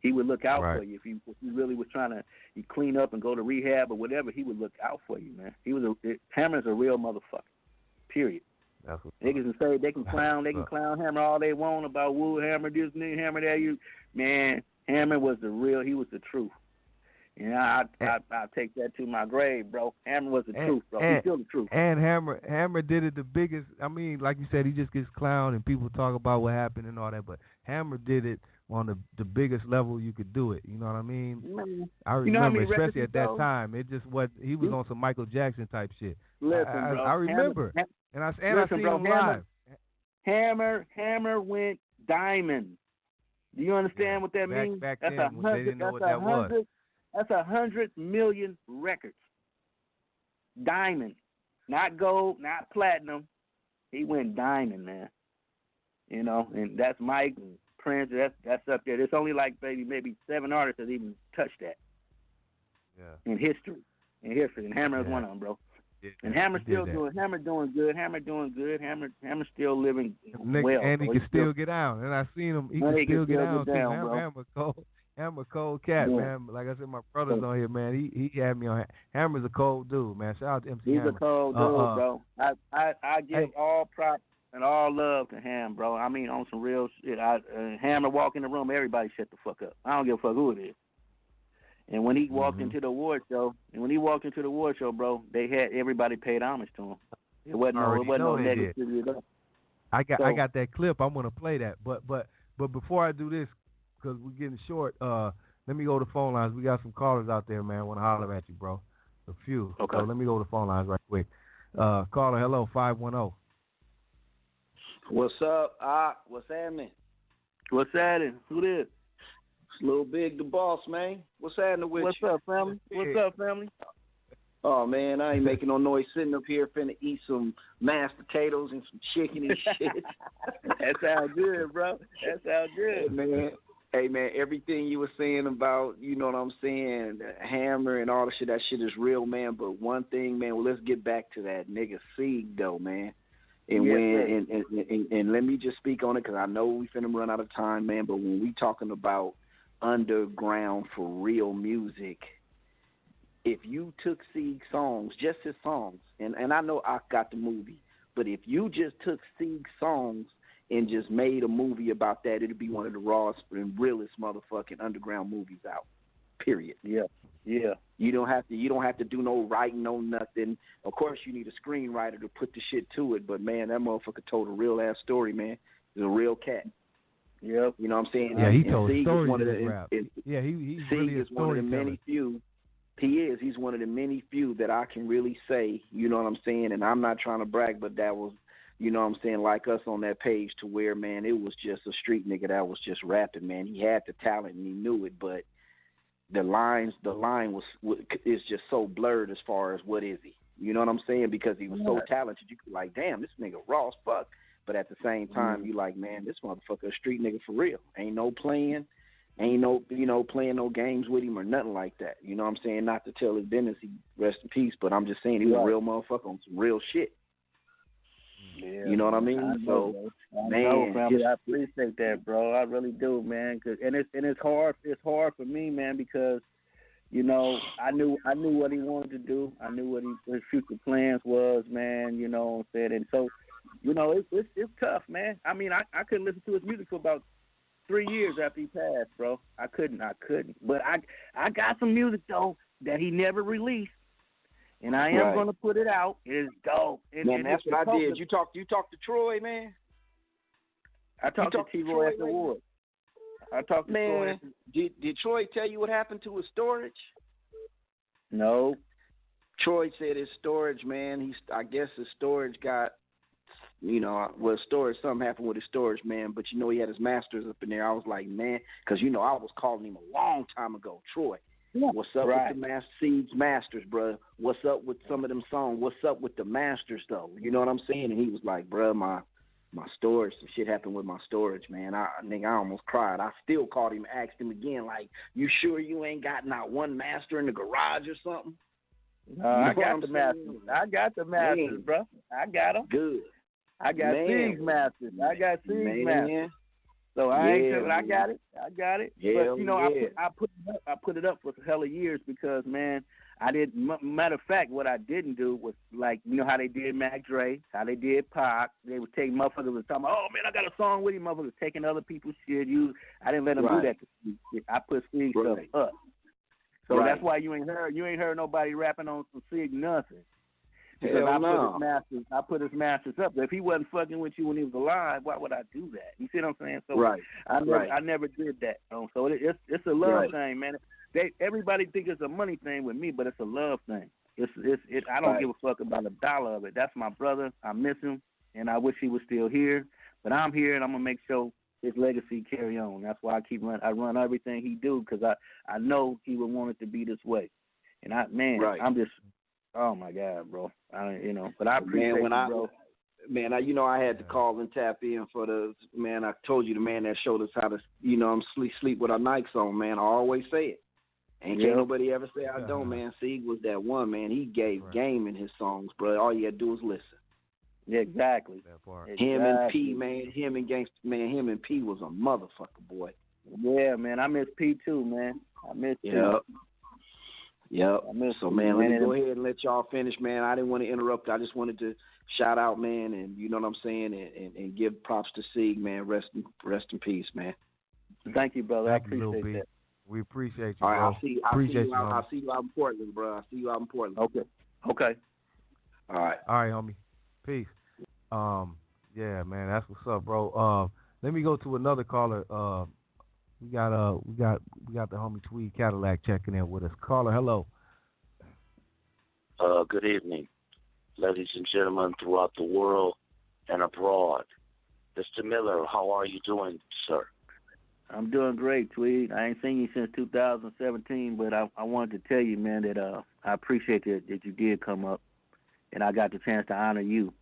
Speaker 8: He would look out for you if you really was trying to clean up and go to rehab or whatever. He would look out for you, man. Hammer's a real motherfucker. Period. They can say they can clown Hammer all they want about woo Hammer this nigga Hammer that man. Hammer was the real. He was the truth. And I take that to my grave, bro. Hammer was the truth, bro. He's still the truth.
Speaker 10: And Hammer did it the biggest. I mean, like you said, he just gets clowned and people talk about what happened and all that. But Hammer did it on the biggest level you could do it. You know what I mean? I remember, especially at that time. It just he was on some Michael Jackson type shit.
Speaker 8: Listen, bro.
Speaker 10: I remember, I seen him live.
Speaker 8: Hammer went diamond. Do you understand what that means?
Speaker 10: Back then, they didn't know what that was.
Speaker 8: That's 100 million records. Diamond, not gold, not platinum. He went diamond, man. You know, and that's Mike and Prince. That's up there. There's only like maybe 7 artists that even touched that. Yeah. In history, and Hammer is one of them, bro. Yeah. And Hammer doing good. Hammer doing good. Hammer still living well.
Speaker 10: And he can still get out. And I seen him. He can still get out. Hammer cold cat, man. Like I said, my brother's on here, man. He had me on. Hammer's a cold dude, man. Shout out to MC Hammer.
Speaker 8: He's a cold dude, bro. I give all props and all love to Ham, bro. I mean, on some real shit. Hammer walk in the room, everybody shut the fuck up. I don't give a fuck who it is. And when he walked into the award show, bro, they had everybody paid homage to him. It wasn't no negativity at all.
Speaker 10: I got that clip. I'm gonna play that. But before I do this, because we're getting short, let me go to the phone lines. We got some callers out there, man. Want to holler at you, bro. A few.
Speaker 8: Okay.
Speaker 10: So let me go to the phone lines right quick. Caller, hello, 510.
Speaker 20: What's up? What's happening?
Speaker 8: What's happening? Who this?
Speaker 20: Lil Big the boss, man. What's happening with
Speaker 8: you? What's up, family?
Speaker 20: Oh, man, I ain't making no noise sitting up here finna eat some mashed potatoes and some chicken and shit.
Speaker 8: That sounds good, bro. That sounds good.
Speaker 20: Man. Hey, man, everything you were saying about, you know what I'm saying, the Hammer and all the shit, that shit is real, man. But one thing, man, let's get back to that nigga Sieg, though, man. And and let me just speak on it because I know we finna run out of time, man. But when we talking about underground for real music, if you took Sieg's songs, just his songs, and I know I got the movie, but if you just took Sieg's songs and just made a movie about that, it'd be one of the rawest and realest motherfucking underground movies out. Period.
Speaker 8: Yeah.
Speaker 20: You don't have to do no writing, no nothing. Of course, you need a screenwriter to put the shit to it, but man, that motherfucker told a real ass story, man. He's a real cat.
Speaker 8: Yep.
Speaker 20: You know what I'm saying?
Speaker 10: Yeah, he told stories in
Speaker 20: his
Speaker 10: rap. He's
Speaker 20: Sieg
Speaker 10: really a
Speaker 20: is one of the many few. He's one of the many few that I can really say, you know what I'm saying? And I'm not trying to brag, but that was, you know what I'm saying, like us on that page to where, man, it was just a street nigga that was just rapping, man. He had the talent and he knew it, but the line is just so blurred as far as what is he. You know what I'm saying? Because he was so talented, you could like, damn, this nigga raw as fuck. But at the same time, you like, man, this motherfucker a street nigga for real. Ain't no playing, playing no games with him or nothing like that. You know what I'm saying? Not to tell his business, he rest in peace. But I'm just saying he was a real motherfucker on some real shit.
Speaker 8: Yeah,
Speaker 20: you know what I mean?
Speaker 8: I know, family, I appreciate that, bro. I really do, man. It's hard. It's hard for me, man, because you know I knew what he wanted to do. I knew what his future plans was, man. You know what I'm saying? And so, you know, it's tough, man. I mean, I couldn't listen to his music for about 3 years after he passed, bro. I couldn't. But I got some music though that he never released. And I am going to put it out. It's dope.
Speaker 20: Man, that's what I did. You talked to Troy, man?
Speaker 8: I talked to T-Roy at the award. I talked to Troy.
Speaker 20: Did Troy tell you what happened to his storage?
Speaker 8: No.
Speaker 20: Troy said his storage, man, I guess his storage got, something happened with his storage, man. But, he had his masters up in there. I was like, man, because, I was calling him a long time ago, Troy. What's up with the Seeds Masters, bro? What's up with some of them songs? What's up with the Masters, though? You know what I'm saying? And he was like, bro, my storage, some shit happened with my storage, man. I almost cried. I still called him and asked him again, like, you sure you ain't got not one master in the garage or something?
Speaker 8: I got the Masters. I got the Masters, bro. I got them.
Speaker 20: Good.
Speaker 8: I got Seeds Masters. I got Seeds Masters. So I ain't sure, I got it.
Speaker 20: Yeah,
Speaker 8: but I put it up for a hell of years because, man, I didn't. Matter of fact, what I didn't do was like, how they did Mac Dre, how they did Pac. They would take motherfuckers and talking, oh man, I got a song with him. Motherfuckers taking other people's shit. I didn't let them do that. I put Sig stuff up. So that's why you ain't heard nobody rapping on some Sig nothing. Because I put his masters up. If he wasn't fucking with you when he was alive, why would I do that? You see what I'm saying? So I never did that. So it's a love thing, man. Everybody think it's a money thing with me, but it's a love thing. I don't give a fuck about a dollar of it. That's my brother. I miss him, and I wish he was still here. But I'm here, and I'm gonna make sure his legacy carry on. That's why I run everything he do because I know he would want it to be this way. And I'm just. Oh my God, bro! But I appreciate you, bro.
Speaker 20: Man, I had to call and tap in for I told you the man that showed us how to, sleep with our Nikes on, man. I always say it. Can't nobody ever say I don't, man. Sieg was that one, man. He gave game in his songs, bro. All you had to do was listen.
Speaker 8: Yeah, exactly.
Speaker 20: Him and P, man. Him and Gangsta, man. Him and P was a motherfucker, boy.
Speaker 8: Yeah, man. I miss P too, man. I miss P.
Speaker 20: Yep. So, man, let me go ahead and let y'all finish, man. I didn't want to interrupt. I just wanted to shout out, man, and you know what I'm saying, and give props to Sieg, man. Rest in peace, man.
Speaker 8: Thank you, brother. I appreciate that.
Speaker 10: We appreciate you,
Speaker 20: bro.
Speaker 10: All right,
Speaker 20: I'll see you out in Portland, bro. I'll see you out in Portland.
Speaker 8: Okay.
Speaker 20: All right,
Speaker 10: homie. Peace. Yeah, man, that's what's up, bro. Let me go to another caller. We got the homie Tweed Cadillac checking in with us. Caller, hello.
Speaker 21: Good evening, ladies and gentlemen throughout the world and abroad. Mr. Miller, how are you doing, sir?
Speaker 8: I'm doing great, Tweed. I ain't seen you since 2017, but I wanted to tell you, man, that I appreciate that you did come up, and I got the chance to honor you.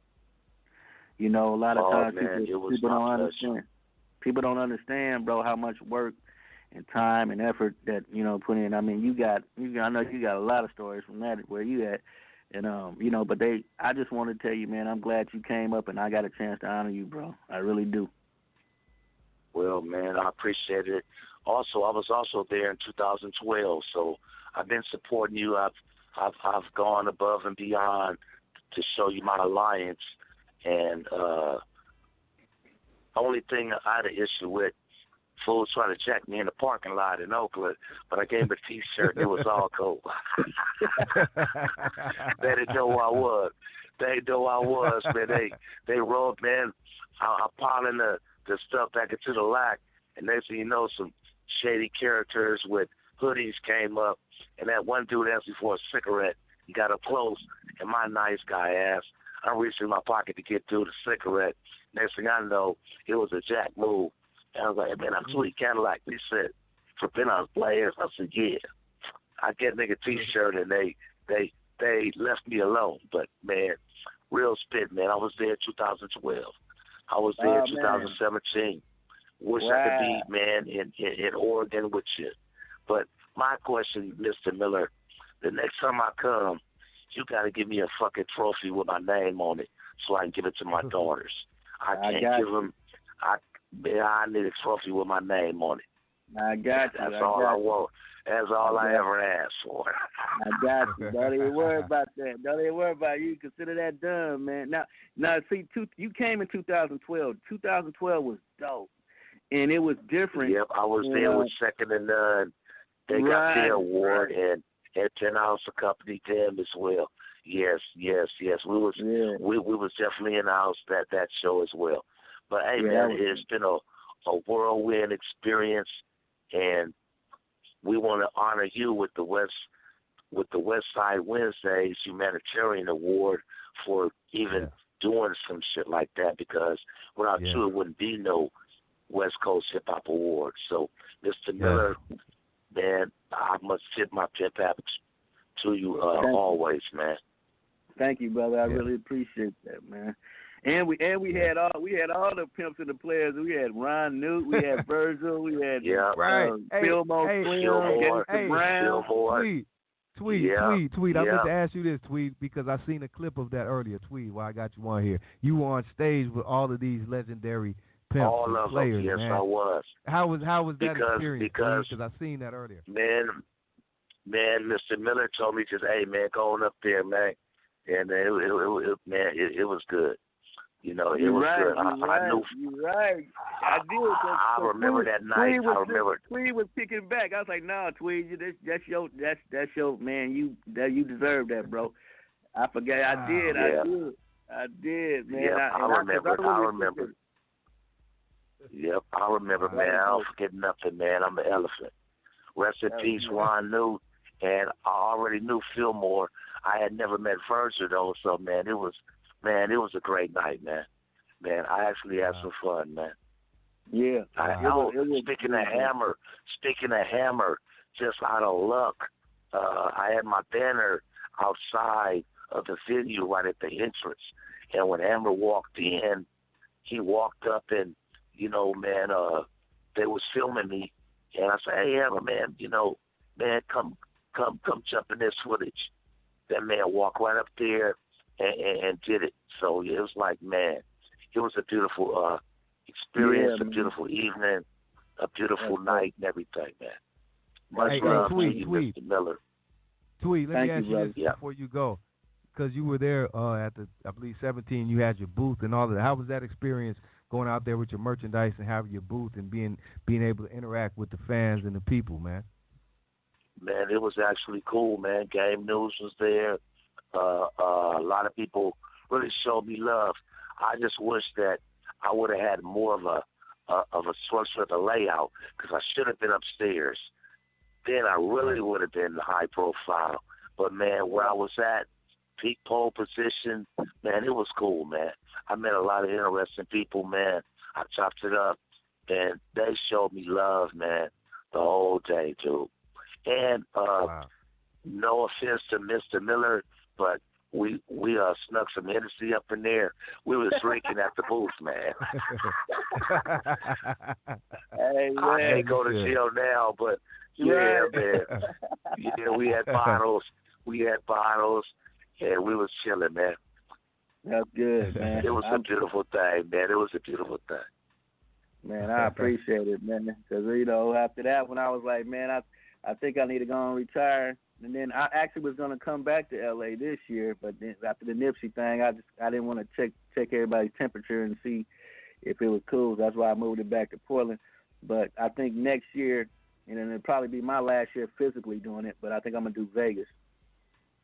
Speaker 8: A lot of times people don't understand. People don't understand, bro, how much work and time and effort that put in. I mean, I know you got a lot of stories from that where you at, and but I just want to tell you, man, I'm glad you came up and I got a chance to honor you, bro. I really do.
Speaker 21: Well, man, I appreciate it. Also, I was also there in 2012, so I've been supporting you. I've gone above and beyond to show you my alliance, and only thing I had an issue with, fools trying to jack me in the parking lot in Oakland, but I gave him a T-shirt and it was all cool. They didn't know who I was. They know who I was, man. They rolled, man. I'm piling the stuff back into the lack, and next thing you know, some shady characters with hoodies came up, and that one dude asked me for a cigarette. He got up close, and my nice guy ass, I reached in my pocket to get through the cigarette. Next thing I know, it was a jack move. And I was like, hey, man, I'm Tweed Cadillac. He said, for Penthouse Players? I said, yeah. I get nigga T-shirt, and they left me alone. But, man, real spit, man. I was there in 2012. I was there in 2017. Wish I could be, man, in Oregon with you. But my question, Mr. Miller, the next time I come, you got to give me a fucking trophy with my name on it so I can give it to my daughters. I can't give them. I need a trophy with my name on it.
Speaker 20: I got you.
Speaker 21: That's all I want. That's all I ever asked for.
Speaker 20: I got you. Don't even worry about that. Don't even worry about it. You consider that done, man. Now, see, you came in 2012. 2012 was dope, and it was different.
Speaker 21: Yep, I was there with Second and None. They got their award, and Penthouse accompanied them as well. Yes. We was definitely in the house that show as well. But hey, man, it's been a whirlwind experience, and we want to honor you with the Westside Wednesdays Humanitarian Award for even doing some shit like that, because without you, it wouldn't be no West Coast Hip Hop Awards. So, Mr. Miller, man, I must tip my pimp hat to you always, man.
Speaker 20: Thank you, brother. I really appreciate that, man. And we had all the pimps and the players. We had Ron Newt, we had Virgil, we had Fillmore,
Speaker 10: Tweet. I meant to ask you this, Tweet, because I seen a clip of that earlier. Tweet, while I got you on here, you were on stage with all of these legendary pimps and players.
Speaker 21: Yes,
Speaker 10: man.
Speaker 21: I was.
Speaker 10: How was that experience? Because I seen that earlier.
Speaker 21: Man, Mr. Miller told me just, hey, man, go on up there, man, and it was good. You know, it was good. I knew.
Speaker 20: You're right. I did.
Speaker 21: I remember that night. I remember.
Speaker 20: Tweed was kicking back. I was like, "Nah, Tweed, that's your man. You deserve that, bro." I forgot. I did, man.
Speaker 21: Yeah, I remember. Yep, I remember, man. I don't forget nothing, man. I'm an elephant. Rest in peace, Ron Newt, and I already knew Fillmore. I had never met Virgil though, so man, it was a great night, man. Man, I actually had some fun, man.
Speaker 20: Yeah.
Speaker 21: Speaking of Hammer, just out of luck, I had my banner outside of the venue right at the entrance. And when Hammer walked in, he walked up and, you know, man, they was filming me. And I said, hey, Hammer, man, you know, man, come jump in this footage. That man walked right up there and did it. So it was like, man, it was a beautiful experience, a beautiful evening, a beautiful night, and everything, man. Much love to you, Mr. Miller.
Speaker 10: Tweet, let me ask you this before you go, because you were there at the, I believe, 17. You had your booth and all of that. How was that experience going out there with your merchandise and having your booth and being able to interact with the fans and the people, man?
Speaker 21: Man, it was actually cool, man. Game News was there. A lot of people really showed me love. I just wish that I would have had more of a structure of the layout, because I should have been upstairs. Then I really would have been high profile. But man, where I was at, peak pole position, man, it was cool, man. I met a lot of interesting people, man. I chopped it up, and they showed me love, man, the whole day, dude. And no offense to Mr. Miller, but we snuck some Hennessy up in there. We was drinking at the booth, man.
Speaker 20: Hey, man.
Speaker 21: I can't go to jail now, but yeah, man. Yeah, we had bottles, and we was chilling, man.
Speaker 20: That's good, man.
Speaker 21: It was a beautiful thing, man. It was a beautiful thing.
Speaker 20: Man, I appreciate it, man. Because, you know, after that, when I was like, man, I think I need to go and retire. And then I actually was going to come back to L.A. this year, but then after the Nipsey thing, I didn't want to check everybody's temperature and see if it was cool. That's why I moved it back to Portland. But I think next year, and then it'll probably be my last year physically doing it, but I think I'm going to do Vegas.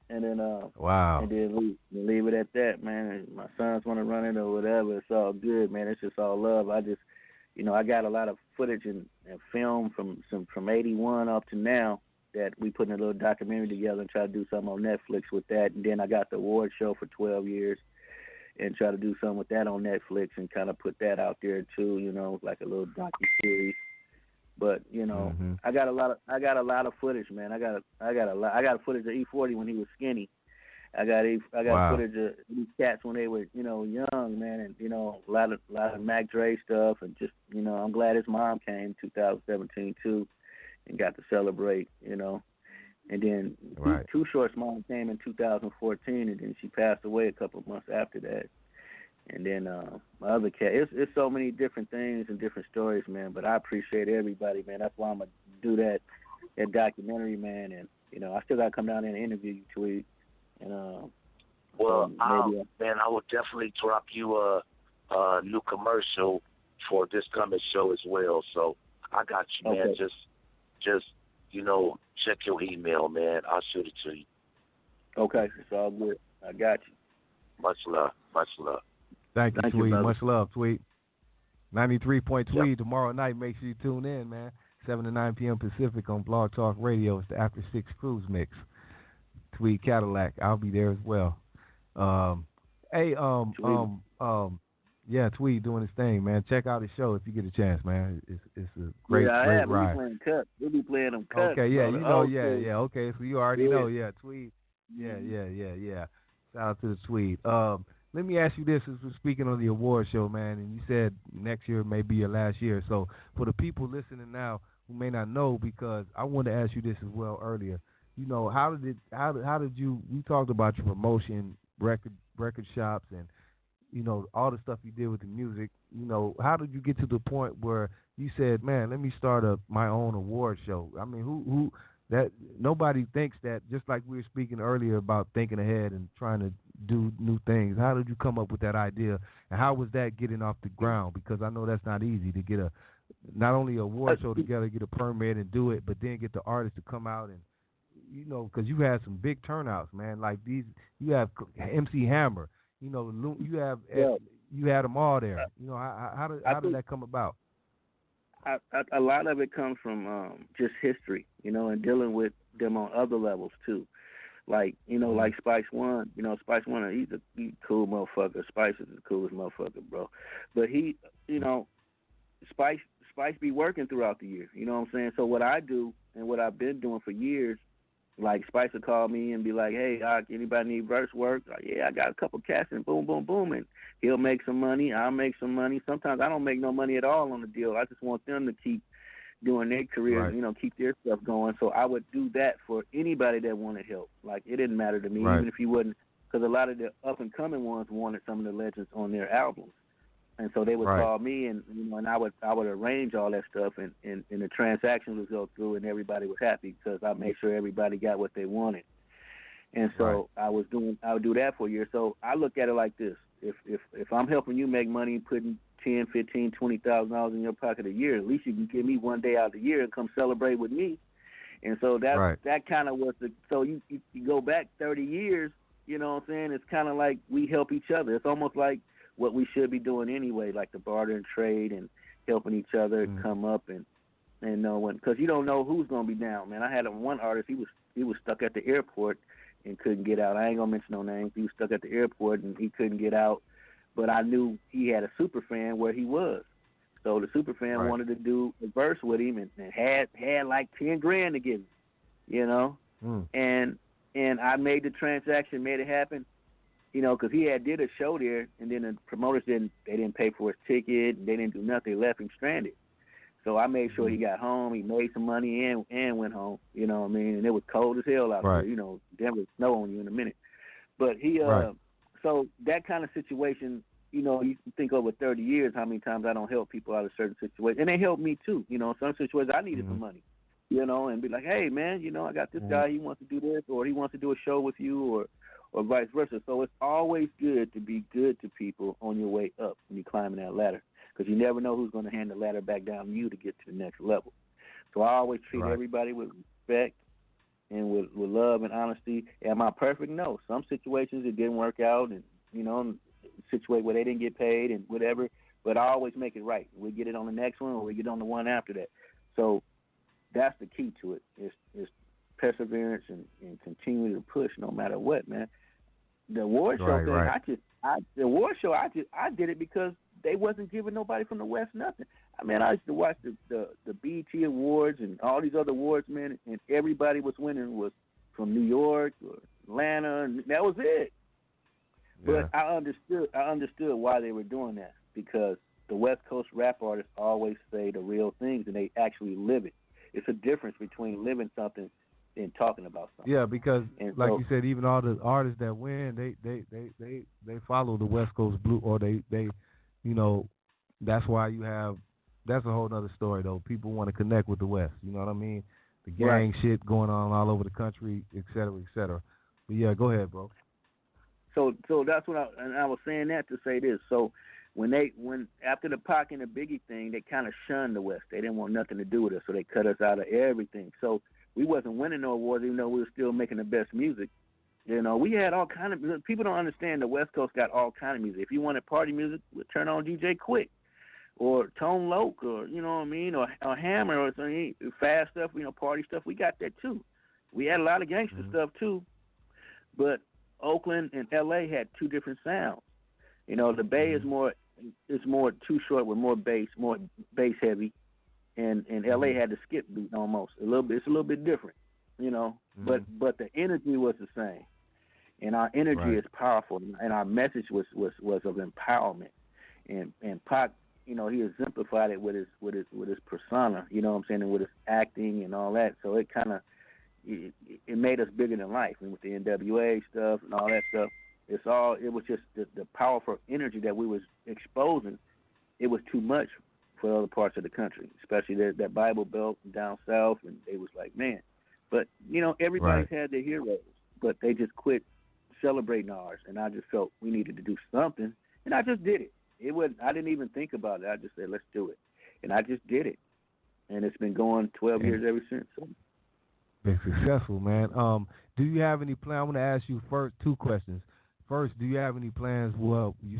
Speaker 20: And then and then leave it at that, man. My sons want to run it or whatever. It's all good, man. It's just all love. I just, you know, I got a lot of footage and film from 81 up to now that we put in a little documentary together and try to do something on Netflix with that. And then I got the award show for 12 years and try to do something with that on Netflix and kind of put that out there too, you know, like a little docu-series.
Speaker 8: But I got a lot of footage, man. I got footage of E40 when he was skinny. I got footage of these cats when they were young, man, and a lot of Mac Dre stuff, and just I'm glad his mom came 2017 too, and got to celebrate, and then Too Short's mom came in 2014, and then she passed away a couple of months after that. And then my other cat, it's so many different things and different stories, man. But I appreciate everybody, man. That's why I'm gonna do that documentary, man. And I still gotta come down there and interview you, Tweet. And
Speaker 21: man, I will definitely drop you a new commercial for this coming show as well. So I got you, man.
Speaker 8: Okay.
Speaker 21: Just check your email, man. I'll shoot it to you.
Speaker 8: Okay, it's all good. I got you.
Speaker 21: Much love. Much love.
Speaker 10: Thank you, Tweet.
Speaker 8: brother.
Speaker 10: Much love, Tweet. 93.3 Tweet tomorrow night. Make sure you tune in, man. 7 to 9 p.m. Pacific on Blog Talk Radio. It's the After 6 Cruise Mix. Tweet Cadillac. I'll be there as well. Tweet doing his thing, man. Check out his show if you get a chance, man. It's a great ride.
Speaker 8: We'll be playing them cuts.
Speaker 10: Okay, yeah,
Speaker 8: brother.
Speaker 10: Okay, so you already know, Tweet. Yeah. Shout out to the Tweet. Let me ask you this, as we're speaking on the award show, man, and you said next year may be your last year. So for the people listening now who may not know, because I wanted to ask you this as well earlier, how did you talked about your promotion, record shops, and all the stuff you did with the music. How did you get to the point where you said, man, let me start my own award show? I mean, who that nobody thinks that, just like we were speaking earlier about thinking ahead and trying to do new things. How did you come up with that idea, and how was that getting off the ground? Because I know that's not easy to get not only a award show together, get a permit and do it, but then get the artists to come out and, because you had some big turnouts, man. Like you have MC Hammer, you had them all there. How did that come about?
Speaker 8: A lot of it comes from just history, and dealing with them on other levels too. Like, like Spice One. Spice One, he's a cool motherfucker. Spice is the coolest motherfucker, bro. But he, Spice be working throughout the year. You know what I'm saying? So what I do and what I've been doing for years, like Spice will call me and be like, hey, anybody need verse work? Like, yeah, I got a couple cats, and boom, boom, boom. And he'll make some money. I'll make some money. Sometimes I don't make no money at all on the deal. I just want them to keep doing their career, keep their stuff going. So I would do that for anybody that wanted help. Like, it didn't matter to me, even if he wasn't, because a lot of the up-and-coming ones wanted some of the legends on their albums. And so they would call me, and and I would arrange all that stuff, and the transactions would go through, and everybody was happy because I made sure everybody got what they wanted. And so I would do that for a year. So I look at it like this: if I'm helping you make money, putting $10,000, $15,000, $20,000 in your pocket a year, at least you can give me one day out of the year and come celebrate with me. And so that kind of was so you go back 30 years, you know what I'm saying? It's kind of like we help each other. It's almost like what we should be doing anyway, like the barter and trade and helping each other come up and because you don't know who's gonna be down, man. I had one artist, he was stuck at the airport and couldn't get out. I ain't gonna mention no names. He was stuck at the airport and he couldn't get out, but I knew he had a super fan where he was. So the super fan wanted to do a verse with him and had like $10,000 to give him, and I made the transaction, made it happen. Because he did a show there, and then the promoters didn't pay for his ticket, they didn't do nothing, they left him stranded. So I made sure he got home, he made some money and went home, you know what I mean? And it was cold as hell out there, Denver snow on you in a minute. But he, so that kind of situation, you think over 30 years how many times I don't help people out of certain situations. And they helped me too, some situations I needed some money, and be like, hey man, I got this guy, he wants to do this, or he wants to do a show with you, or vice versa. So it's always good to be good to people on your way up when you're climbing that ladder, because you never know who's going to hand the ladder back down to you to get to the next level. So I always treat everybody with respect and with love and honesty. Am I perfect? No. Some situations it didn't work out, and situate where they didn't get paid and whatever, but I always make it right. We get it on the next one, or we get on the one after that. So that's the key to it. It's perseverance and continue to push no matter what, man. The award show thing, I did it because they wasn't giving nobody from the West nothing. I mean, I used to watch the BET Awards and all these other awards, man, and everybody was winning was from New York or Atlanta, and that was it.
Speaker 10: Yeah.
Speaker 8: But I understood why they were doing that, because the West Coast rap artists always say the real things and they actually live it. It's a difference between living something and talking about something.
Speaker 10: Yeah, because
Speaker 8: and
Speaker 10: like
Speaker 8: so,
Speaker 10: you said, even all the artists that win, they follow the West Coast blue, or they you know, that's why you have. That's a whole other story though. People want to connect with the West. You know what I mean? The gang shit going on all over the country, et cetera, et cetera. But yeah, go ahead, bro.
Speaker 8: So that's what I was saying that to say this. So when after the Pac and the Biggie thing, they kind of shunned the West. They didn't want nothing to do with us, so they cut us out of everything. So we wasn't winning no awards, even though we were still making the best music. You know, we had all kind of people don't understand the West Coast got all kind of music. If you wanted party music, we'd turn on DJ Quick or Tone Loc, or you know what I mean, or Hammer or something, fast stuff, you know, party stuff. We got that too. We had a lot of gangster stuff too, but Oakland and LA had two different sounds. You know, the Bay is more Too Short with more bass heavy, and LA had the skip beat almost a little bit. It's a little bit different, you know, but the energy was the same, and our energy is powerful, and our message was of empowerment, and Pac, you know, he exemplified it with his persona, you know what I'm saying, and with his acting and all that. So it kind of it made us bigger than life, and with the NWA stuff and all that stuff. It was just the powerful energy that we was exposing. It was too much for other parts of the country, especially that Bible Belt down south, and they was like, man. But, you know, everybody's had their heroes, but they just quit celebrating ours, and I just felt we needed to do something, and I just did it. I didn't even think about it. I just said, let's do it, and I just did it, and it's been going 12 years ever since. So.
Speaker 10: Been successful, man. Do you have any plan? I want to ask you first two questions. First, do you have any plans? Well, you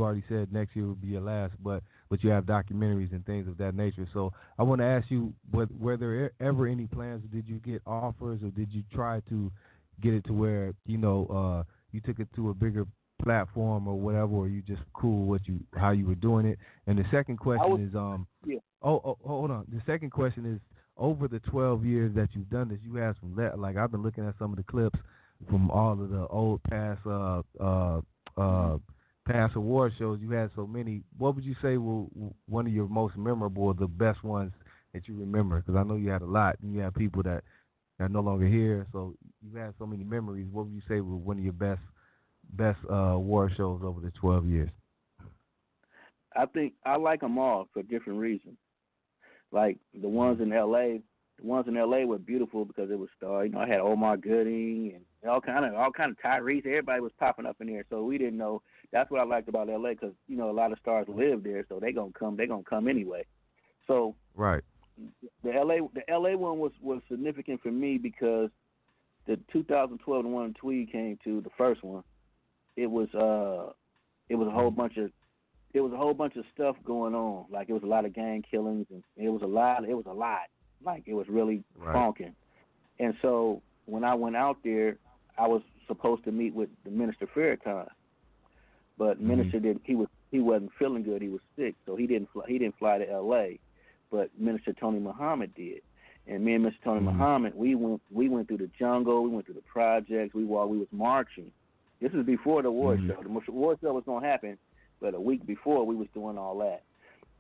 Speaker 10: already said next year will be your last, but you have documentaries and things of that nature. So I want to ask you, were there ever any plans? Did you get offers, or did you try to get it to where you took it to a bigger platform or whatever, or you just cool with how you were doing it? And the second question is hold on. The second question is, over the 12 years that you've done this, you have some like I've been looking at some of the clips from all of the old past award shows. You had so many. What would you say were one of your most memorable, or the best ones that you remember? Because I know you had a lot, and you have people that are no longer here, so you had so many memories. What would you say were one of your best award shows over the 12 years?
Speaker 8: I think I like them all for different reasons. Like the ones in LA. The ones in LA were beautiful because it was star. You know, I had Omar Gooding and all kind of Tyrese. Everybody was popping up in there, so we didn't know. That's what I liked about LA, because you know a lot of stars live there, so they gonna come anyway. So the LA one was significant for me because the 2012 one Tweed came to, the first one. It was a whole bunch of stuff going on. Like it was a lot of gang killings, and it was a lot. Like it was really funkin'. And so when I went out there, I was supposed to meet with the Minister Farrakhan, but Minister he wasn't feeling good. He was sick, so he didn't fly to L.A. But Minister Tony Muhammad did. And me and Mr. Tony Muhammad, we went through the jungle, we went through the projects, we was marching. This is before the award show. The award show was gonna happen, but a week before we was doing all that.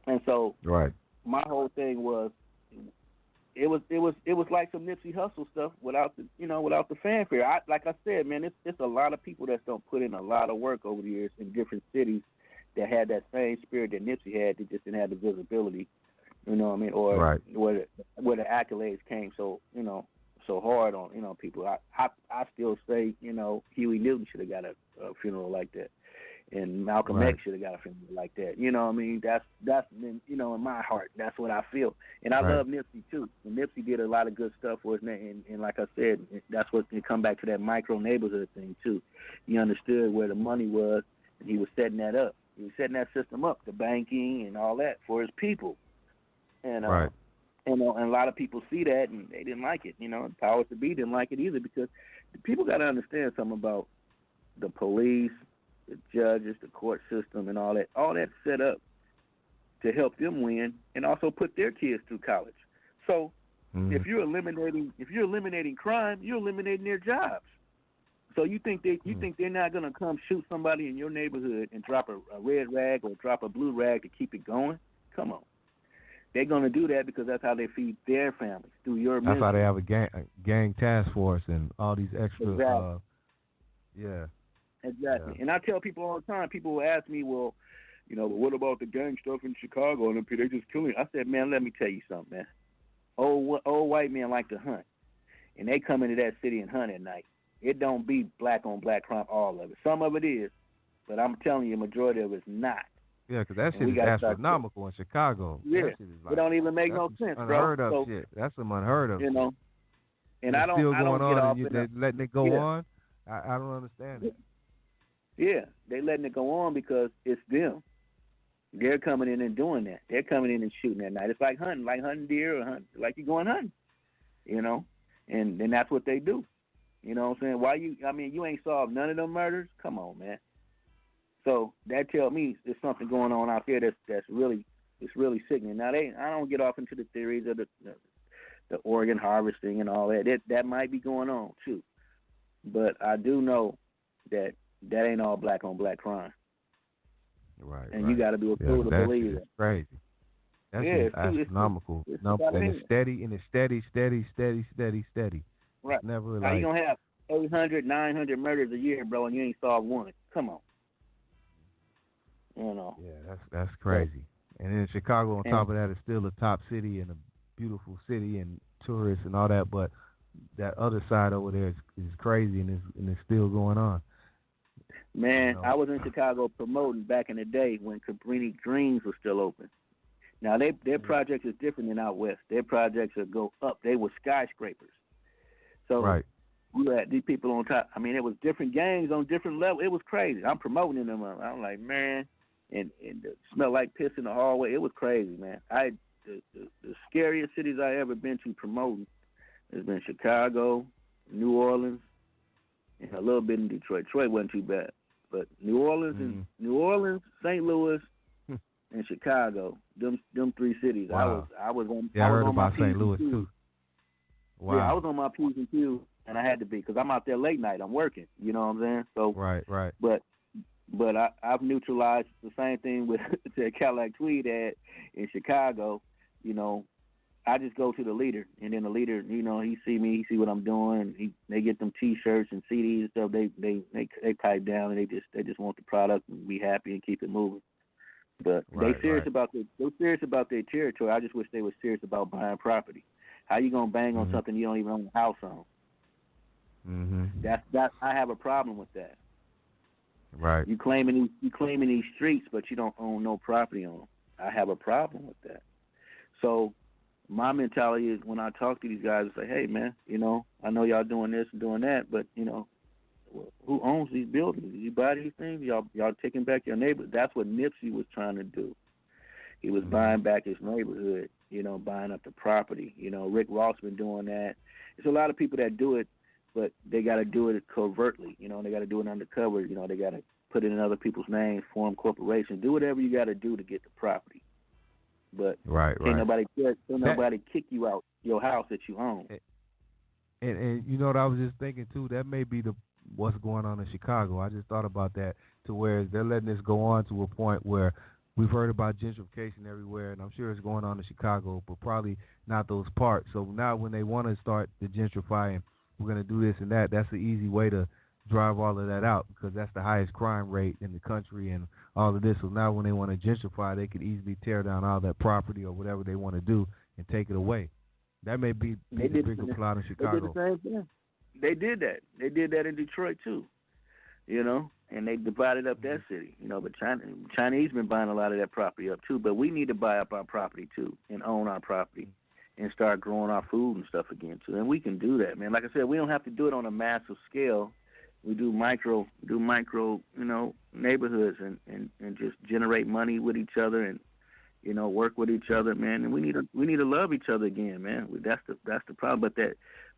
Speaker 8: And so my whole thing was, it was like some Nipsey Hussle stuff without the fanfare. Like I said, man, it's a lot of people that don't put in a lot of work over the years in different cities that had that same spirit that Nipsey had. They just didn't have the visibility, you know what I mean, or where the accolades came so hard on people. I still say Huey Newton should have got a funeral like that. And Malcolm X should have got a funeral like that. You know what I mean? That's in my heart. That's what I feel. And I love Nipsey too. And Nipsey did a lot of good stuff for us. And like I said, that's what they come back to that micro neighborhood thing too. He understood where the money was, and he was setting that up. He was setting that system up, the banking and all that for his people. And and a lot of people see that and they didn't like it. The powers to be didn't like it either, because the people got to understand something about the police the judges, the court system, and all that's set up to help them win and also put their kids through college. So if you're eliminating crime, you're eliminating their jobs. So you think they're not gonna come shoot somebody in your neighborhood and drop a red rag or drop a blue rag to keep it going? Come on. They're gonna do that because that's how they feed their families through your
Speaker 10: That's
Speaker 8: ministry.
Speaker 10: how they have a gang task force and all these extra
Speaker 8: Exactly.
Speaker 10: Exactly.
Speaker 8: And I tell people all the time, people will ask me, well, but what about the gang stuff in Chicago? And they just killing. I said, man, let me tell you something, man. Old white men like to hunt, and they come into that city and hunt at night. It don't be black on black crime, all of it. Some of it is, but I'm telling you, a majority of it's not.
Speaker 10: Yeah, because that shit is astronomical in Chicago.
Speaker 8: Yeah,
Speaker 10: that shit is like,
Speaker 8: it don't even make no sense, bro.
Speaker 10: Unheard of shit. That's some unheard of.
Speaker 8: And
Speaker 10: it's
Speaker 8: I don't.
Speaker 10: Still
Speaker 8: I don't
Speaker 10: going
Speaker 8: get
Speaker 10: on,
Speaker 8: off
Speaker 10: and they're letting it go on. I don't understand it.
Speaker 8: Yeah, they letting it go on because it's them. They're coming in and doing that. They're coming in and shooting at night. It's like hunting deer or like you going hunting, and that's what they do. You know what I'm saying? You ain't solved none of them murders? Come on, man. So that tells me there's something going on out there that's really sickening. Now I don't get off into the theories of the organ harvesting and all that. That might be going on too. But I do know that ain't all black on black crime.
Speaker 10: Right.
Speaker 8: And you got to be a fool to believe it.
Speaker 10: Crazy. That's astronomical.
Speaker 8: It's
Speaker 10: steady, and it's steady.
Speaker 8: Right.
Speaker 10: It's never
Speaker 8: How you gonna have 800, 900 murders a year, bro, and you ain't solved one? Come on.
Speaker 10: Yeah, that's crazy. And in Chicago, on top of that, it's still a top city and a beautiful city and tourists and all that. But that other side over there is crazy, and it's still going on.
Speaker 8: Man, I was in Chicago promoting back in the day when Cabrini Greens was still open. Now their projects is different than out west. Their projects will go up. They were skyscrapers. So you had these people on top. I mean, it was different gangs on different levels. It was crazy. I'm promoting them. I'm like, man, and it smelled like piss in the hallway. It was crazy, man. The scariest cities I ever been to promoting has been Chicago, New Orleans, and a little bit in Detroit. Detroit wasn't too bad, but New Orleans, St. Louis, and Chicago. Them three cities.
Speaker 10: Wow.
Speaker 8: I was on.
Speaker 10: Yeah, I heard
Speaker 8: on
Speaker 10: about
Speaker 8: my
Speaker 10: St. Louis too. Wow.
Speaker 8: Yeah, I was on my P's and Q's, and I had to be because I'm out there late night. I'm working. You know what I'm saying? So
Speaker 10: right.
Speaker 8: But I've neutralized the same thing with the Cadillac Tweed ad in Chicago. I just go to the leader, and then the leader, he see me, he see what I'm doing. They get them T-shirts and CDs and stuff. They pipe down, and they just want the product and be happy and keep it moving. But they're serious about their territory. I just wish they were serious about buying property. How you gonna bang on something you don't even own a house on? That's I have a problem with that.
Speaker 10: Right.
Speaker 8: You claiming these streets, but you don't own no property on them. I have a problem with that. So my mentality is when I talk to these guys, I say, hey man, I know y'all doing this and doing that, but who owns these buildings? You buy these things, y'all taking back your neighborhood. That's what Nipsey was trying to do. He was buying back his neighborhood, buying up the property. Rick Ross been doing that. There's a lot of people that do it, but they got to do it covertly. They got to do it undercover. They got to put it in other people's names, form corporations, do whatever you got to do to get the property. But can't nobody kick you out your house that you own.
Speaker 10: And you know what I was just thinking too? That may be what's going on in Chicago. I just thought about that, to where they're letting this go on to a point where we've heard about gentrification everywhere, and I'm sure it's going on in Chicago, but probably not those parts. So now when they want to start the gentrifying, we're going to do this and that, that's the easy way to drive all of that out, because that's the highest crime rate in the country and all of this. So now when they want to gentrify, they could easily tear down all that property or whatever they want to do and take it away. That may be the bigger plot in Chicago.
Speaker 8: They did the same thing. They did that. They did that in Detroit too, and they divided up that city. But Chinese been buying a lot of that property up too. But we need to buy up our property too and own our property and start growing our food and stuff again too. And we can do that, man. Like I said, we don't have to do it on a massive scale. We do micro, neighborhoods and just generate money with each other and, work with each other, man. And we need to love each other again, man. That's the problem.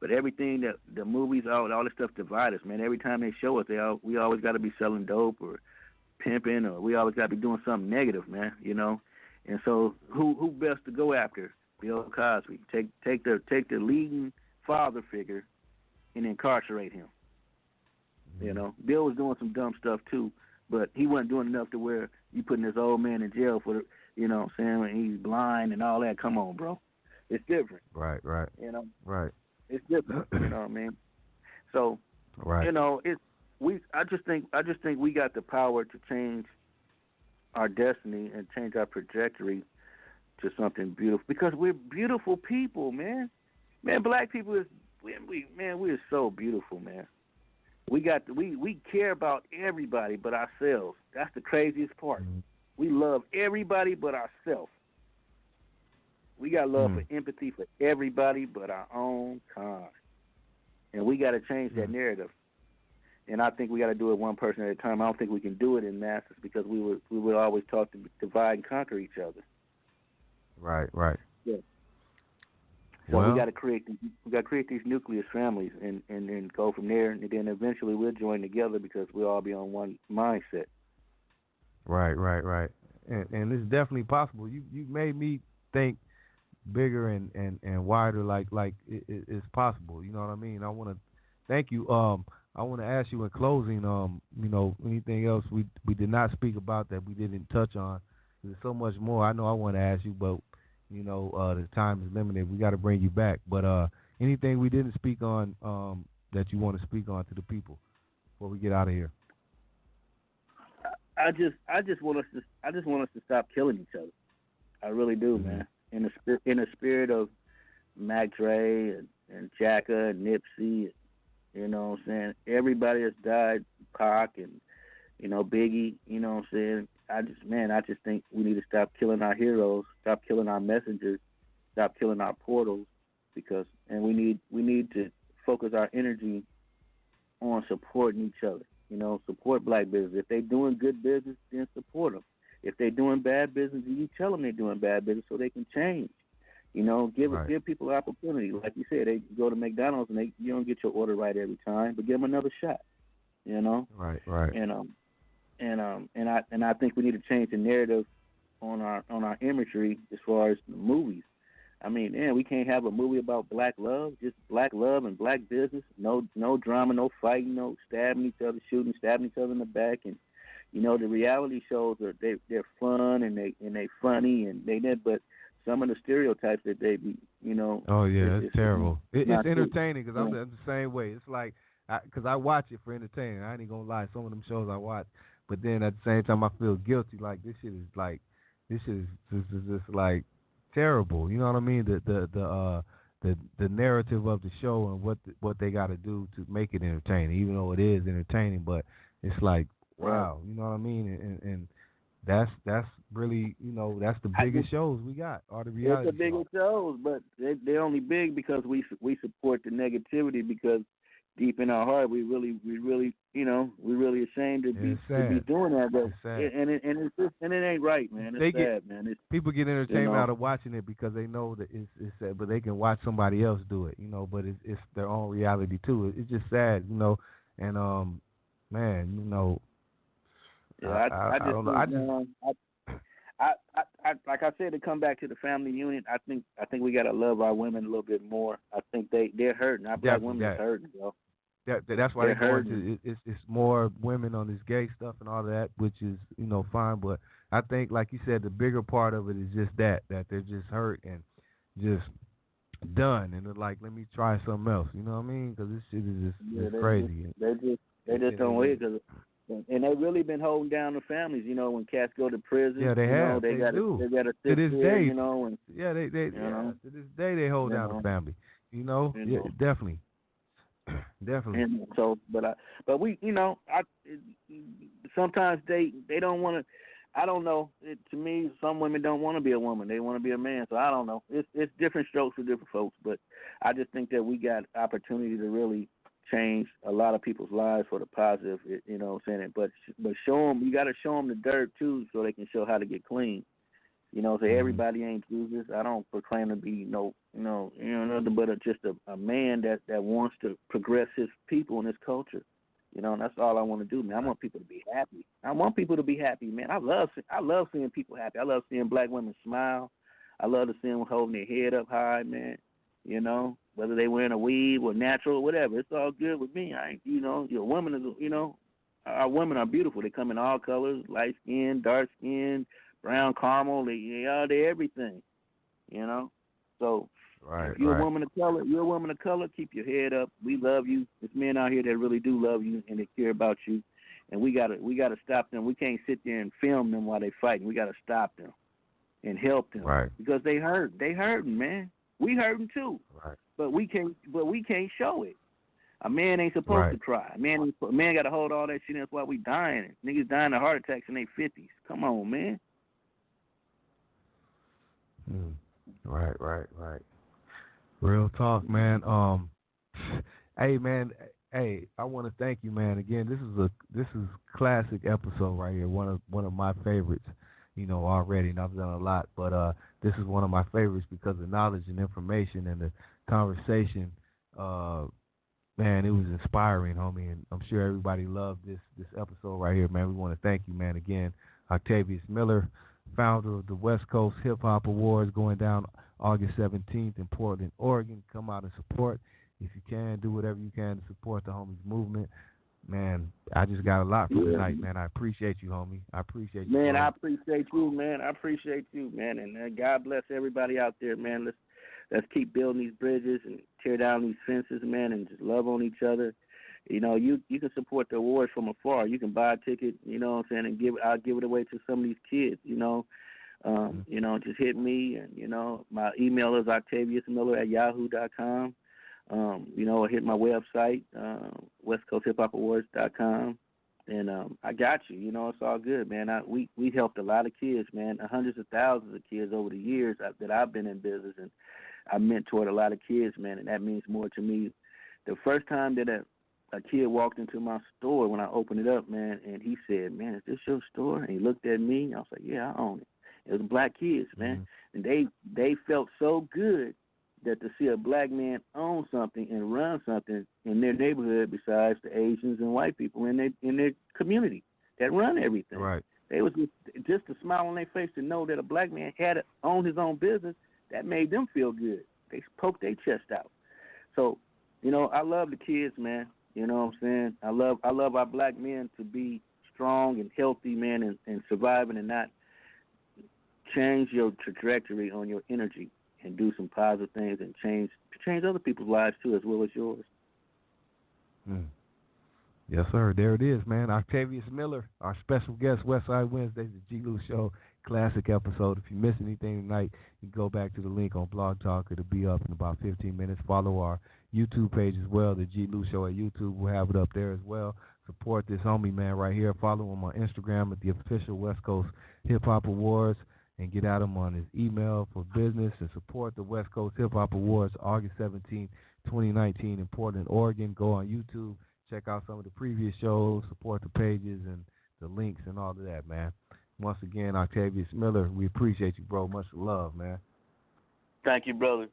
Speaker 8: But everything that the movies, all this stuff divide us, man. Every time they show us, we always got to be selling dope or pimping, or we always got to be doing something negative, man. And so who best to go after? Bill Cosby. Take the leading father figure and incarcerate him. Bill was doing some dumb stuff too, but he wasn't doing enough to where you putting this old man in jail for what I'm saying, when he's blind and all that. Come on, bro. It's different.
Speaker 10: Right. Right.
Speaker 8: It's different. You know what I mean? So,
Speaker 10: right.
Speaker 8: I just think we got the power to change our destiny and change our trajectory to something beautiful, because we're beautiful people, man. Man, black people we are so beautiful, man. We care about everybody but ourselves. That's the craziest part. Mm-hmm. We love everybody but ourselves. We got love for empathy for everybody but our own kind. And we got to change that narrative. And I think we got to do it one person at a time. I don't think we can do it in masses, because we would always talk to divide and conquer each other.
Speaker 10: Right.
Speaker 8: Yeah. So we got to create these nucleus families and then go from there, and then eventually we'll join together because we'll all be on one mindset.
Speaker 10: Right. And it's definitely possible. You made me think bigger and wider, like it's possible. You know what I mean? I want to thank you. I want to ask you in closing, anything else we did not speak about that we didn't touch on. There's so much more I know I want to ask you, but the time is limited. We got to bring you back. But anything we didn't speak on that you want to speak on to the people before we get out of here?
Speaker 8: I just want us to stop killing each other. I really do, man. In the spirit of Mac Dre and Jacka and Nipsey, you know what I'm saying? Everybody has died, Pac and Biggie, you know what I'm saying? I just think we need to stop killing our heroes, stop killing our messengers, stop killing our portals, and we need to focus our energy on supporting each other. Support black business. If they're doing good business, then support them. If they're doing bad business, you tell them they're doing bad business so they can change. Give people opportunity. Like you said, they go to McDonald's and you don't get your order right every time, but give them another shot.
Speaker 10: Right.
Speaker 8: And I think we need to change the narrative on our imagery as far as the movies. I mean, we can't have a movie about black love, just black love and black business. No drama, no fighting, no stabbing each other, stabbing each other in the back. And the reality shows they're fun and they funny but some of the stereotypes that they be,
Speaker 10: Oh yeah, it's terrible. It's entertaining, because I'm the same way. It's like, because I watch it for entertainment. I ain't gonna lie, some of them shows I watch, but then at the same time I feel guilty. Like this shit is just like terrible. You know what I mean? The narrative of the show and what they got to do to make it entertaining, even though it is entertaining, but it's like, wow, you know what I mean? And that's really, that's the biggest shows we got, are the reality
Speaker 8: shows. It's the biggest shows, but they're only big because we support the negativity, because deep in our heart we really we're really ashamed to be doing that. But and it ain't right, man. It's sad, man.
Speaker 10: People get entertainment out of watching it because they know that it's sad, but they can watch somebody else do it, but it's their own reality too. It's just sad, and man,
Speaker 8: I like I said, to come back to the family unit, I think we gotta love our women a little bit more. I think they're hurting. Our black women are hurting, bro.
Speaker 10: That's why they're going to. It's more women on this gay stuff and all that, which is fine. But I think, like you said, the bigger part of it is just that they're just hurt and just done, and they're like, let me try something else. You know what I mean? Because this shit is just crazy.
Speaker 8: They just don't wait, and they've really been holding down the families. When cats go to prison,
Speaker 10: they have.
Speaker 8: They got to sit
Speaker 10: to this
Speaker 8: there,
Speaker 10: day.
Speaker 8: And
Speaker 10: to this day they hold down the family. Yeah, definitely. Definitely.
Speaker 8: And so, but we, sometimes they don't want to. I don't know. To me, some women don't want to be a woman; they want to be a man. So I don't know. It's different strokes for different folks. But I just think that we got opportunity to really change a lot of people's lives for the positive. You know what I'm saying? But show them. You got to show them the dirt too, so they can show how to get clean. So everybody ain't Jesus. I don't proclaim to be nothing but just a man that wants to progress his people and his culture. You know, and that's all I want to do, man. I want people to be happy. I want people to be happy, man. I love seeing people happy. I love seeing black women smile. I love to see them holding their head up high, man. You know, whether they wearing a weave or natural or whatever, it's all good with me. Your women is, our women are beautiful. They come in all colors, light skin, dark skin, brown caramel. They're everything. You know, so.
Speaker 10: Right,
Speaker 8: if you're a woman of color, keep your head up. We love you. There's men out here that really do love you and they care about you. And we gotta stop them. We can't sit there and film them while they fighting. We gotta stop them and help them.
Speaker 10: Right.
Speaker 8: Because they hurt. They hurting, man. We hurting too.
Speaker 10: Right.
Speaker 8: But we can't show it. A man ain't supposed to cry. A man gotta hold all that shit. That's why we dying. Niggas dying of heart attacks in their 50s. Come on, man.
Speaker 10: Right. Real talk, man. Hey, man. Hey, I want to thank you, man. Again, this is classic episode right here. One of my favorites, already. And I've done a lot, but this is one of my favorites because the knowledge and information and the conversation. Man, it was inspiring, homie, and I'm sure everybody loved this episode right here, man. We want to thank you, man. Again, Octavius Miller, founder of the Westcoast Hip Hop Awards, going down August 17th in Portland, Oregon. Come out and support. If you can, do whatever you can to support the homies movement. Man, I just got a lot for tonight, man. I appreciate you, homie. I appreciate you.
Speaker 8: Man, I appreciate you, man. And God bless everybody out there, man. Let's keep building these bridges and tear down these fences, man, and just love on each other. You can support the awards from afar. You can buy a ticket, and I'll give it away to some of these kids, just hit me, and my email is octaviusmiller@yahoo.com. Or hit my website, westcoasthiphopawards.com, and I got you. It's all good, man. We helped a lot of kids, man, hundreds of thousands of kids over the years that I've been in business, and I mentored a lot of kids, man, and that means more to me. The first time that a kid walked into my store when I opened it up, man, and he said, "Man, is this your store?" And he looked at me. I was like, "Yeah, I own it." It was black kids, man, and they felt so good that to see a black man own something and run something in their neighborhood besides the Asians and white people in their community that run everything.
Speaker 10: Right.
Speaker 8: They was just a smile on their face to know that a black man had owned his own business. That made them feel good. They poked their chest out. So, I love the kids, man. You know what I'm saying? I love our black men to be strong and healthy, man, and surviving and not change your trajectory on your energy and do some positive things and change other people's lives too, as well as yours.
Speaker 10: Yes, sir. There it is, man. Octavius Miller, our special guest, Westside Wednesdays, the G-Lew Show, classic episode. If you missed anything tonight, you can go back to the link on Blog Talk. It'll be up in about 15 minutes. Follow our YouTube page as well, the G-Lew Show at YouTube. We'll have it up there as well. Support this homie, man, right here. Follow him on Instagram at the official West Coast Hip Hop Awards, and get at him on his email for business, and support the West Coast Hip Hop Awards August 17, 2019 in Portland, Oregon. Go on YouTube, check out some of the previous shows, support the pages and the links and all of that, man. Once again, Octavius Miller, we appreciate you, bro. Much love, man.
Speaker 8: Thank you, brother.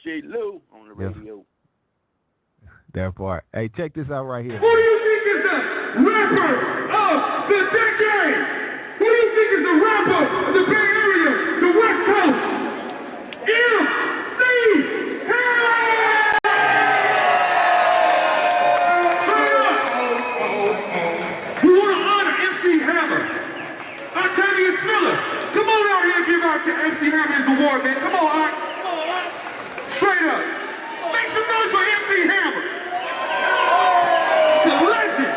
Speaker 8: G-Lew on the radio.
Speaker 10: That part. Hey, check this out right here.
Speaker 17: Who do you think is the rapper of the decade? Who do you think is the rapper of the Bay Area, the West Coast? MC Hammer! Straight up! We want to honor MC Hammer. Octavius Miller. Come on out here and give out to MC Hammer his award, man. Come on, Ock. Straight up. Make some noise for MC Hammer. The legend.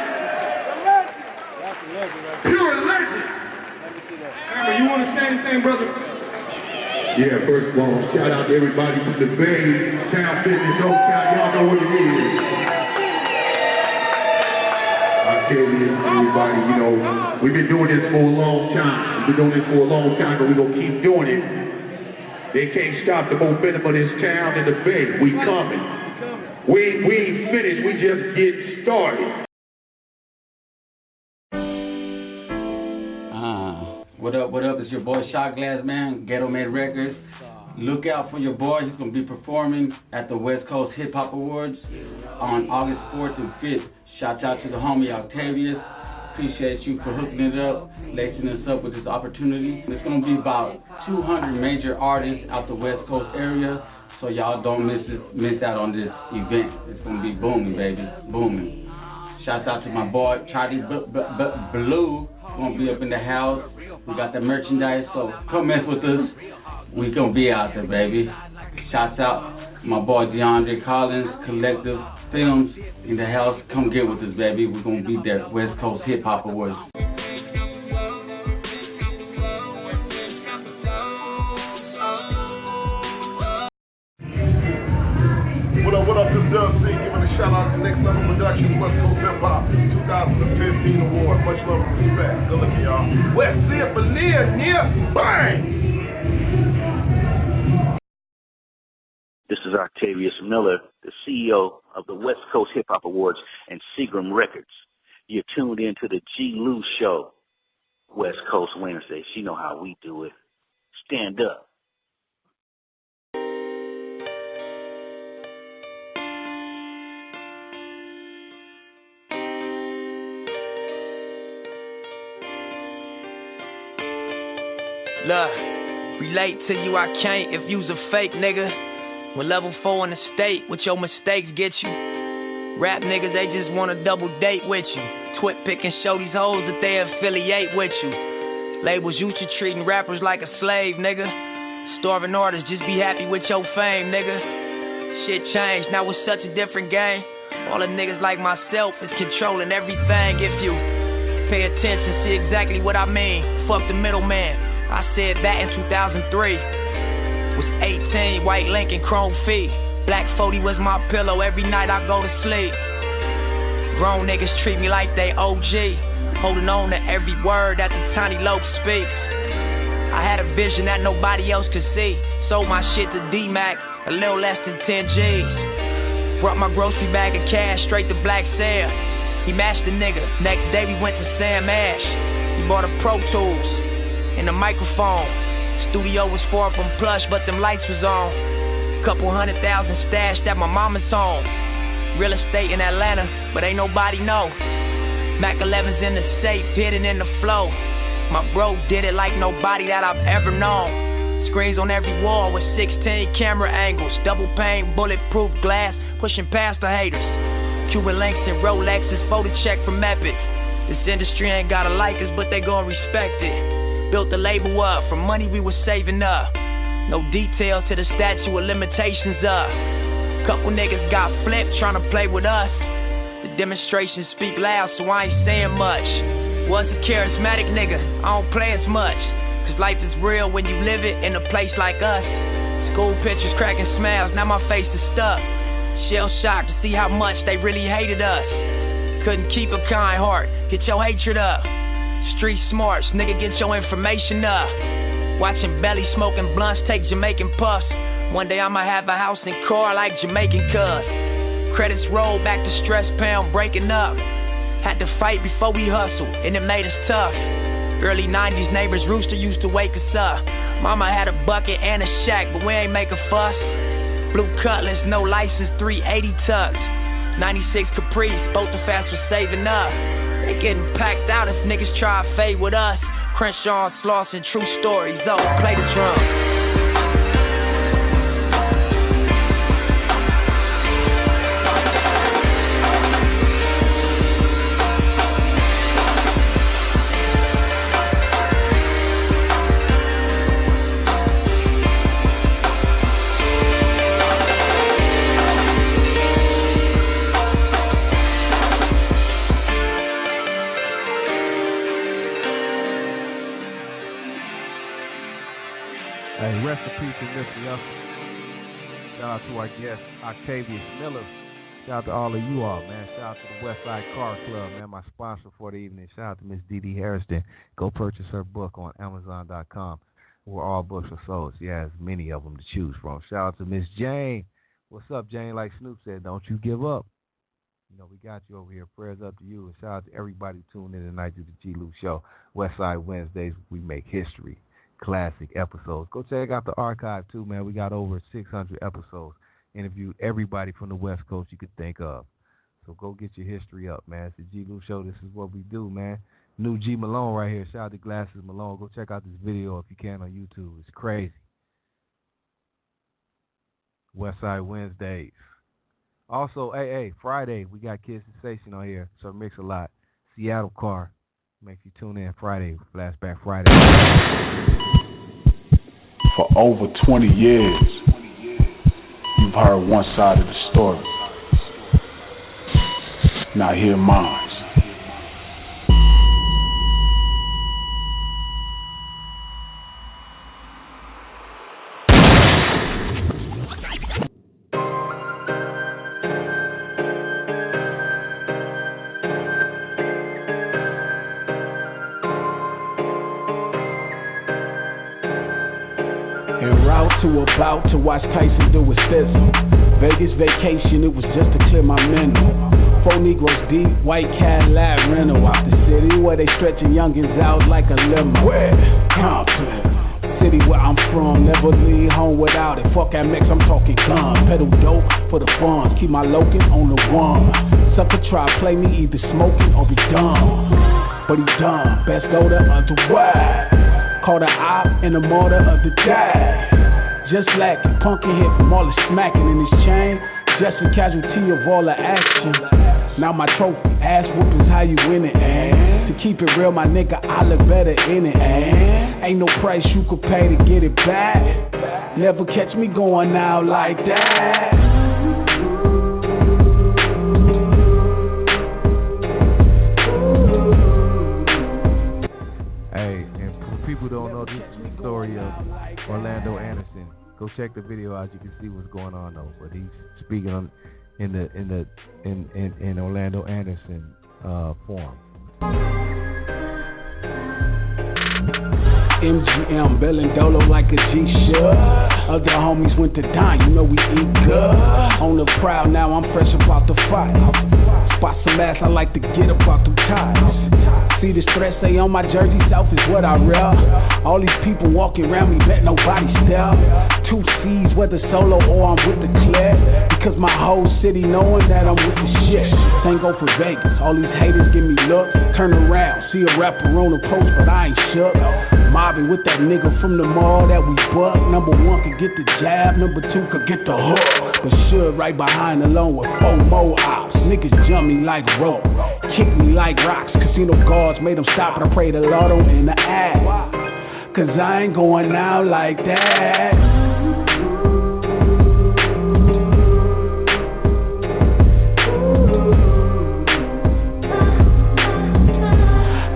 Speaker 17: Pure legend. Hammer, you want to say anything, brother?
Speaker 2: Yeah, first of all, shout out to everybody from the Bay, Town Fitness, Oakland. Y'all know what it is. Octavius, everybody, we've been doing this for a long time. But we're going to keep doing it. They can't stop the momentum of this town and the Bay. We coming. We ain't finished. We just getting started.
Speaker 22: What up? It's your boy Shot Glass Man, Ghetto Man Records. Look out for your boy. He's going to be performing at the West Coast Hip Hop Awards on August 4th and 5th. Shout out to the homie Octavius. Appreciate you for hooking it up, lacing us up with this opportunity. It's going to be about 200 major artists out the West Coast area, so y'all don't miss out on this event. It's going to be booming, baby, booming. Shout out to my boy Charlie Blue. Going to be up in the house. We got the merchandise, so come mess with us. We going to be out there, baby. Shout out to my boy DeAndre Collins, Collective Films in the house. Come get with us, baby. We're going to be there. West Coast Hip Hop Awards.
Speaker 19: What up, this Dub C, giving a shout out to Next Level Productions, West Coast Hip Hop 2015 Award. Much love and respect. Good looking, y'all. West End for near, bang!
Speaker 3: This is Octavius Miller, the CEO of the West Coast Hip Hop Awards and Seagram Records. You're tuned in to the G-Lew Show, West Coast Wednesdays. You know how we do it. Stand up.
Speaker 4: Look, relate to you I can't if you's a fake nigga. When level 4 in the state, what your mistakes get you. Rap niggas, they just wanna double date with you. Twit pick and show these hoes that they affiliate with you. Labels used to treating rappers like a slave, nigga. Starving artists, just be happy with your fame, nigga. Shit changed, now it's such a different game. All the niggas like myself is controlling everything. If you pay attention, see exactly what I mean. Fuck the middleman. I said that in 2003. Was 18, white Lincoln, chrome feet. Black 40 was my pillow, every night I go to sleep. Grown niggas treat me like they OG, holding on to every word that the tiny lope speaks. I had a vision that nobody else could see. Sold my shit to D-Mac, a little less than 10 G's. Brought my grocery bag of cash straight to Black Sam. He matched the nigga, next day we went to Sam Ash. He bought a Pro Tools and a microphone. Studio was far from plush, but them lights was on. Couple $100,000 stashed at my mama's home. Real estate in Atlanta, but ain't nobody know. Mac 11's in the safe, hidden in the flow. My bro did it like nobody that I've ever known. Screens on every wall with 16 camera angles. Double pane, bulletproof glass, pushing past the haters. Cuban links and Rolexes, photo check from Epic. This industry ain't gotta like us, but they gon' respect it. Built the label up from money we was saving up. No details to the statute of limitations up. Couple niggas got flipped trying to play with us. The demonstrations speak loud, so I ain't saying much. Was a charismatic nigga, I don't play as much. Cause life is real when you live it in a place like us. School pictures cracking smiles, now my face is stuck. Shell shocked to see how much they really hated us. Couldn't keep a kind heart, get your hatred up. Street smarts, nigga, get your information up. Watching belly smoking blunts, take Jamaican puffs. One day I might have a house and car like Jamaican cuz. Credits roll back to stress pound breaking up. Had to fight before we hustled, and it made us tough. Early 90s neighbors rooster used to wake us up. Mama had a bucket and a shack, but we ain't make a fuss. Blue Cutlass, no license, 380 tucks. 96 Caprice, both the fast was saving up. They getting packed out if niggas try to fade with us. Crenshaw, Slauson, true stories, oh, play the drum.
Speaker 10: Rest in peace and lifting up. Shout out to our guest, Octavius Miller. Shout out to all of you all, man. Shout out to the Westside Car Club, man, my sponsor for the evening. Shout out to Miss Dee Dee Harrison. Go purchase her book on Amazon.com, where all books are sold. She has many of them to choose from. Shout out to Miss Jane. What's up, Jane? Like Snoop said, don't you give up. You know, we got you over here. Prayers up to you. And shout out to everybody tuning in tonight to the G-Lew Show. Westside Wednesdays, we make history. Classic episodes. Go check out the archive too, man. We got over 600 episodes. Interviewed everybody from the West Coast you could think of. So go get your history up, man. It's the G-Lew Show. This is what we do, man. New G Malone right here. Shout out to Glasses Malone. Go check out this video if you can on YouTube. It's crazy. Westside Wednesdays. Also, hey, Friday, we got Kid Sensation on here. So mix a lot. Seattle Car. Make you tune in Friday. Flashback Friday.
Speaker 5: For over 20 years, you've heard one side of the story. Now hear mine.
Speaker 7: About to watch Tyson do his fizzle. Vegas vacation, it was just to clear my mental. 4 Negroes deep, white Cadillac rental out the city where they stretching youngins out like a limo. Where? Compton, city where I'm from, never leave home without it. Fuck MX, I'm talking guns. Pedal dope for the funds, keep my lokin' on the one. Sucker try play me, either smoking or be dumb. But he dumb, best go the other way. Call the op and the mortar of the day. Just lacking, punkin' hit from all the smacking in his chain. Just a casualty of all the action. Now my trophy, ass whoopings, how you win it, To keep it real, my nigga, I look better in it, Ain't no price you could pay to get it back. Never catch me going out like that.
Speaker 10: Hey, and for people who don't know, this is the story of Orlando Anderson. Go check the video out. You can see what's going on though. But he's speaking on in Orlando Anderson form.
Speaker 7: MGM, Bellin' Dolo like a G-Shug. Other homies went to dine, you know we eat good. On the prowl, now I'm fresh about the fight. Spot some ass, I like to get up out them ties. See the stress say on my jersey, South is what I rep. All these people walking around me, bet nobody step. 2 C's, whether solo or I'm with the clip. Because my whole city knowing that I'm with the shit. Same go for Vegas, all these haters give me looks. Turn around, see a rapper on the post, but I ain't shook. Mobbing with that nigga from the mall that we buck. Number 1 could get the jab, number 2 could get the hook. But should right behind along with 4 more ops. Niggas jump me like rope, kick me like rocks. Casino guards made them stop and I pray the lotto in the ass. Cause I ain't going out like that.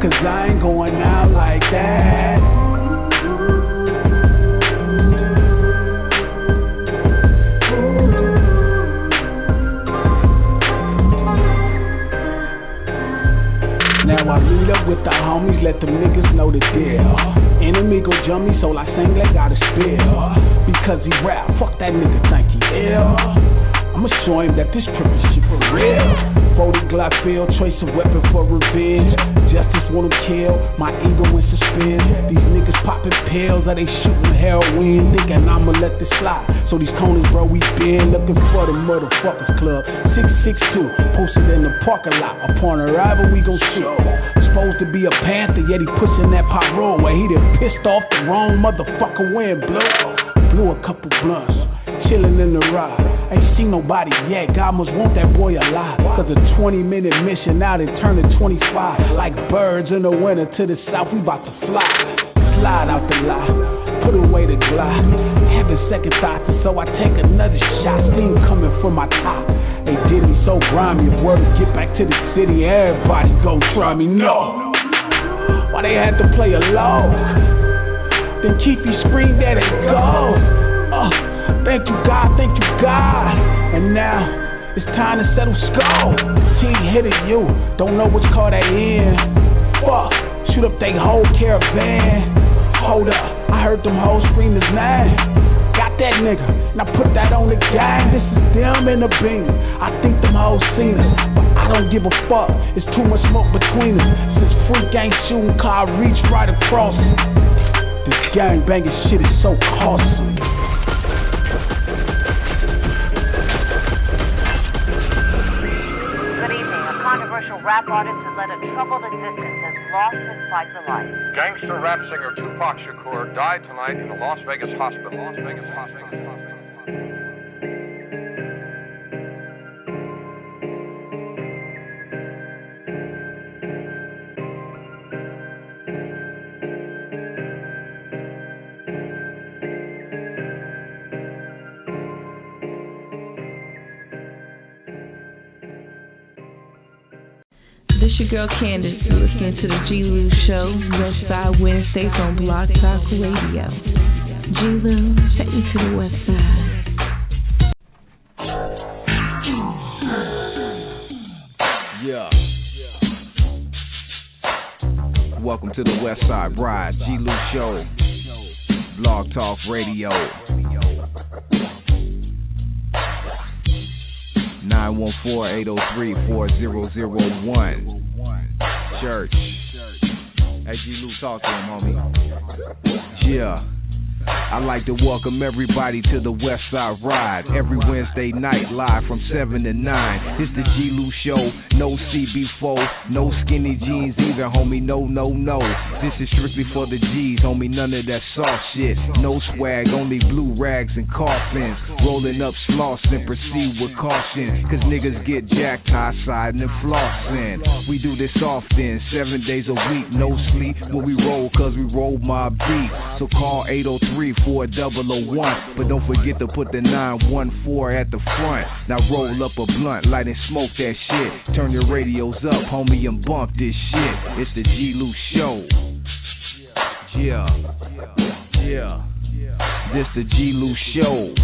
Speaker 7: Cause I ain't going out like that. Now I meet up with the homies, let them niggas know the deal. Enemy go jump me, so I sing like got a spill. Because he rap, fuck that nigga think he ill. I'ma show him that this trippin' shit for real. 40 Glock field, choice of weapon for revenge. Justice want him killed, my ego in suspense. These niggas poppin' pills, or they shootin' heroin. Thinking I'ma let this slide. So these corners, bro, we been looking for the motherfuckers club. 662, posted in the parking lot. Upon arrival, we gon' shoot. Supposed to be a panther, yet he pushin' that pop roll. Where he done pissed off the wrong motherfucker when blew a couple blunts, chillin' in the ride. Ain't seen nobody yet, God must want that boy alive. Cause a 20-minute mission now they turn to 25. Like birds in the winter to the south, we bout to fly. Slide out the lot, put away the glide. Having second thoughts, and so I take another shot. Steam coming from my top. They did me so grimy, if word to get back to the city, everybody gon' try me, no. Why they had to play alone? Then Keefy screamed, there they go. Thank you God, thank you God. And now, it's time to settle skull. Team hitting you, don't know which car they in. Fuck, shoot up they whole caravan. Hold up, I heard them hoes scream his name. Got that nigga, now put that on the gang. This is them in the beam. I think them hoes seen us, but I don't give a fuck. It's too much smoke between us. Since Freak ain't shooting, car reach right across it. This gang banging shit is so costly.
Speaker 1: rap artist who led a troubled existence has lost his fight for life.
Speaker 9: Gangster rap singer Tupac Shakur died tonight in a Las Vegas hospital.
Speaker 23: This your girl Candace. You're listening to the G-Lew Show, Westside Wednesdays on Blog Talk Radio. G-Lew, take me to the West Side.
Speaker 10: Yeah. Welcome to the Westside Ride, G-Lew Show, Blog Talk Radio. 914-803-4001. Church. Hey, G-Lew, talk to him, homie. Yeah. I like to welcome everybody to the Westside Ride. Every Wednesday night, live from 7 to 9. It's the G-Lew Show. No CB4, no skinny jeans either, homie. No. This is strictly for the G's, homie. None of that soft shit. No swag, only blue rags and coffins. Rolling up sloths and proceed with caution. Cause niggas get jacked high siding and flossing. We do this often, 7 days a week. No sleep when we roll, cause we roll my beat. So call 803-4001. But don't forget to put the 914 at the front. Now roll up a blunt, light and smoke that shit. Turn your radios up, homie, and bump this shit. It's the G-Lew Show. Yeah. This the G-Lew Show.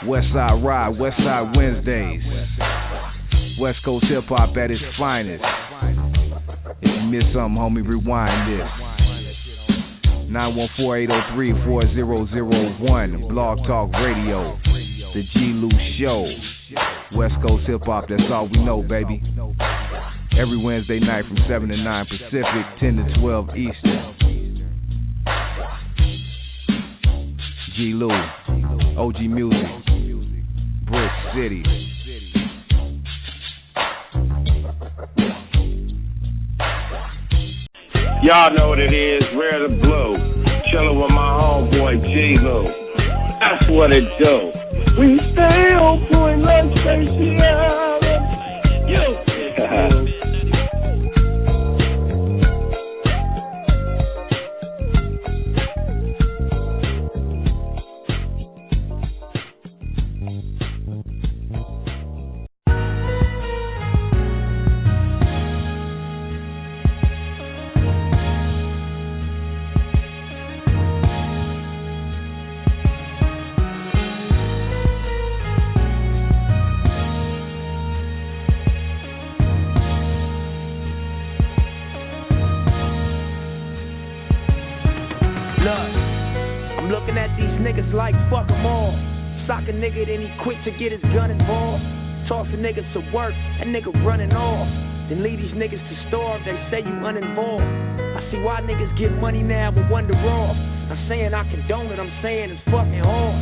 Speaker 10: Westside Ride, Westside Wednesdays. West Coast hip hop at its finest. If you miss something, homie, rewind this. 914-803-4001. Blog Talk Radio. The G-Lew Show. West Coast hip hop, that's all we know, baby. Every Wednesday night from 7 to 9 Pacific, 10 to 12 Eastern. G-Lew, OG Music, Brick City.
Speaker 24: Y'all know what it is, Rare the Blue. Chillin' with my homeboy G-Lew. That's what it do. We stay on point, let's face the island. Yo.
Speaker 4: Like fuck them all. Sock a nigga, then he quit to get his gun involved. Toss a nigga to work, that nigga running off. Then leave these niggas to starve, they say you uninvolved. I see why niggas get money now but wonder off. I'm saying I condone it, I'm saying it's fucking hard.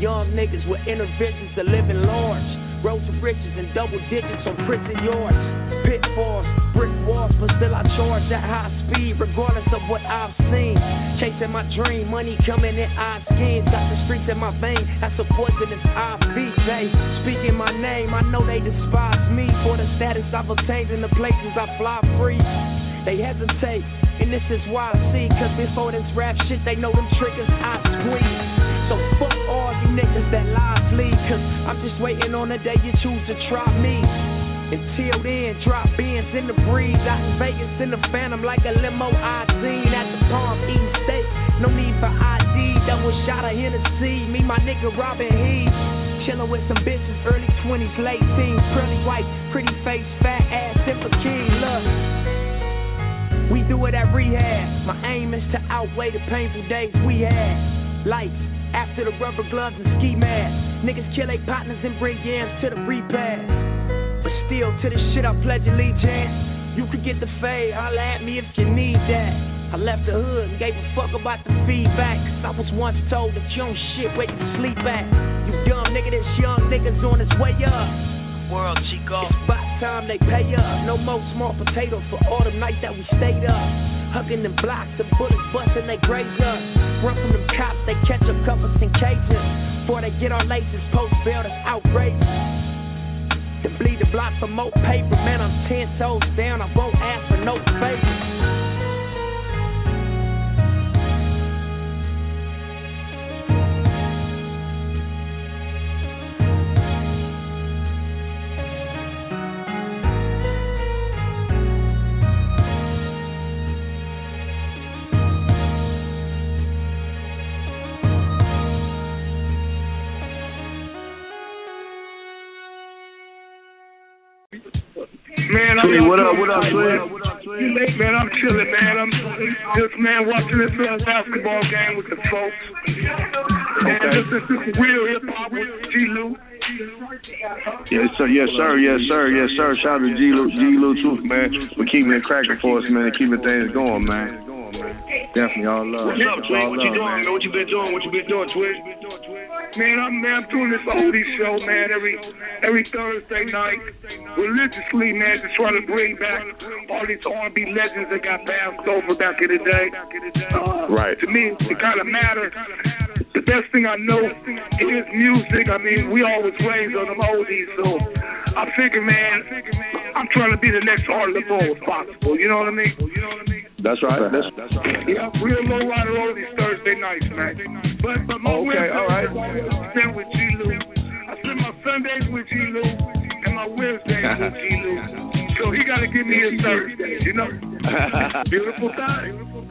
Speaker 4: Young niggas with inner visions to live in large. Road to riches and double digits on prison yards. Pitfalls, brick walls, but still I charge at high speed, regardless of what I've seen. Chasing my dream, money coming in eye skins. Got the streets in my vein, that's a poisonous IV. They speaking my name, I know they despise me for the status I've obtained in the places I fly free. They hesitate, and this is why I see. Cause before this rap shit, they know them triggers I squeeze. So fuck all you niggas that lies lead. Cause I'm just waiting on the day you choose to try me. Until then, drop beans in the breeze. Out in Vegas in the Phantom like a limo I seen. At the Palm eating steak, no need for ID. Double shot of Hennessy, me my nigga Robin Heath. Chillin' with some bitches, early 20s, late teens. Curly white, pretty face, fat ass, simple king, look. We do it at rehab. My aim is to outweigh the painful days we had. Life, after the rubber gloves and ski masks. Niggas kill their partners and bring yams to the repast. But still, to this shit I pledge allegiance. You could get the fade, holla at me if you need that. I left the hood and gave a fuck about the feedback. Cause I was once told that you don't shit where you sleep at. You dumb nigga, this young nigga's on his way up. world, Chico.
Speaker 17: By time they pay up, no more small potatoes for all the nights that we stayed up. Hugging them blocks, the bullets busting they graze up. Run from them cops, they catch up covers and cages. Before they get our laces, post bail, that's outrageous. To bleed the block for more paper, man, I'm 10 toes down, I won't ask for no favors.
Speaker 6: Man, what up, Twig? Man, I'm chilling, man. I'm just, man, watching this basketball game with the folks. Man, this is real hip-hop with G-Lew.
Speaker 24: Yes, sir. Shout out to G-Lew too, man, for keeping it cracking for us, man, and keeping things going, man. Definitely all love.
Speaker 6: What's up, Twig? What you doing, man? What you been doing, Twig? Man, I'm doing this oldies show, man, every Thursday night, religiously, man, to try to bring back all these R&B legends that got passed over back in the day.
Speaker 24: Right.
Speaker 6: To me, it kind of matters. The best thing I know is music. I mean, we always raised on them oldies, so I figure, man, I'm trying to be the next Art LeBeau if possible. You know what I mean?
Speaker 24: That's right.
Speaker 6: Yeah, real low rider oldies Thursday nights, man. But my Wednesdays,
Speaker 24: all right.
Speaker 6: I spend with G-Lew. I spend my Sundays with G-Lew and my Wednesdays with G-Lew. So he got to give me his Thursdays, you know? Beautiful time.